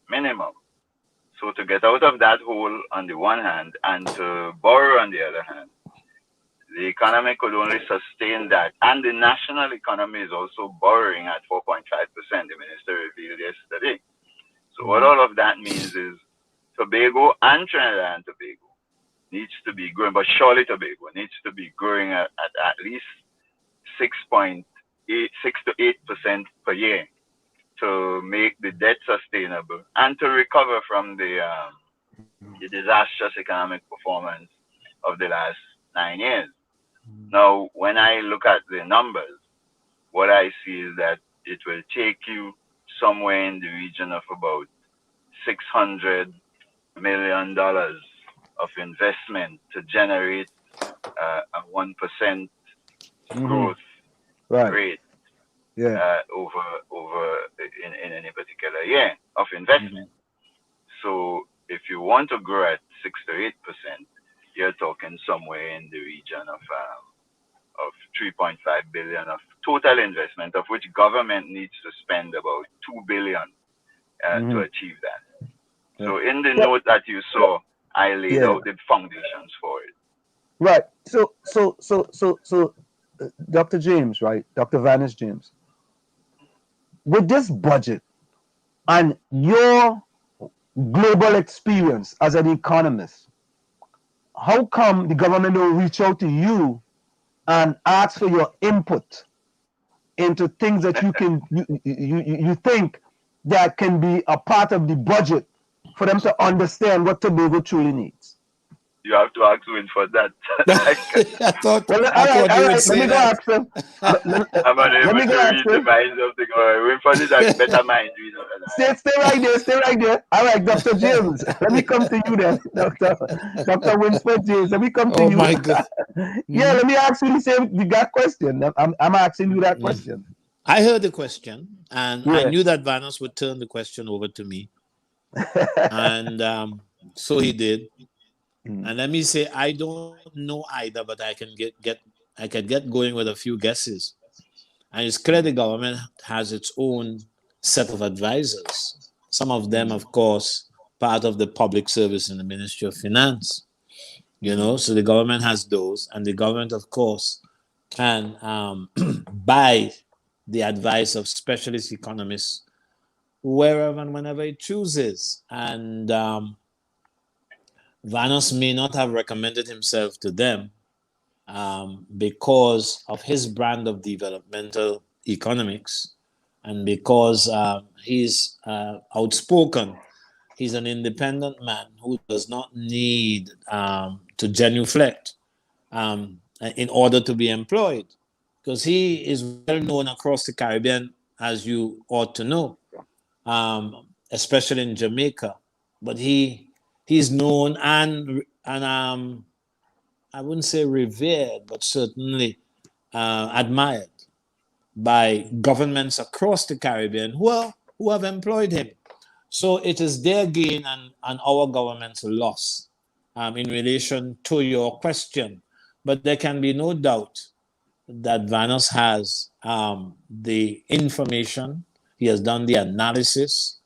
minimum. So to get out of that hole on the one hand and to borrow on the other hand, the economy could only sustain that. And the national economy is also borrowing at 4.5%, the minister revealed yesterday. So what all of that means is Tobago and Trinidad and Tobago needs to be growing, but surely Tobago needs to be growing at least 6 to 8% per year to make the debt sustainable and to recover from the disastrous economic performance of the last 9 years. Now, when I look at the numbers, what I see is that it will take you somewhere in the region of about $600 million of investment to generate a 1% growth rate over in any particular year of investment. So if you want to grow at 6 to 8%, you're talking somewhere in the region of 3.5 billion of total investment, of which government needs to spend about 2 billion to achieve that. So in the note that you saw, I laid out the foundations for it. Right. So, Dr. James, right? Dr. Vanis James, with this budget and your global experience as an economist, how come the government don't reach out to you and ask for your input into things that you can you think that can be a part of the budget for them to understand what Tobago truly needs? You have to ask Win for that. I thought you would say let me that. Go ask him. I'm unable to read the minds of the guy. Win for this a better mind. Stay right there. All right, Dr. James. Let me come to you then, Dr. Winsford James. Let me come to you. Oh my God. Yeah, let me ask you that question. I'm asking you that question. I heard the question, and I knew that Vanos would turn the question over to me, and so he did. And let me say, I don't know either, but I can get going with a few guesses. And it's clear the government has its own set of advisors. Some of them, of course, part of the public service in the Ministry of Finance. So the government has those, and the government, of course, can buy the advice of specialist economists wherever and whenever it chooses. And Vanos may not have recommended himself to them because of his brand of developmental economics and because he's outspoken. He's an independent man who does not need to genuflect in order to be employed, because he is well known across the Caribbean, as you ought to know, especially in Jamaica. But he's known and I wouldn't say revered, but certainly admired by governments across the Caribbean who have employed him. So it is their gain and our government's loss in relation to your question. But there can be no doubt that Vanos has the information, he has done the analysis,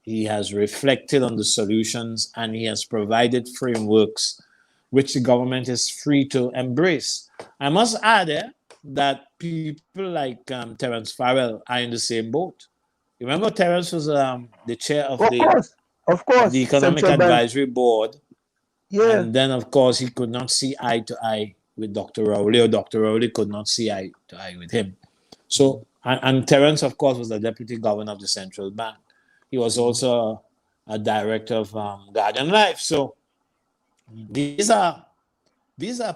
he has reflected on the solutions, and he has provided frameworks which the government is free to embrace. I must add that people like Terence Farrell are in the same boat. Remember, Terence was the chair of the Economic Advisory Board. Yeah. And then, of course, he could not see eye to eye with Dr. Rowley, or Dr. Rowley could not see eye to eye with him. So, and Terence, of course, was the deputy governor of the central bank. He was also a director of Guardian Life. So, these are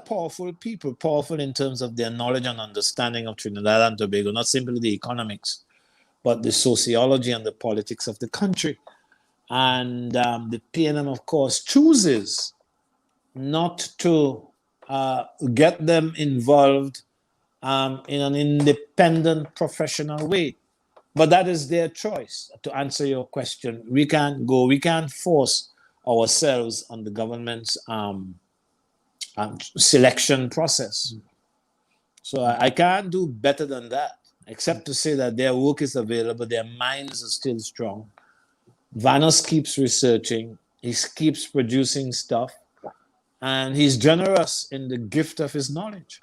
powerful people, powerful in terms of their knowledge and understanding of Trinidad and Tobago, not simply the economics, but the sociology and the politics of the country. And the PNM, of course, chooses not to get them involved in an independent, professional way. But that is their choice. To answer your question, we can't force ourselves on the government's selection process. So I can't do better than that, except to say that their work is available, their minds are still strong. Vanos keeps researching, he keeps producing stuff, and he's generous in the gift of his knowledge.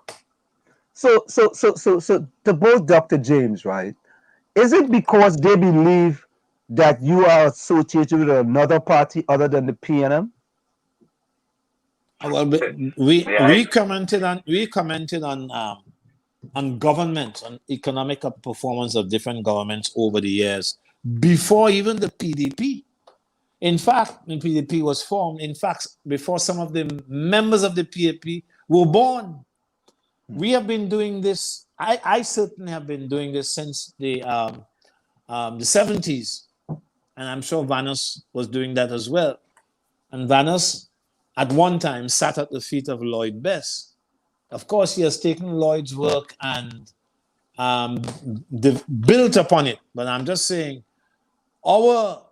So to both Dr. James, right? Is it because they believe that you are associated with another party other than the PNM? Well, we commented on government, on economic performance of different governments over the years before even the PDP. In fact, when PDP was formed, in fact, before some of the members of the PDP were born. We have been doing this. I certainly have been doing this since the 70s, and I'm sure Vanos was doing that as well. And Vanos, at one time, sat at the feet of Lloyd Bess. Of course, he has taken Lloyd's work and built upon it. But I'm just saying, our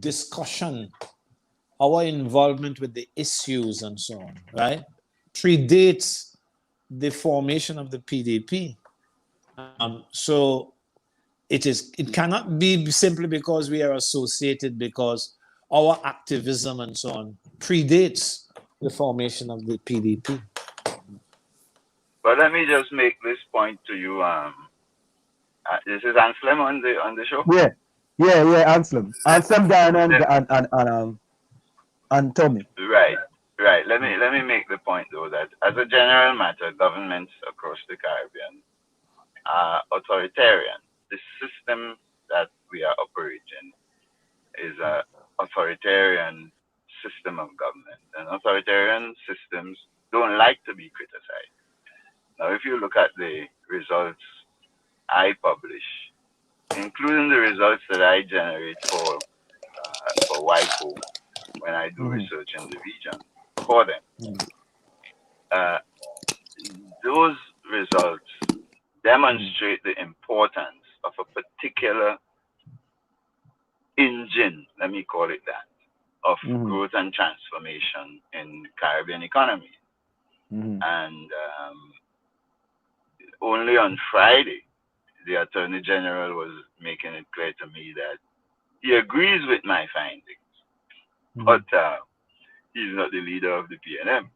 discussion, our involvement with the issues and so on, right, predates the formation of the PDP. So it cannot be simply because we are associated, because our activism and so on predates the formation of the PDP. But let me just make this point to you. This is Anselm on the show. Yeah, Anselm, Daren, and Tommy. Right. Let me make the point though that as a general matter, governments across the Caribbean are authoritarian. The system that we are operating is an authoritarian system of government, and authoritarian systems don't like to be criticized. Now, if you look at the results I publish, including the results that I generate for WIPO when I do research in the region for them, those results demonstrate the importance of a particular engine, let me call it that, of growth and transformation in Caribbean economy. And only on Friday, the Attorney General was making it clear to me that he agrees with my findings, but he's not the leader of the PNM.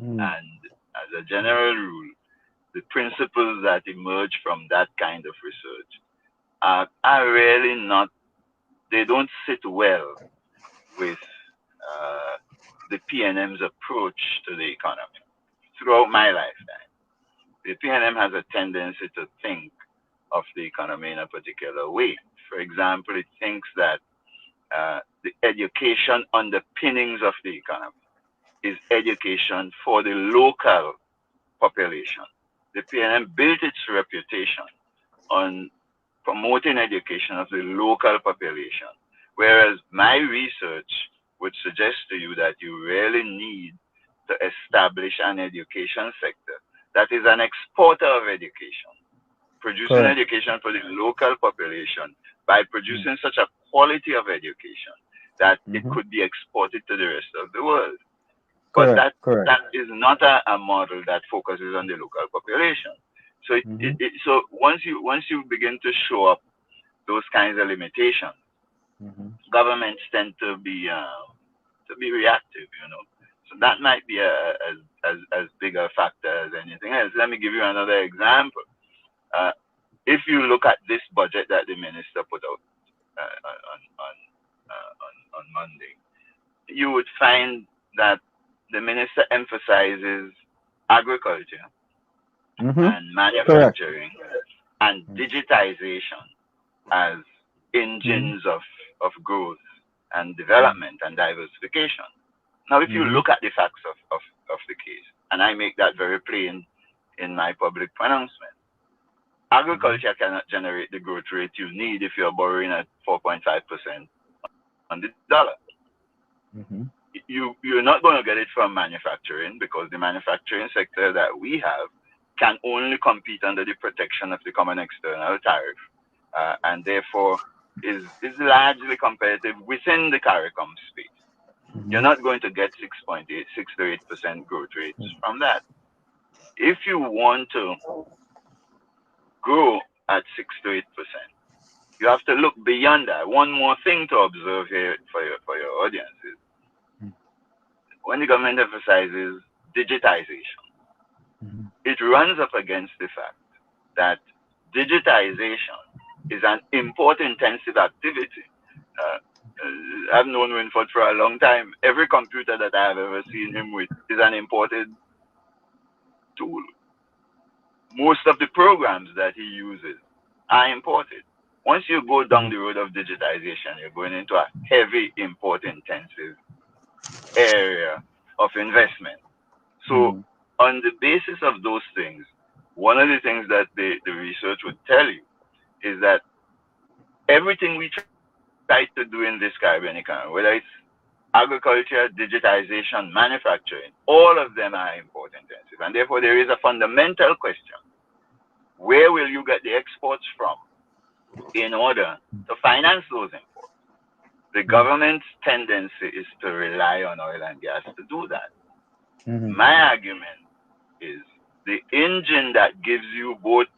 And as a general rule, the principles that emerge from that kind of research are really not, they don't sit well with the PNM's approach to the economy. Throughout my lifetime, the PNM has a tendency to think of the economy in a particular way. For example, it thinks that the education underpinnings of the economy is education for the local population. The PNM built its reputation on promoting education of the local population, whereas my research would suggest to you that you really need to establish an education sector that is an exporter of education, producing education for the local population by producing such a quality of education that it could be exported to the rest of the world. But that is not a model that focuses on the local population. So so once you begin to show up those kinds of limitations, governments tend to be reactive, you know. So that might be as big a factor as anything else. Let me give you another example. If you look at this budget that the minister put out on Monday, you would find that the minister emphasizes agriculture and manufacturing and digitization as engines of growth and development and diversification. Now, if you look at the facts of the case, and I make that very plain in my public pronouncement, agriculture cannot generate the growth rate you need if you're borrowing at 4.5% on the dollar. You're not going to get it from manufacturing, because the manufacturing sector that we have can only compete under the protection of the common external tariff, and therefore is largely competitive within the CARICOM space. You're not going to get 6.8, 6 to 8% growth rates from that. If you want to grow at 6 to 8%, you have to look beyond that. One more thing to observe here for your audience is when the government emphasizes digitization, it runs up against the fact that digitization is an import-intensive activity. I've known Winford for a long time. Every computer that I have ever seen him with is an imported tool. Most of the programs that he uses are imported. Once you go down the road of digitization, you're going into a heavy import-intensive area of investment. So on the basis of those things, one of the things that the research would tell you is that everything we try to do in this Caribbean economy, whether it's agriculture, digitization, manufacturing, all of them are import intensive. And therefore, there is a fundamental question. Where will you get the exports from in order to finance those imports? The government's tendency is to rely on oil and gas to do that. My argument is the engine that gives you both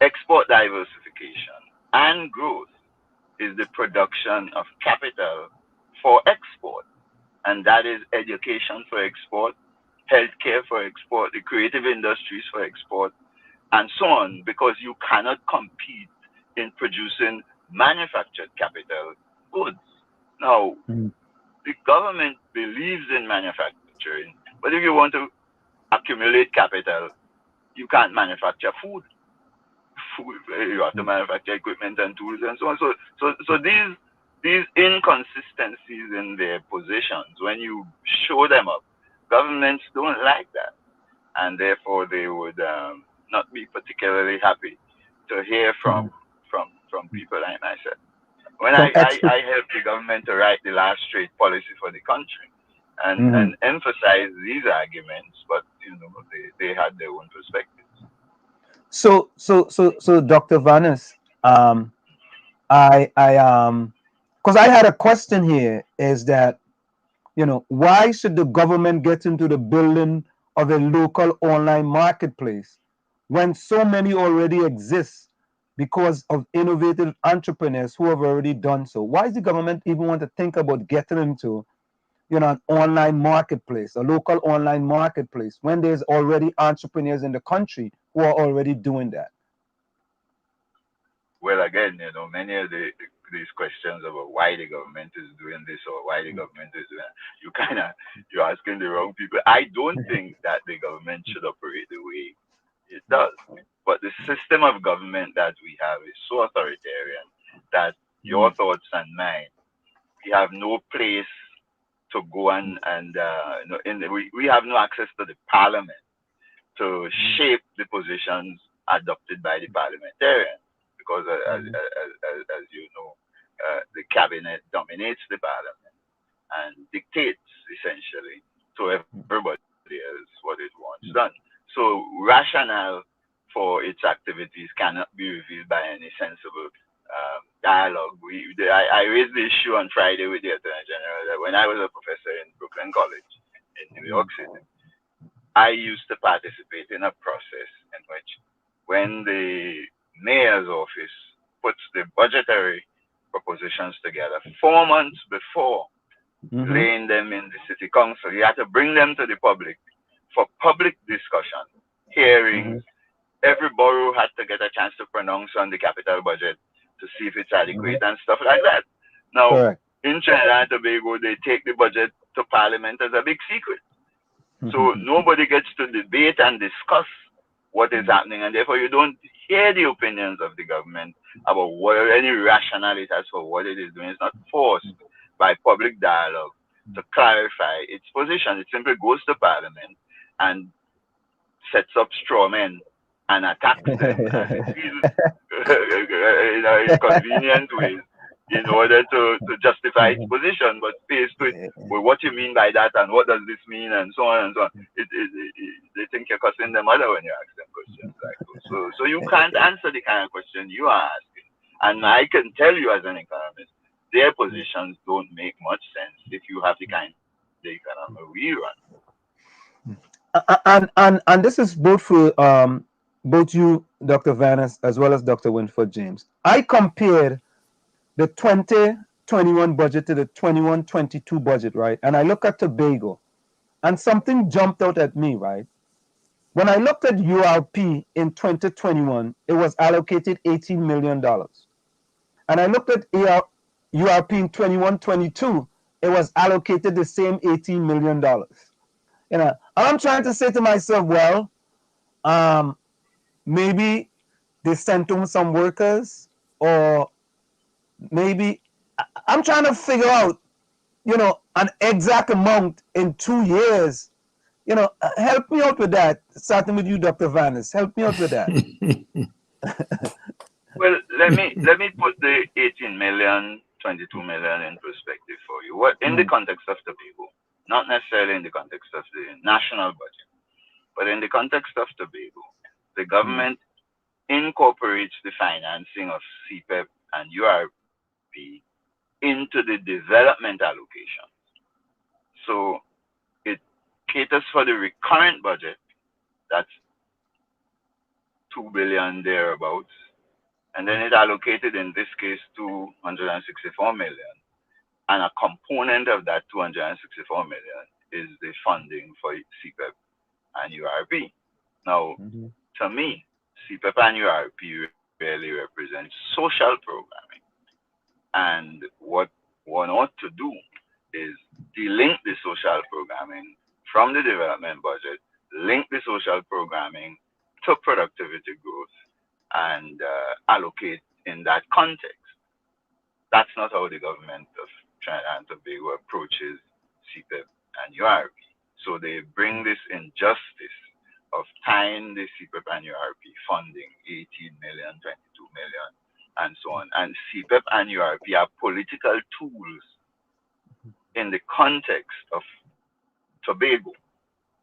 export diversification and growth is the production of capital for export. And that is education for export, healthcare for export, the creative industries for export, and so on, because you cannot compete in producing manufactured capital goods. Now, the government believes in manufacturing, but if you want to accumulate capital, you can't manufacture food. You have to manufacture equipment and tools and so on. So these inconsistencies in their positions, when you show them up, governments don't like that, and therefore they would not be particularly happy to hear from people like myself. When I helped the government to write the last trade policy for the country and emphasize these arguments, but they had their own perspectives. So Dr. Vanis, because I had a question here, is that why should the government get into the building of a local online marketplace when so many already exist because of innovative entrepreneurs who have already done so? Why does the government even want to think about getting into an online marketplace, a local online marketplace, when there's already entrepreneurs in the country who are already doing that? Well, again, many of these questions about why the government is doing this or why the government is doing that, you're asking the wrong people. I don't think that the government should operate the way it does. But the system of government that we have is so authoritarian that your thoughts and mine, we have no place to go we have no access to the parliament to shape the positions adopted by the parliamentarians, because as you know, the cabinet dominates the parliament and dictates essentially to everybody else what it wants done. So rationale for its activities cannot be revealed by any sensible dialogue. I raised the issue on Friday with the Attorney General that when I was a professor in Brooklyn College in New York City, I used to participate in a process in which, when the mayor's office puts the budgetary propositions together 4 months before laying them in the city council, you had to bring them to the public for public discussion, hearings. Every borough had to get a chance to pronounce on the capital budget to see if it's adequate and stuff like that. Now, in Trinidad and Tobago, they take the budget to parliament as a big secret. So nobody gets to debate and discuss what is happening, and therefore you don't hear the opinions of the government about any rationale it has for what it is doing. It's not forced by public dialogue to clarify its position. It simply goes to parliament and sets up straw men and attacks them in convenient ways in order to justify its position. But faced with, well, what you mean by that, and what does this mean, and so on and so on, they think you're cussing them other when you ask them questions like those. So you can't answer the kind of question you are asking. And I can tell you as an economist, their positions don't make much sense if you have the kind of economy we run. And this is both for both you, Dr. Vanas, as well as Dr. Winford James. I compared the 2021 budget to the 21-22 budget, right? And I look at Tobago, and something jumped out at me, right? When I looked at URP in 2021, it was allocated $18 million. And I looked at URP in 21-22, it was allocated the same $18 million. You know, and I'm trying to say to myself, well, maybe they sent home some workers, or maybe I'm trying to figure out, you know, an exact amount in 2 years. You know, help me out with that. Starting with you, Dr. Vanas. Help me out with that. Well, let me put the 18 million, 22 million in perspective for you. What in the context of Tobago, not necessarily in the context of the national budget, but in the context of Tobago, the government incorporates the financing of CPEP and URP into the development allocation. So it caters for the recurrent budget, that's 2 billion thereabouts, and then it allocated in this case 264 million. And a component of that 264 million is the funding for CPEP and URP. Now, to me, CPEP and URP really represent social programming. And what one ought to do is delink the social programming from the development budget, link the social programming to productivity growth, and allocate in that context. That's not how the government of Trinidad and Tobago approaches CPEP and URP. So they bring this injustice of tying the CPEP and URP funding, 18 million, 22 million, and so on. And CPEP and URP are political tools in the context of Tobago.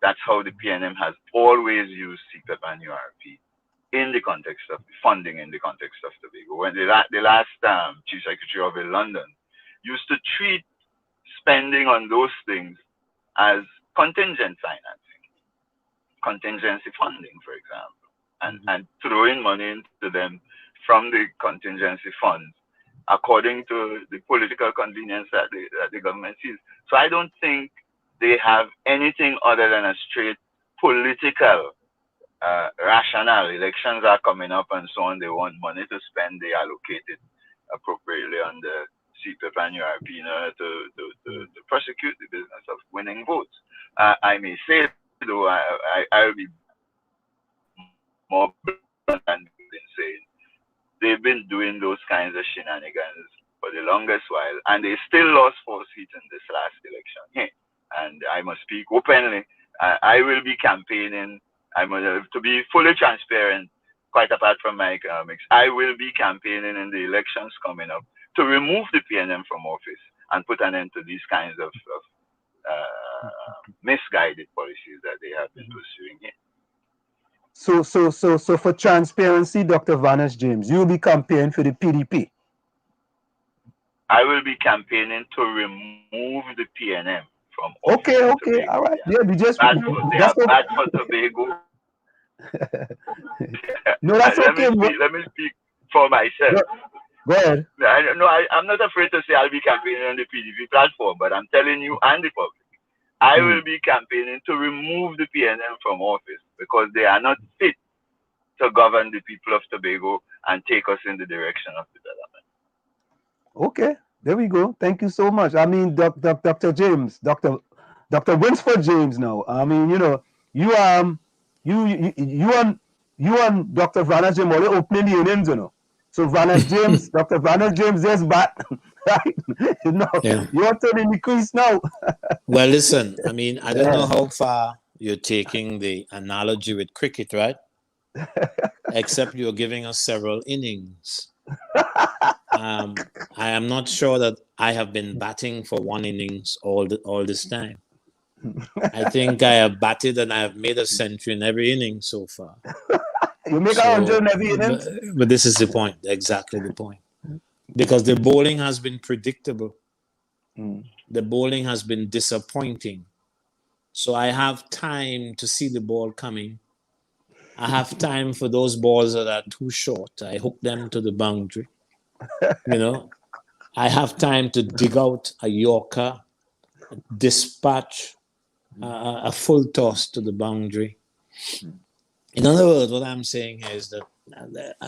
That's how the PNM has always used CPEP and URP in the context of funding in the context of Tobago. When the last Chief Secretary of London used to treat spending on those things as contingent financing, contingency funding, for example, and throwing money into them from the contingency funds according to the political convenience that the government sees. So I don't think they have anything other than a straight political rationale. Elections are coming up and so on. They want money to spend. They allocate it appropriately on the CPEP and URP in order to prosecute the business of winning votes. I may say, though, I'll be more blunt than saying they've been doing those kinds of shenanigans for the longest while, and they still lost 4 seats in this last election. Hey, and I must speak openly. I will be campaigning. To be fully transparent, quite apart from my economics, I will be campaigning in the elections coming up to remove the PNM from office and put an end to these kinds of misguided policies that they have been pursuing here. So for transparency, Dr. Vanas James, you will be campaigning for the PDP. I will be campaigning to remove the PNM from office. Okay, all right. Yeah, we just bad for Tobago. No, that's okay. Let me speak for myself. Go ahead. I'm not afraid to say I'll be campaigning on the PDP platform, but I'm telling you and the public, I will be campaigning to remove the PNM from office because they are not fit to govern the people of Tobago and take us in the direction of development. Okay, there we go. Thank you so much. I mean, Dr. James, Dr. Winsford James. Now, I mean, you know, you and Dr. Vanas James are opening the innings, you know. So Vanas James, Dr. Vanas James is back, right? You're turning the crease now. Well, listen, I mean, I don't know how far you're taking the analogy with cricket, right? Except you're giving us several innings. I am not sure that I have been batting for one innings all this time. I think I have batted and I have made a century in every inning so far. You make 100 in every innings? But this is the point, exactly the point. Because the bowling has been predictable. The bowling has been disappointing. So I have time to see the ball coming. I have time for those balls that are too short. I hook them to the boundary. You know, I have time to dig out a Yorker, dispatch a full toss to the boundary. In other words, what I'm saying is that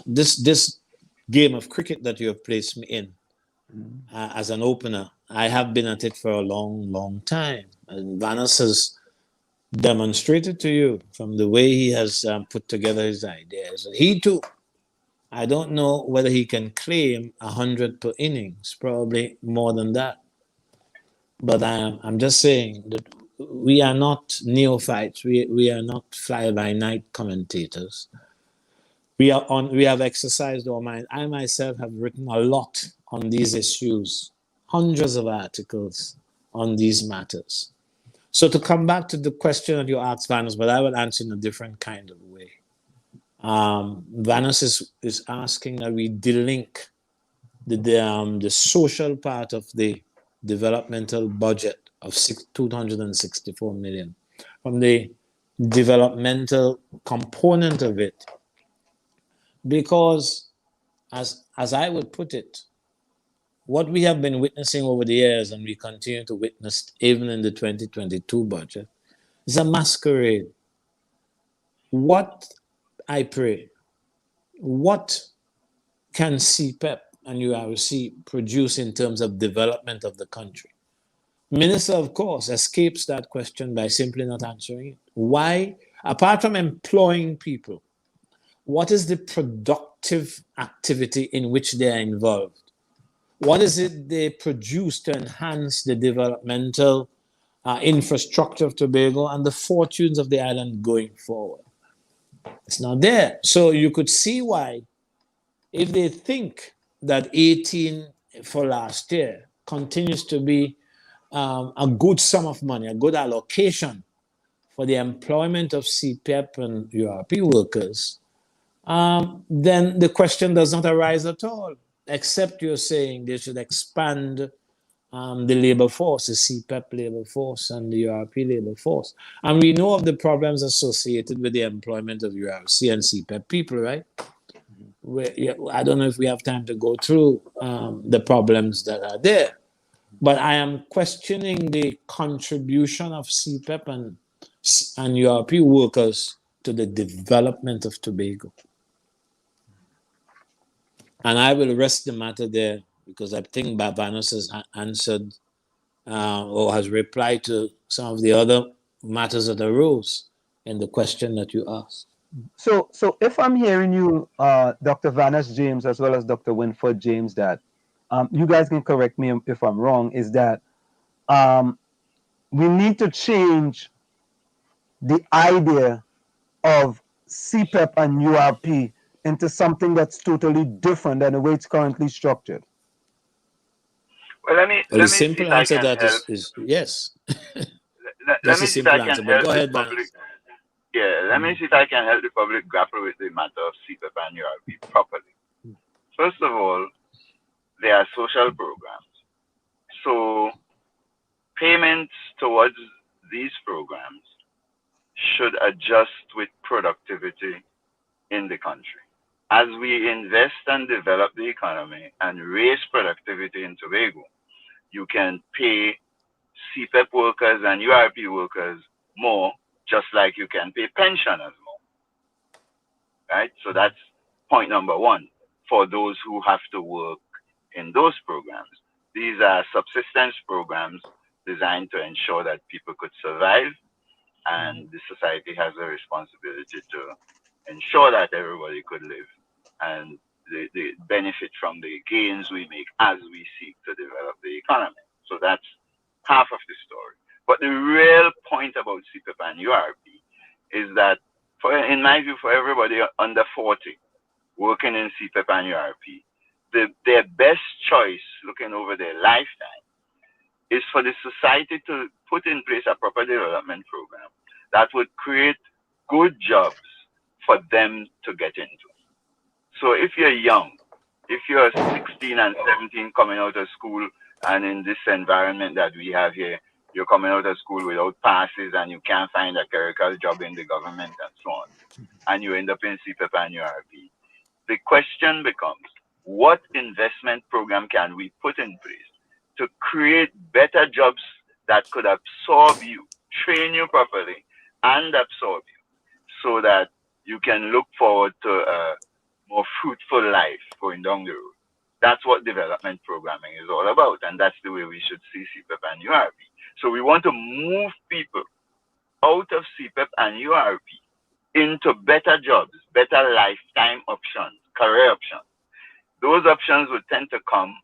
this game of cricket that you have placed me in as an opener, I have been at it for a long, long time. And Vanas has demonstrated to you from the way he has put together his ideas. He too, I don't know whether he can claim 100 per innings, probably more than that. But I'm just saying that we are not neophytes. We are not fly-by-night commentators. We have exercised our mind. I myself have written a lot on these issues, hundreds of articles on these matters. So to come back to the question that you asked, Vanus, but I will answer in a different kind of way. Vanus is asking that we delink the social part of the developmental budget of 264 million from the developmental component of it, because as I would put it, what we have been witnessing over the years, and we continue to witness even in the 2022 budget, is a masquerade. What, I pray, what can CPEP and URC produce in terms of development of the country? Minister, of course, escapes that question by simply not answering it. Why? Apart from employing people, what is the productive activity in which they are involved? What is it they produce to enhance the developmental infrastructure of Tobago and the fortunes of the island going forward? It's not there. So you could see why, if they think that 18 for last year continues to be a good sum of money, a good allocation for the employment of CPEP and URP workers, then the question does not arise at all, except you're saying they should expand the labor force, the CPEP labor force and the URP labor force. And we know of the problems associated with the employment of URC and CPEP people, right? I don't know if we have time to go through the problems that are there, but I am questioning the contribution of CPEP and URP workers to the development of Tobago. And I will rest the matter there, because I think Babanos has answered or has replied to some of the other matters that arose in the question that you asked. So if I'm hearing you, Dr. Vanas James, as well as Dr. Winford James, that you guys can correct me if I'm wrong, is that we need to change the idea of CPEP and URP into something that's totally different than the way it's currently structured. Well, let me the see simple if I answer can that help. is yes. Let me see if I can help go the ahead, public. Vance. Yeah, let me see if I can help the public grapple with the matter of CPEP and URP properly. First of all, they are social programs. So payments towards these programs should adjust with productivity in the country. As we invest and develop the economy and raise productivity in Tobago, you can pay CPEP workers and URP workers more, just like you can pay pensioners more. Right? So that's point number one for those who have to work in those programs. These are subsistence programs designed to ensure that people could survive, and the society has a responsibility to ensure that everybody could live and they benefit from the gains we make as we seek to develop the economy. So that's half of the story. But the real point about CPEP and URP is that, in my view, for everybody under 40 working in CPEP and URP, their best choice, looking over their lifetime, is for the society to put in place a proper development program that would create good jobs for them to get into. So if you're young, if you're 16 and 17 coming out of school, and in this environment that we have here, you're coming out of school without passes and you can't find a clerical job in the government and so on, and you end up in CPEP and URP, the question becomes, what investment program can we put in place to create better jobs that could absorb you, train you properly, and absorb you, so that you can look forward to a more fruitful life going down the road? That's what development programming is all about, and that's the way we should see CPEP and URP. So we want to move people out of CPEP and URP into better jobs, better lifetime options, career options. Those options would tend to come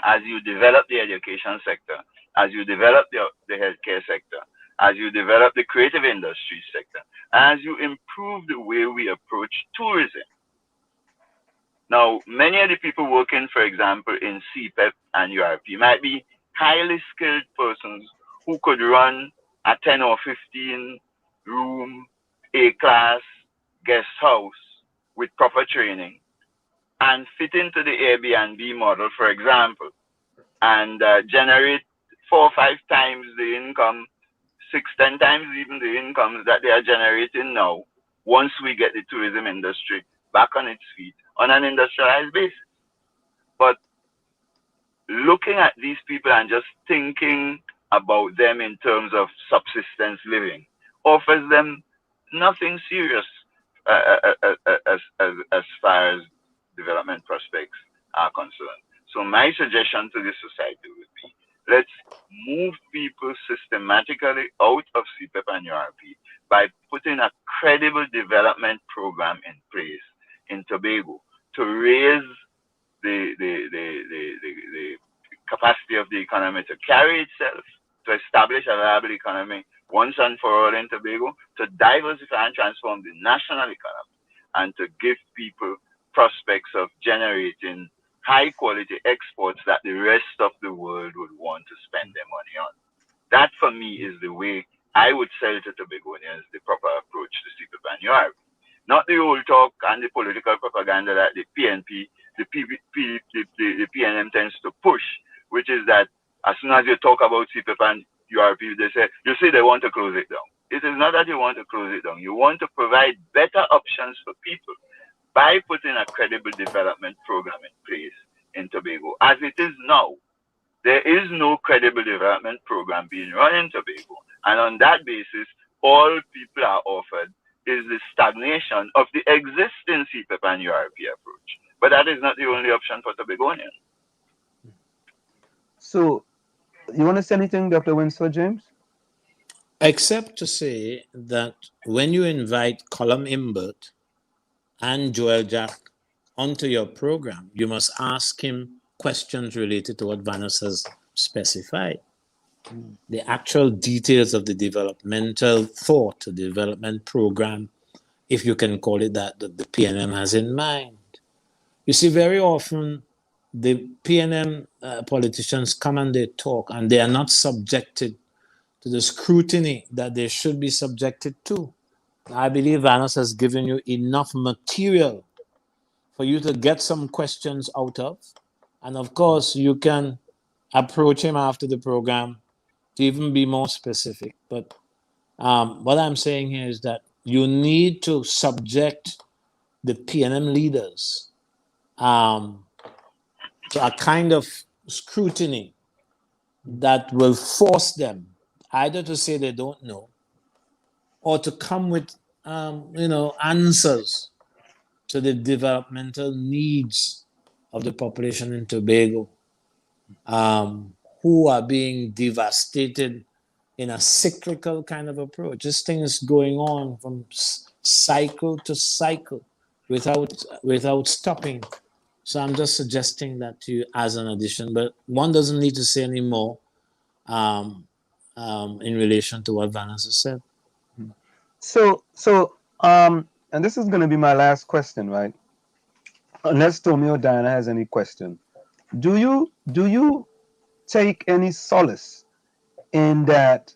as you develop the education sector, as you develop the healthcare sector, as you develop the creative industry sector, as you improve the way we approach tourism. Now, many of the people working, for example, in CPEP and URP might be highly skilled persons who could run a 10 or 15 room A-class guest house with proper training and fit into the Airbnb model, for example, and generate 4 or 5 times the income, 6, 10 times even the incomes that they are generating now, once we get the tourism industry back on its feet on an industrialized basis. But looking at these people and just thinking about them in terms of subsistence living offers them nothing serious as far as development prospects are concerned. So my suggestion to this society would be, let's move people systematically out of CPEP and URP by putting a credible development program in place in Tobago to raise the capacity of the economy to carry itself, to establish a viable economy once and for all in Tobago, to diversify and transform the national economy, and to give people prospects of generating high quality exports that the rest of the world would want to spend their money on. That for me is the way I would sell to Tobagonians the proper approach to CPEP and URP. Not the old talk and the political propaganda that the PNP, the PNM tends to push, which is that as soon as you talk about CPEP and URP, they say, you see, they want to close it down. It is not that you want to close it down. You want to provide better options for people by putting a credible development program in place in Tobago. As it is now, there is no credible development program being run in Tobago. And on that basis, all people are offered is the stagnation of the existing CPEP and URP approach. But that is not the only option for Tobagonians. So, you want to say anything, Dr. Winslow James? Except to say that when you invite Colum Imbert and Joel Jack onto your program, you must ask him questions related to what Vanessa has specified. The actual details of the developmental thought, the development program, if you can call it that the PNM has in mind. You see, very often the PNM politicians come and they talk, and they are not subjected to the scrutiny that they should be subjected to. I believe Vanessa has given you enough material for you to get some questions out of. And of course, you can approach him after the program to even be more specific. But what I'm saying here is that you need to subject the PNM leaders to a kind of scrutiny that will force them either to say they don't know or to come with answers to the developmental needs of the population in Tobago, who are being devastated in a cyclical kind of approach. This thing is going on from cycle to cycle without stopping. So I'm just suggesting that to you as an addition, but one doesn't need to say any more in relation to what Vanessa said. So, and this is going to be my last question, right? unless Tommy or Diana has any question, do you take any solace in that,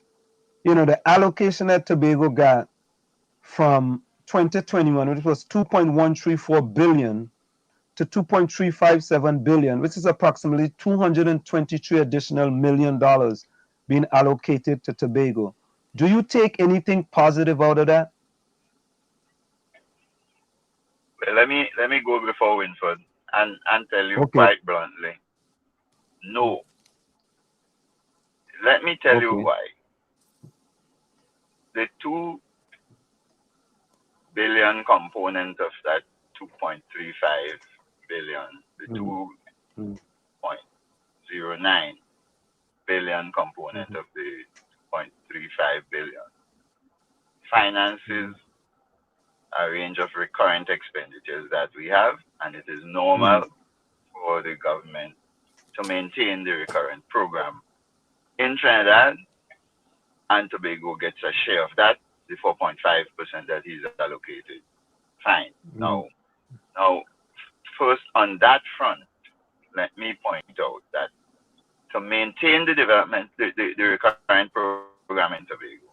the allocation that Tobago got from 2021, which was 2.134 billion to 2.357 billion, which is approximately 223 additional million dollars being allocated to Tobago. Do you take anything positive out of that? Well, let me go before Winford and tell you Okay. quite bluntly. No. Let me tell you Okay. why. The 2 billion component of that 2.35 billion, the Mm. 2.09 billion component of the 2.35 billion finances a range of recurrent expenditures that we have, and it is normal for the government to maintain the recurrent program in Trinidad, and Tobago gets a share of that, the 4.5% that is allocated. Fine. Now, first on that front, let me point out that to maintain the development, the recurrent program in Tobago,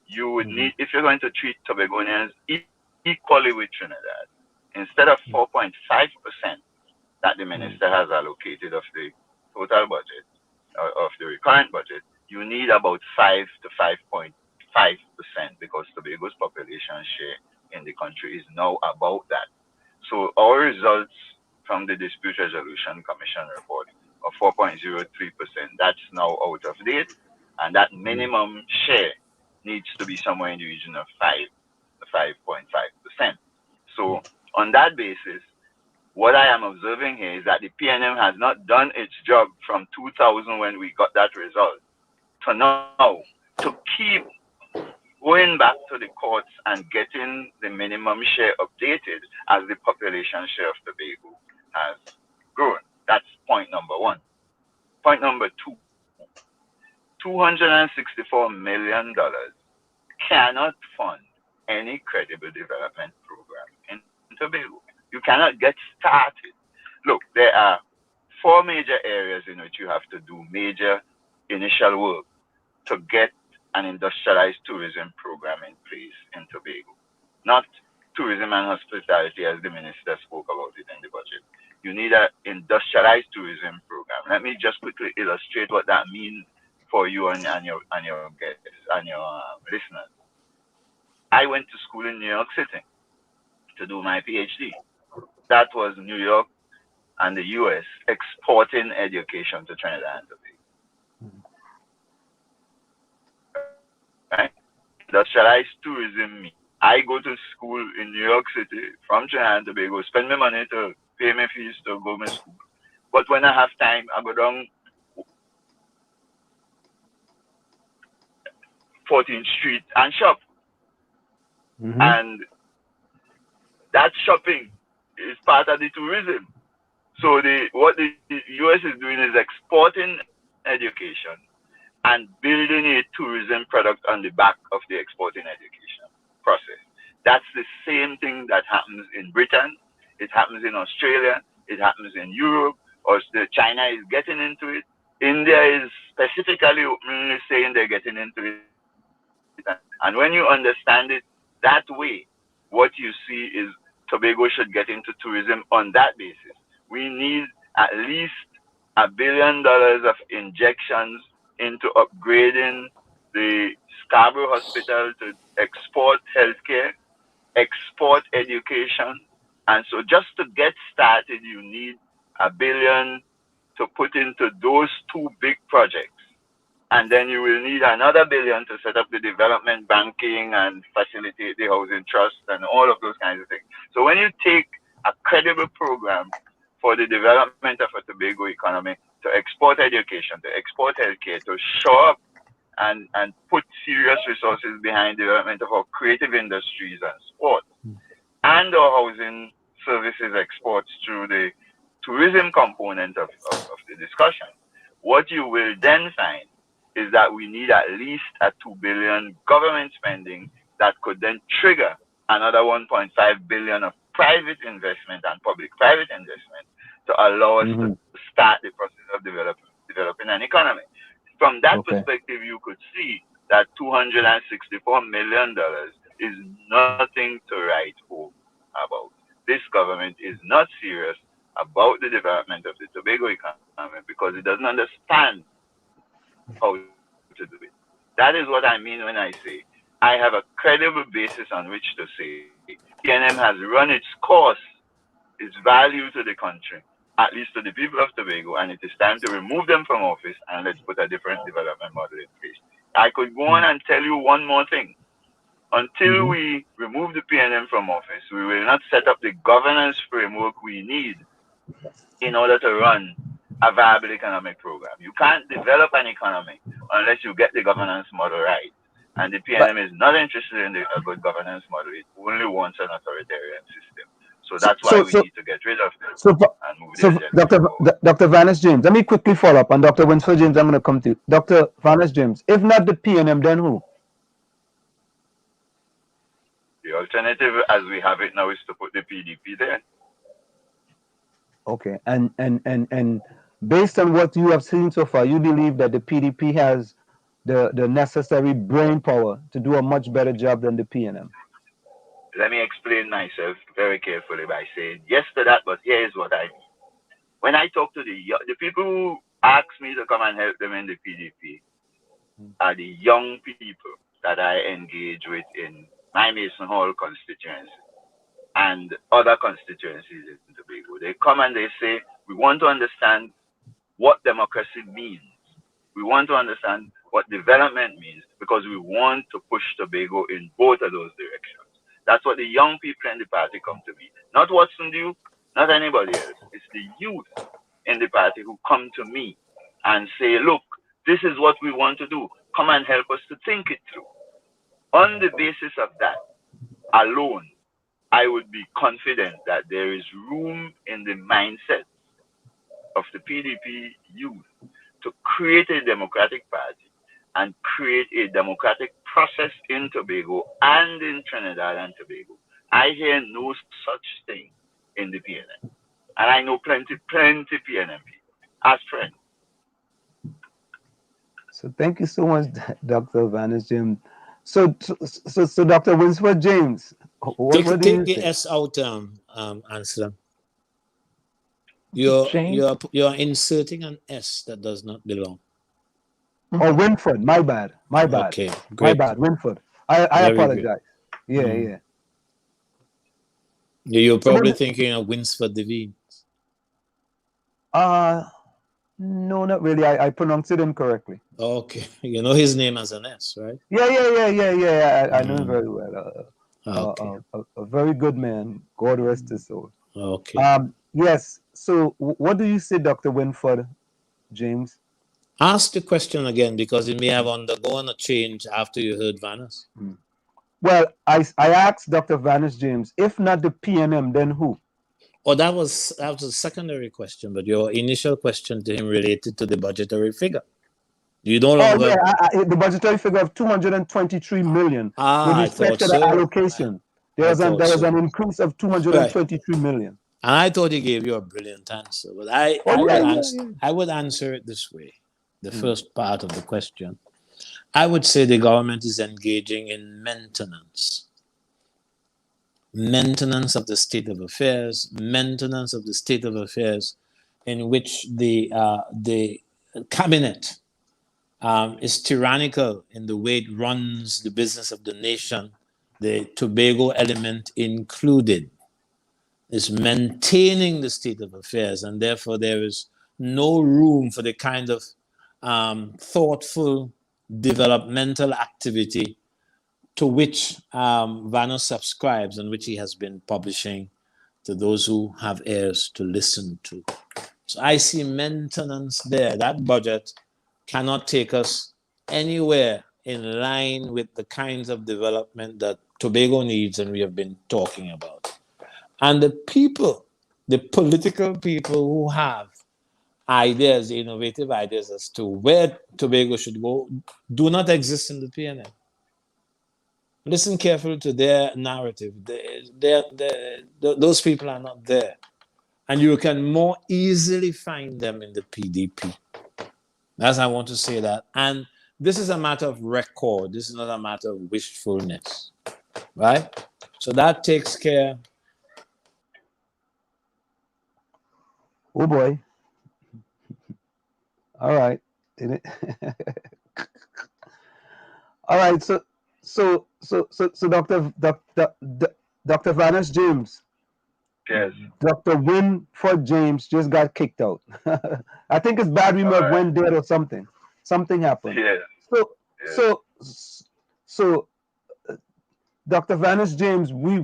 you would need, if you're going to treat Tobagonians equally with Trinidad, instead of 4.5% that the minister has allocated of the total budget, of the recurrent budget, you need about 5 to 5.5% because Tobago's population share in the country is now about that. So our results from the Dispute Resolution Commission report of 4.03%, that's now out of date, and that minimum share needs to be somewhere in the region of 5 to 5.5%. So on that basis, what I am observing here is that the PNM has not done its job from 2000 when we got that result to now to keep going back to the courts and getting the minimum share updated as the population share of Tobago has grown. That's point number one. Point number two, $264 million cannot fund any credible development program in Tobago. You cannot get started. Look, there are 4 major areas in which you have to do major initial work to get an industrialized tourism program in place in Tobago. Not tourism and hospitality as the minister spoke about it in the budget. You need an industrialized tourism program. Let me just quickly illustrate what that means for you and your guests and your listeners. I went to school in New York City to do my PhD. That was New York and the US exporting education to Trinidad and Tobago. Right? Industrialized tourism means I go to school in New York City from Trinidad and Tobago, spend my money to pay my fees to go to school. But when I have time, I go down 14th Street and shop. And that shopping is part of the tourism. So what the US is doing is exporting education and building a tourism product on the back of the exporting education process. That's the same thing that happens in Britain. It happens in Australia. It happens in Europe. Or China is getting into it. India is specifically openly saying they're getting into it. And when you understand it that way, what you see is Tobago should get into tourism on that basis. We need at least $1 billion of injections into upgrading the Scarborough Hospital to export healthcare, export education. And so just to get started, you need $1 billion to put into those 2 big projects. And then you will need another $1 billion to set up the development banking and facilitate the housing trust and all of those kinds of things. So when you take a credible program for the development of a Tobago economy to export education, to export healthcare, to show up and put serious resources behind the development of our creative industries and sport and our housing services exports through the tourism component of the discussion, what you will then find is that we need at least a $2 billion government spending that could then trigger another $1.5 billion of private investment and public-private investment to allow us to start the process of developing an economy. From that perspective, you could see that $264 million is nothing to write home about. This government is not serious about the development of the Tobago economy because it doesn't understand how to do it. That is what I mean when I say I have a credible basis on which to say PNM has run its course, its value to the country, at least to the people of Tobago, and it is time to remove them from office and let's put a different development model in place. I could go on and tell you one more thing. Until we remove the PNM from office, we will not set up the governance framework we need in order to run a viable economic program. You can't develop an economy unless you get the governance model right. And the PNM is not interested in a good governance model. It only wants an authoritarian system. So that's why we need to get rid of this and move the agenda forward. Dr. Vanis James, let me quickly follow up. And Dr. Winsford James, I'm going to come to you. Dr. Vanis James, if not the PNM, then who? The alternative as we have it now is to put the PDP there. Okay. And based on what you have seen so far, you believe that the PDP has the necessary brain power to do a much better job than the PNM? Let me explain myself very carefully by saying yes to that, but here is what I mean. When I talk to the people who ask me to come and help them in the PDP are the young people that I engage with in my Mason Hall constituency and other constituencies in Tobago. They come and they say, we want to understand what democracy means. We want to understand what development means because we want to push Tobago in both of those directions. That's what the young people in the party come to me. Not Watson Dew, not anybody else. It's the youth in the party who come to me and say, look, this is what we want to do. Come and help us to think it through. On the basis of that alone, I would be confident that there is room in the mindset of the PDP youth to create a democratic party and create a democratic process in Tobago and in Trinidad and Tobago. I hear no such thing in the PNM. And I know plenty PNM people as friends. So thank you so much, Dr. Vanis James. So Dr. Winsford James, what do you take the think? S out, answer. You're inserting an S that does not belong. Oh, Winford, my bad. Okay, great. My bad, Winford. I apologize. Yeah. You're probably thinking of Winsford Devine. No, not really. I pronounced it incorrectly. Okay, you know his name as an S, right? Yeah. I know him very well. Okay. A very good man. God rest his soul. Okay. Yes. So, what do you say, Dr. Winford James? Ask the question again because it may have undergone a change after you heard Vanis. Well, I asked Dr. Vanis James, if not the PNM, then who? Oh, that was a secondary question, but your initial question to him related to the budgetary figure. You no longer. The budgetary figure of 223 million with respect to the allocation. There was an increase of 223 million. And I thought he gave you a brilliant answer, but I would answer it this way. The first part of the question. I would say the government is engaging in maintenance of the state of affairs, in which the cabinet is tyrannical in the way it runs the business of the nation, the Tobago element included, is maintaining the state of affairs, and therefore there is no room for the kind of thoughtful developmental activity to which Vanis subscribes and which he has been publishing to those who have ears to listen to. So I see maintenance there. That budget cannot take us anywhere in line with the kinds of development that Tobago needs and we have been talking about. And the people, the political people who have ideas, innovative ideas as to where Tobago should go, do not exist in the PNM. Listen carefully to their narrative. Those people are not there. And you can more easily find them in the PDP. That's I want to say that. And this is a matter of record. This is not a matter of wishfulness. Right? So that takes care. Oh boy. All right. All right. So Dr. Vanis James. Yes. Dr. Winford James just got kicked out. I think it's bad we may have went dead or something. Something happened. Yes. So Dr. Vanis James, we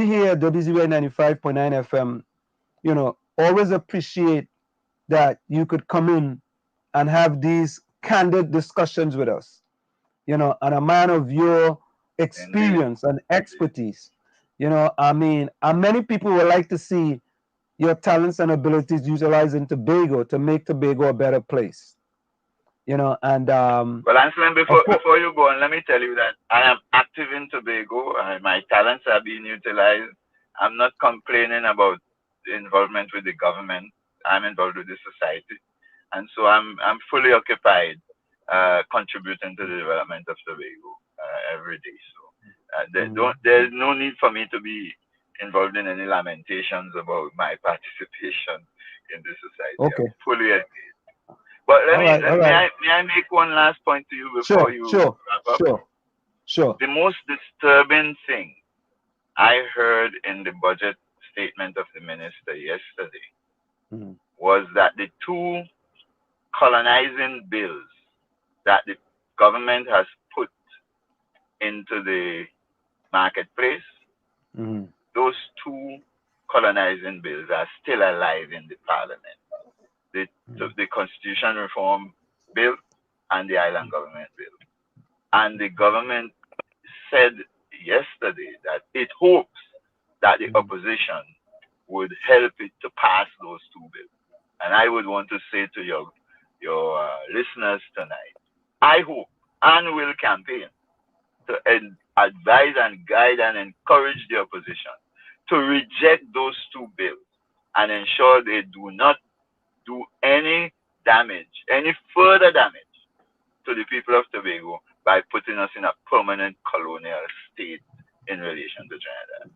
here at WZYE 95.9 FM, you know, always appreciate that you could come in and have these candid discussions with us, you know, and a man of your experience and expertise, you know, I mean, and many people would like to see your talents and abilities utilized in Tobago to make Tobago a better place, you know, and well, Anselm, before you go on, let me tell you that I am active in Tobago. My talents are being utilized. I'm not complaining about the involvement with the government. I'm involved with the society, and so I'm fully occupied contributing to the development of Tobago every day. So there's no need for me to be involved in any lamentations about my participation in the society. Okay. I'm fully engaged. But may I make one last point to you before you wrap up? Sure. The most disturbing thing I heard in the budget statement of the minister yesterday was that the two colonizing bills that the government has put into the marketplace, those two colonizing bills are still alive in the parliament. The Constitution Reform Bill and the Island Government Bill. And the government said yesterday that it hopes that the opposition would help it to pass those two bills. And I would want to say to your listeners tonight, I hope and will campaign to advise and guide and encourage the opposition to reject those two bills and ensure they do not do any further damage to the people of Tobago by putting us in a permanent colonial state in relation to Trinidad.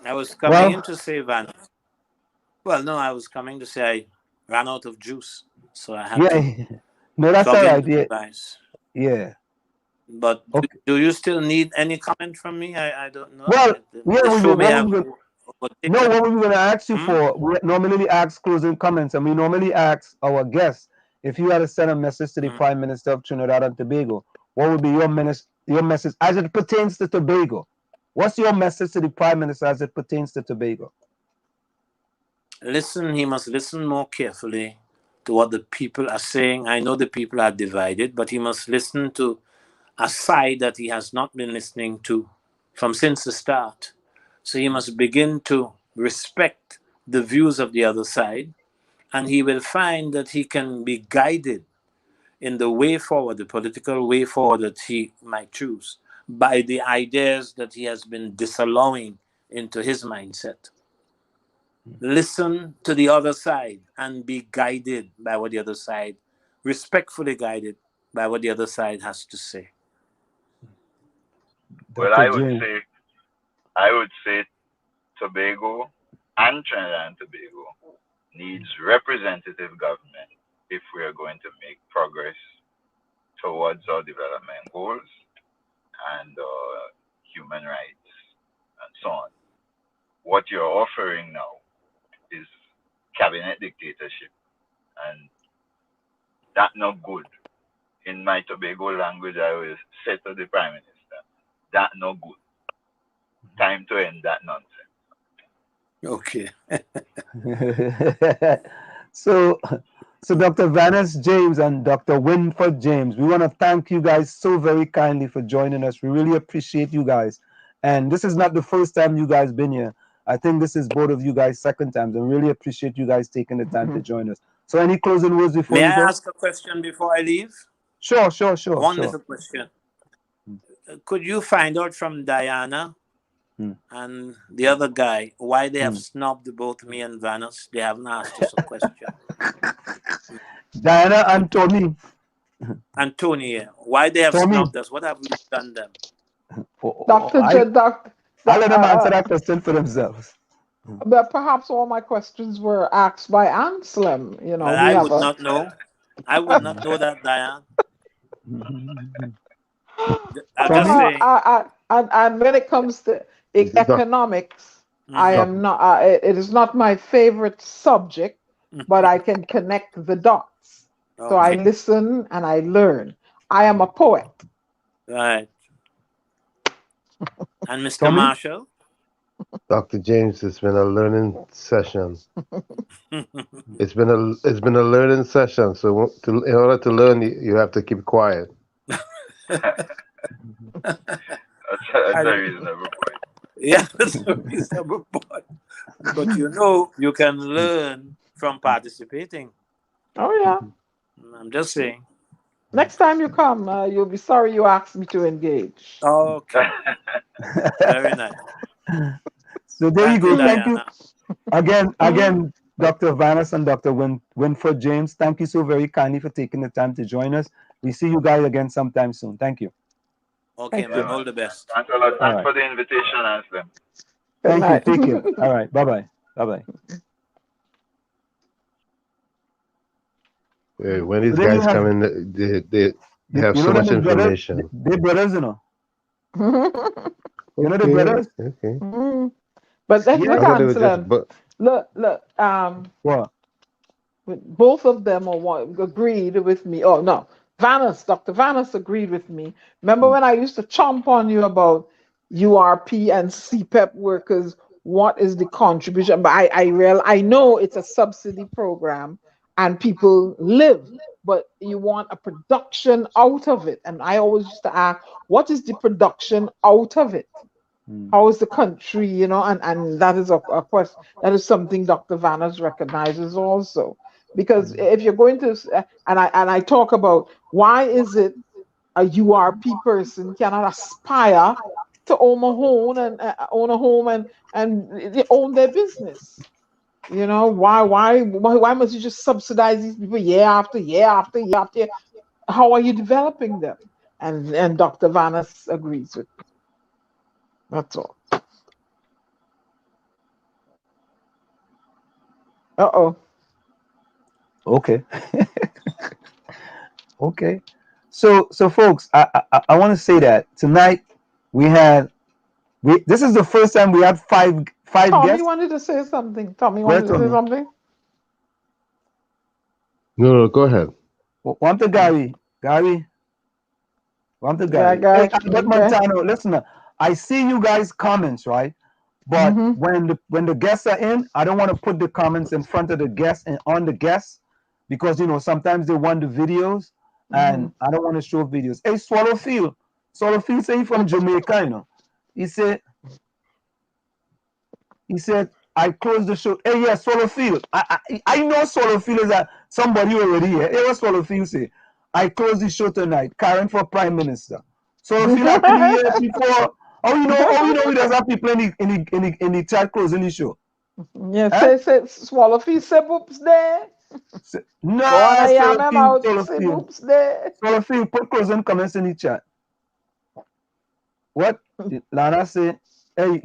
I was coming in to say, Van. Well, no, I was coming to say I ran out of juice, so I had to. No, that's all right. Yeah. But do you still need any comment from me? I don't know. Well, what we were going to ask you for, we normally ask closing comments, and we normally ask our guests, if you had to send a message to the Prime Minister of Trinidad and Tobago, what would be your message as it pertains to Tobago? What's your message to the Prime Minister as it pertains to Tobago? Listen, he must listen more carefully to what the people are saying. I know the people are divided, but he must listen to a side that he has not been listening to since the start. So he must begin to respect the views of the other side, and he will find that he can be guided in the way forward, the political way forward that he might choose, by the ideas that he has been disallowing into his mindset. Listen to the other side and be guided by what the other side, respectfully guided by what the other side has to say. Well, I would say Tobago and Trinidad and Tobago needs representative government if we are going to make progress towards our development goals and human rights and so on. What you're offering now is cabinet dictatorship, and that's not good. In my Tobago language, I will say to the Prime Minister, that's not good. Time to end that nonsense. Okay. So Dr. Vanis James and Dr. Winford James, we want to thank you guys so very kindly for joining us. We really appreciate you guys. And this is not the first time you guys been here. I think this is both of you guys' second times, and really appreciate you guys taking the time to join us. So any closing words before you go? May I ask a question before I leave? Sure. One little question. Could you find out from Diana and the other guy why they have snubbed both me and Vanos? They haven't asked us a question. Diana and Tony. And Tony, why they have snubbed us? What have we done them? I'll let them answer that question for themselves. But perhaps all my questions were asked by Anselm. You know, I would not know. I would not know that, Diane. I'm just saying. And when it comes to economics, I am not. It is not my favorite subject, but I can connect the dots. Okay. So I listen and I learn. I am a poet. Right. And Mr. Marshall? Dr. James, it's been a learning session. It's been a learning session. So in order to learn, you have to keep quiet. That's a reasonable point. Yeah, that's a reasonable point. But you can learn from participating. Oh yeah. I'm just saying. Next time you come, you'll be sorry you asked me to engage. Okay. Very nice. So there you go. Thank you. Again, Dr. Vanos and Dr. Winford James, thank you so very kindly for taking the time to join us. We see you guys again sometime soon. Thank you. Okay, man. All the best. Thanks a lot. Thanks for the invitation, Anselm. Thank you. Take care. All right. Bye-bye. Bye-bye. When these guys come in, they have so much information. They're brothers, you know. You know the brothers? Okay. But that's look. What? Both of them agreed with me. Oh no, Dr. Vanos agreed with me. Remember when I used to chomp on you about URP and CPEP workers? What is the contribution? But I know it's a subsidy program and people live, but you want a production out of it. And I always used to ask, what is the production out of it? How is the country, and that is a question. That is something Dr. Vanos recognizes also. Because if you're going to, and I talk about why is it a URP person cannot aspire to own a home and own their business? Why must you just subsidize these people year after year after year after year? How are you developing them? And Dr. Vanos agrees with me. That's all. Okay. Okay. So folks, I want to say that tonight this is the first time we had five guests. Tommy wanted to say something. No, go ahead. Want the Gary? Want the Gary? Yeah, hey, Albert Montano, listen. I see you guys' comments, right? But when the guests are in, I don't want to put the comments in front of the guests and on the guests because sometimes they want the videos and I don't want to show videos. Hey, Swallowfield say he from Jamaica, He said I closed the show. Hey, yeah, Swallowfield. I know Swallowfield is somebody already here. Hey, what Swallowfield say? I closed the show tonight. Karen for Prime Minister. Swallowfield happened here before. Oh, you know, he does have people in the chat closing the show. Yeah, say Swallowfield say boops there. No, Swallowfield put closing comments in the chat. What? Lana say, hey,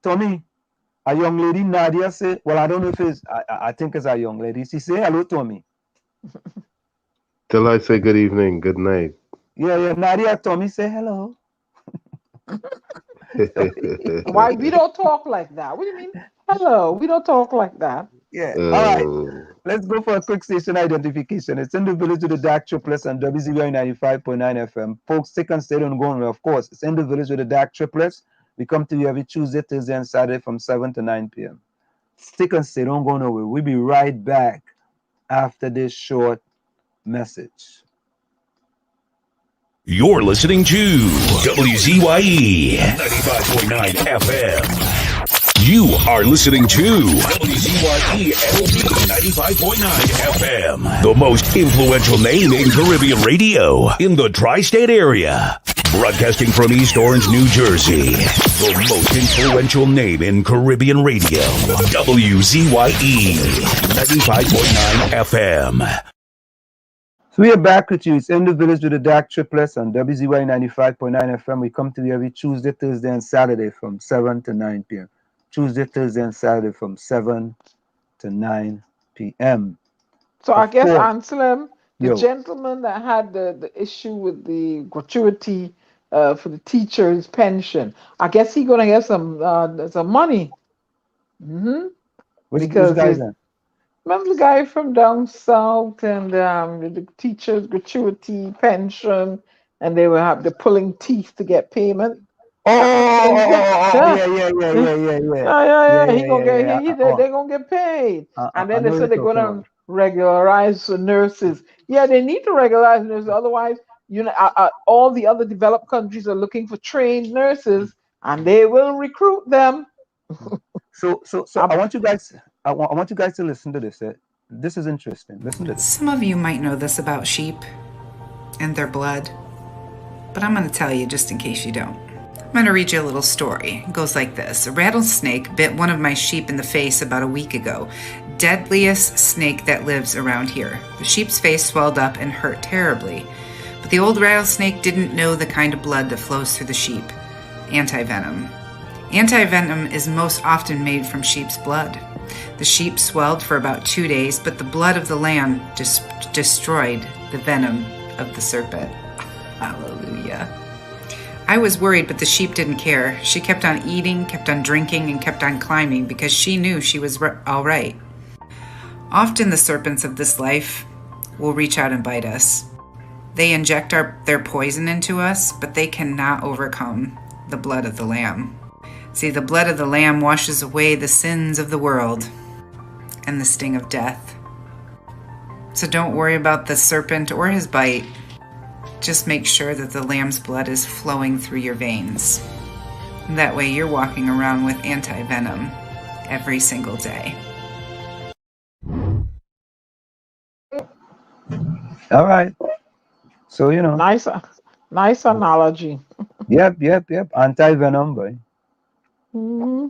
Tommy, a young lady, Nadia say, well, I don't know if it's, I think it's a young lady. She say hello, Tommy. Till I say good evening, good night. Yeah, Nadia, Tommy say hello. Why we don't talk like that? What do you mean? Hello, we don't talk like that. Yeah. All right. Let's go for a quick station identification. It's in the village with the dark triplets and WZYE 95.9 FM. Folks, stick and stay on going. Of course, it's in the village with the dark triplets. We come to you every Tuesday, Thursday, and Saturday from 7 to 9 p.m. Stick and stay, don't go nowhere. We'll be right back after this short message. You're listening to WZYE 95.9 FM. You are listening to WZYE LP 95.9 FM, the most influential name in Caribbean radio in the tri-state area. Broadcasting from East Orange, New Jersey, the most influential name in Caribbean radio. WZYE 95.9 FM. So we are back with you. It's In the Village with the Dark Triplets on WZYE 95.9 FM. We come to you every Tuesday, Thursday, and Saturday from 7 to 9 p.m. Tuesday, Thursday, and Saturday from 7 to 9 p.m. So I guess, Before- Anselm, the Yo. gentleman that had the issue with the gratuity for the teacher's pension, I guess he's gonna get some money. Mm-hmm. Which Because guy his- then? Remember the guy from down south and the teacher's gratuity pension, and they will have the pulling teeth to get payment. Yeah. He gonna get they're gonna get paid, and then they said they're gonna regularize the nurses. Yeah, they need to regularize nurses, otherwise, all the other developed countries are looking for trained nurses, and they will recruit them. So I want you guys. I want you guys to listen to this. This is interesting. Listen to this. Some of you might know this about sheep and their blood, but I'm going to tell you just in case you don't. I'm going to read you a little story. It goes like this. A rattlesnake bit one of my sheep in the face about a week ago. Deadliest snake that lives around here. The sheep's face swelled up and hurt terribly. But the old rattlesnake didn't know the kind of blood that flows through the sheep. Anti-venom. Anti-venom is most often made from sheep's blood. The sheep swelled for about 2 days, but the blood of the lamb destroyed the venom of the serpent. Hallelujah. I was worried, but the sheep didn't care. She kept on eating, kept on drinking, and kept on climbing because she knew she was all right. Often the serpents of this life will reach out and bite us. They inject their poison into us, but they cannot overcome the blood of the lamb. See, the blood of the lamb washes away the sins of the world and the sting of death. So don't worry about the serpent or his bite. Just make sure that the lamb's blood is flowing through your veins. That way you're walking around with anti-venom every single day. All right. So, Nice analogy. Yep. Anti-venom, boy. Mm-hmm.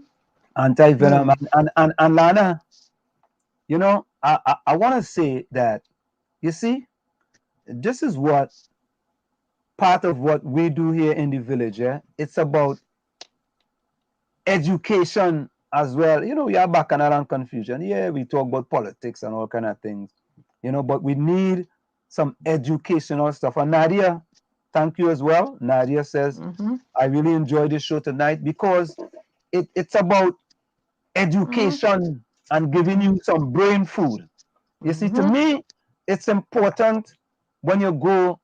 Anti-venom. And Lana, I want to say that, you see, this is what part of what we do here in the village. It's about education as well. We are back and around confusion. Yeah, we talk about politics and all kind of things, but we need some educational stuff. And Nadia, thank you as well. Nadia says, I really enjoyed this show tonight because it's about education and giving you some brain food. You see, to me, it's important when you go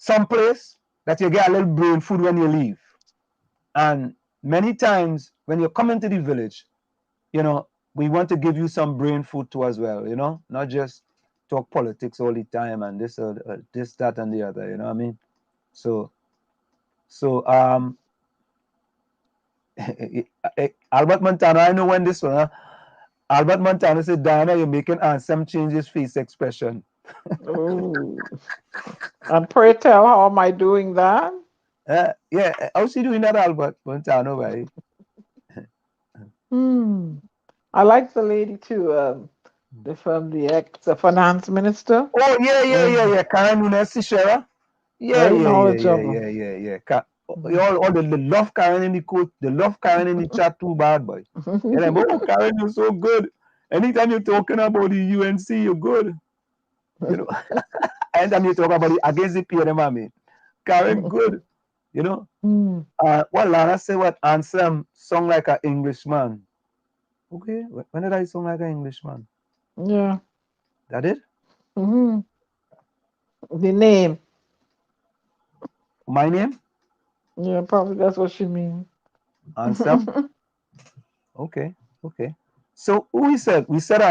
someplace that you get a little brain food when you leave. And many times when you come into the village, we want to give you some brain food too as well, not just talk politics all the time and this, that, and the other, you know what I mean? So Albert Montano, I know when this one, Albert Montano said, Diana, you're making Ansem change his face expression. And pray tell, how am I doing that? Yeah, how's she doing that, Albert Montano, right? I like the lady too, from the ex-finance minister. Oh, yeah. Karen Nunez Teshiera. Yeah. All the love Karen in the court, the love Karen in the chat too bad, boy. And I'm like, Karen, you're so good. Anytime you're talking about the UNC, you're good. Anytime you talk about it against the PNM, I mean, Karen, good. What Lana said, what Anselm sung like an Englishman. Okay, when did I sing like an Englishman? Yeah. That it? The name. My name? Yeah, probably that's what she means. Anselm? Okay. So who we said? We said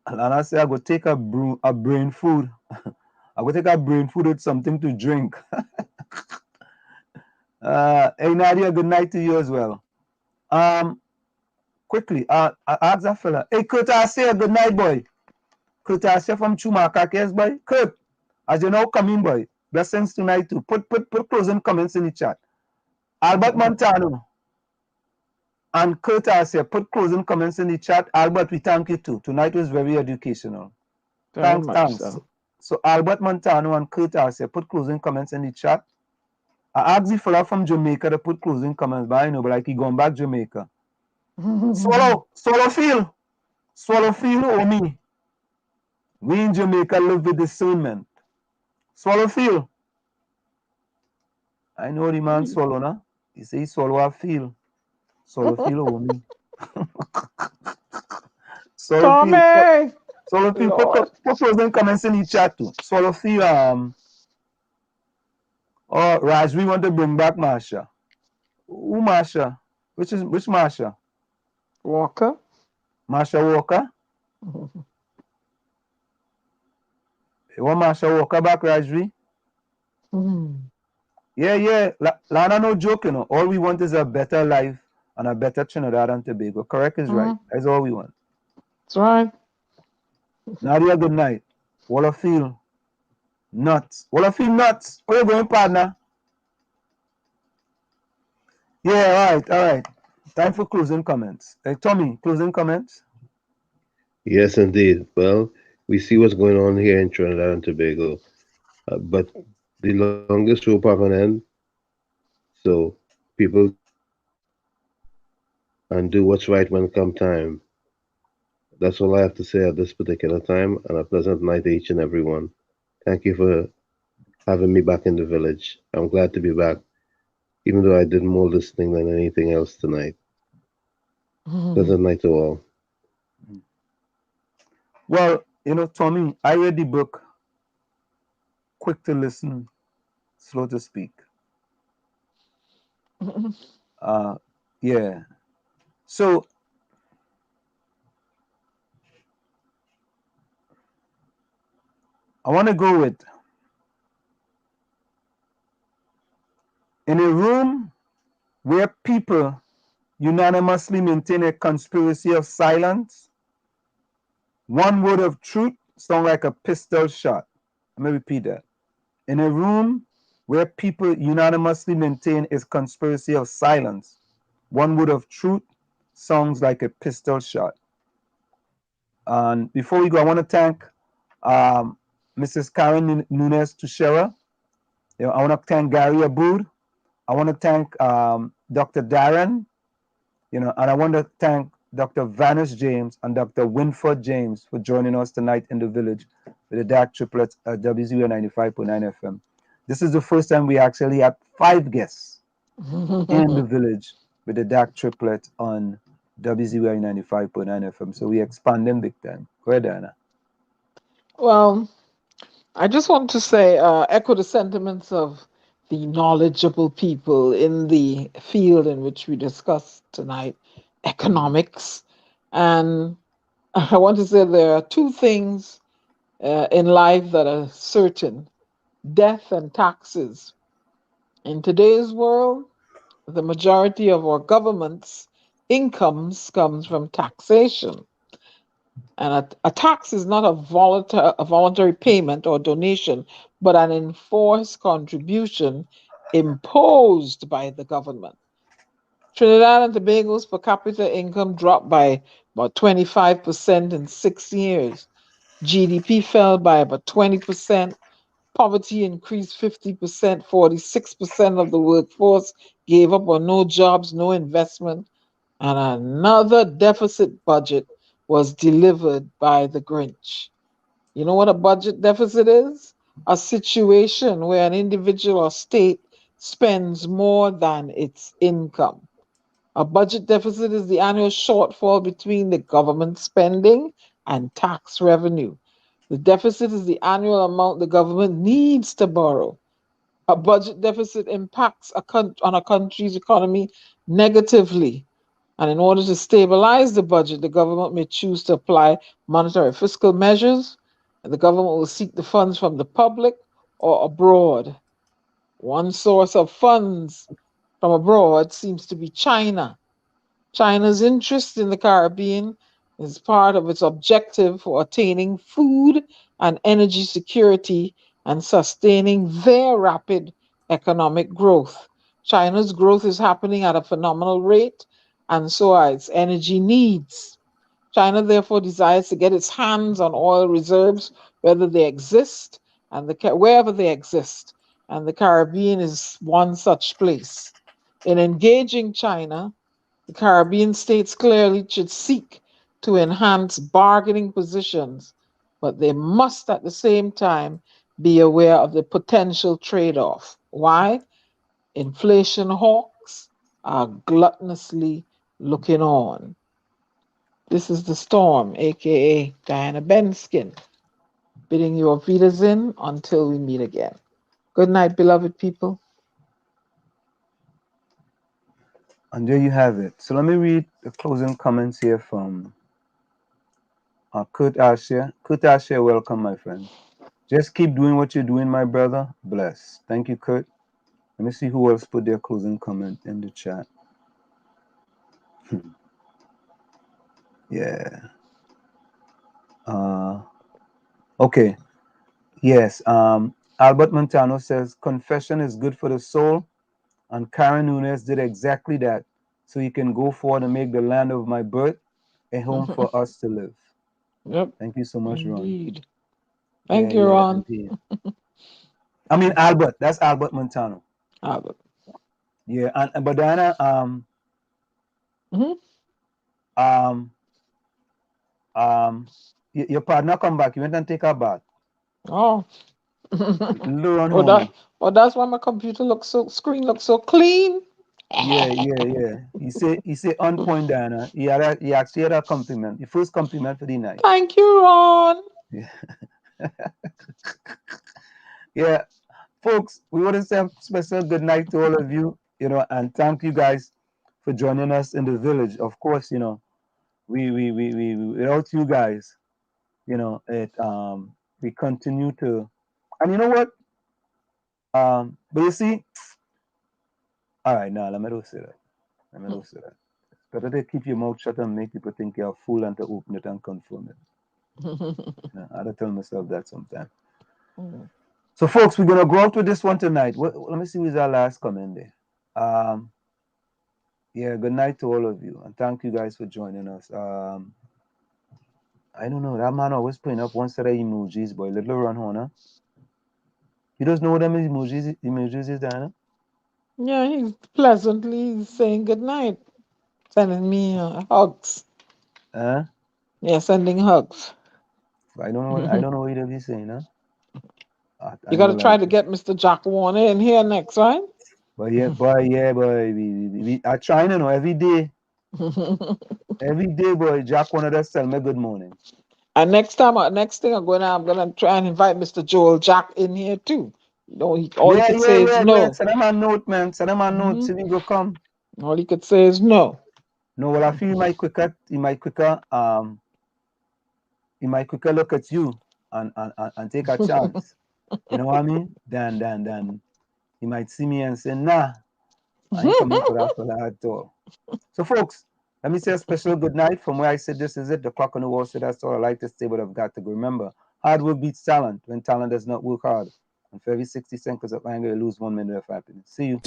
Lana said I go take a brain food. I go take a brain food with something to drink. Hey Nadia, good night to you as well. Quickly, I ask that fella. Hey Kurt, I say a good night, boy. Kurt, I say from Chumaka, yes, boy. Kurt, as you know, come in, boy. Blessings tonight too. Put closing comments in the chat. Albert Montano and Kurt, I say put closing comments in the chat. Albert, we thank you too. Tonight was very educational. Very much Thanks. So Albert Montano and Kurt, I say put closing comments in the chat. I asked the fella from Jamaica to put closing comments, but I know, but like he going back Jamaica. Swallowfield or me. We in Jamaica live with discernment. Swallowfield. I know the man swallow, nah? He say he swallow a feel. Swallowfield or me. Swallowfield, put closing comments in the chat too. Swallowfield, oh Raj, we want to bring back Marsha. Who Marsha? Which Marsha? Walker. Marsha Walker? You want Marsha Walker back, Rajvi? Yeah. Lana, no joke, you know. All we want is a better life and a better Trinidad and Tobago. Correct is right. That's all we want. That's right. Nadia, good night. Wallafield, nuts. Wallafield, nuts. Where you going, partner? Yeah, all right. Time for closing comments. Hey, Tommy, closing comments? Yes, indeed. Well, we see what's going on here in Trinidad and Tobago. But the longest rope are going to end. So people just have to stand up and do what's right when come time. That's all I have to say at this particular time, and a pleasant night to each and every one. Thank you for having me back in the village. I'm glad to be back, even though I did more listening than anything else tonight. Pleasant night to all. Well, you know, Tommy, I read the book Quick to Listen, Slow to Speak. Yeah. So I want to go with in a room where people unanimously maintain a conspiracy of silence, one word of truth sounds like a pistol shot. Let me repeat that. In a room where people unanimously maintain a conspiracy of silence, one word of truth sounds like a pistol shot. And before we go, I want to thank Mrs. Karen Nunez Teshiera. I want to thank Gary Aboud. I want to thank Dr. Daren, and I want to thank Dr. Vanish James and Dr. Winford James for joining us tonight in the village with the Dark Triplets at WZYE 95.9 FM. This is the first time we actually had 5 guests in the village with the Dark Triplet on WZYE 95.9 FM. So we expanding big time. Go ahead, Diana. Well, I just want to say, echo the sentiments of the knowledgeable people in the field in which we discussed tonight, economics. And I want to say there are 2 things in life that are certain: death and taxes. In today's world, the majority of our government's incomes comes from taxation. And a tax is not a voluntary payment or donation, but an enforced contribution imposed by the government. Trinidad and Tobago's per capita income dropped by about 25% in 6 years. GDP fell by about 20%. Poverty increased 50%. 46% of the workforce gave up on no jobs, no investment. And another deficit budget was delivered by the Grinch. You know what a budget deficit is? A situation where an individual or state spends more than its income. A budget deficit is the annual shortfall between the government spending and tax revenue. The deficit is the annual amount the government needs to borrow. A budget deficit impacts on a country's economy negatively. And in order to stabilize the budget, the government may choose to apply monetary fiscal measures, and the government will seek the funds from the public or abroad. One source of funds from abroad seems to be China. China's interest in the Caribbean is part of its objective for attaining food and energy security and sustaining their rapid economic growth. China's growth is happening at a phenomenal rate, and so are its energy needs. China therefore desires to get its hands on oil reserves, wherever they exist, and the Caribbean is one such place. In engaging China, the Caribbean states clearly should seek to enhance bargaining positions, but they must at the same time be aware of the potential trade-off. Why? Inflation hawks are gluttonously looking on. This is the storm, aka Diana Benskin, bidding you auf Wiedersehen until we meet again. Good night, beloved people. And there you have it. So let me read the closing comments here from Kurt Asher. Kurt Asher, welcome, my friend. Just keep doing what you're doing, my brother. Bless. Thank you, Kurt. Let me see who else put their closing comment in the chat. Yeah. Okay. Yes. Albert Montano says confession is good for the soul, and Karen Nunez did exactly that, so you can go forward and make the land of my birth a home for us to live. Yep. Thank you so much, Ron. Indeed. Thank you, Ron. I mean Albert. That's Albert Montano. Albert. Yeah, and but Diana, your partner come back. You went and take a bath. Oh. Home. That's why my screen looks so clean. Yeah. He say on point, Diana. He actually had a compliment. The first compliment for the night. Thank you, Ron. Yeah. Yeah. Folks, we want to say a special good night to all of you, and thank you guys for joining us in the village. Of course, we without you guys, we continue to, and you know what? But you see, all right, now let me not say that. It's better to keep your mouth shut and make people think you're a fool and to open it and confirm it. I had to tell myself that sometime. So, folks, we're gonna go out with this one tonight. Let me see who's our last comment there. Yeah, good night to all of you, and thank you guys for joining us. I don't know, that man always putting up one set of emojis, boy. Little Ron Horner. You don't know what them emojis is, Diana? Yeah, he's pleasantly saying good night, sending me hugs. Huh? Yeah, sending hugs. I don't know what he's saying, huh? You got to try to get Mr. Jack Warner in here next, right? But yeah, boy. We are trying to know every day. Every day, boy. Jack Warner does tell me good morning. And next thing I'm gonna try and invite Mr. Joel Jack in here too. He could say is no. Man. Send him a note, man. Send him a note. See if he go come. All he could say is no. No, well, I feel he might quicker look at you and take a chance. You know what I mean? Then he might see me and say, nah, I ain't coming for that at all. So, folks, let me say a special good night from where I said this is it. The clock on the wall said that's all I like to say, but I've got to go. Remember, hard work beats talent when talent does not work hard. And for every 60 seconds of anger, you lose 1 minute of happiness. See you.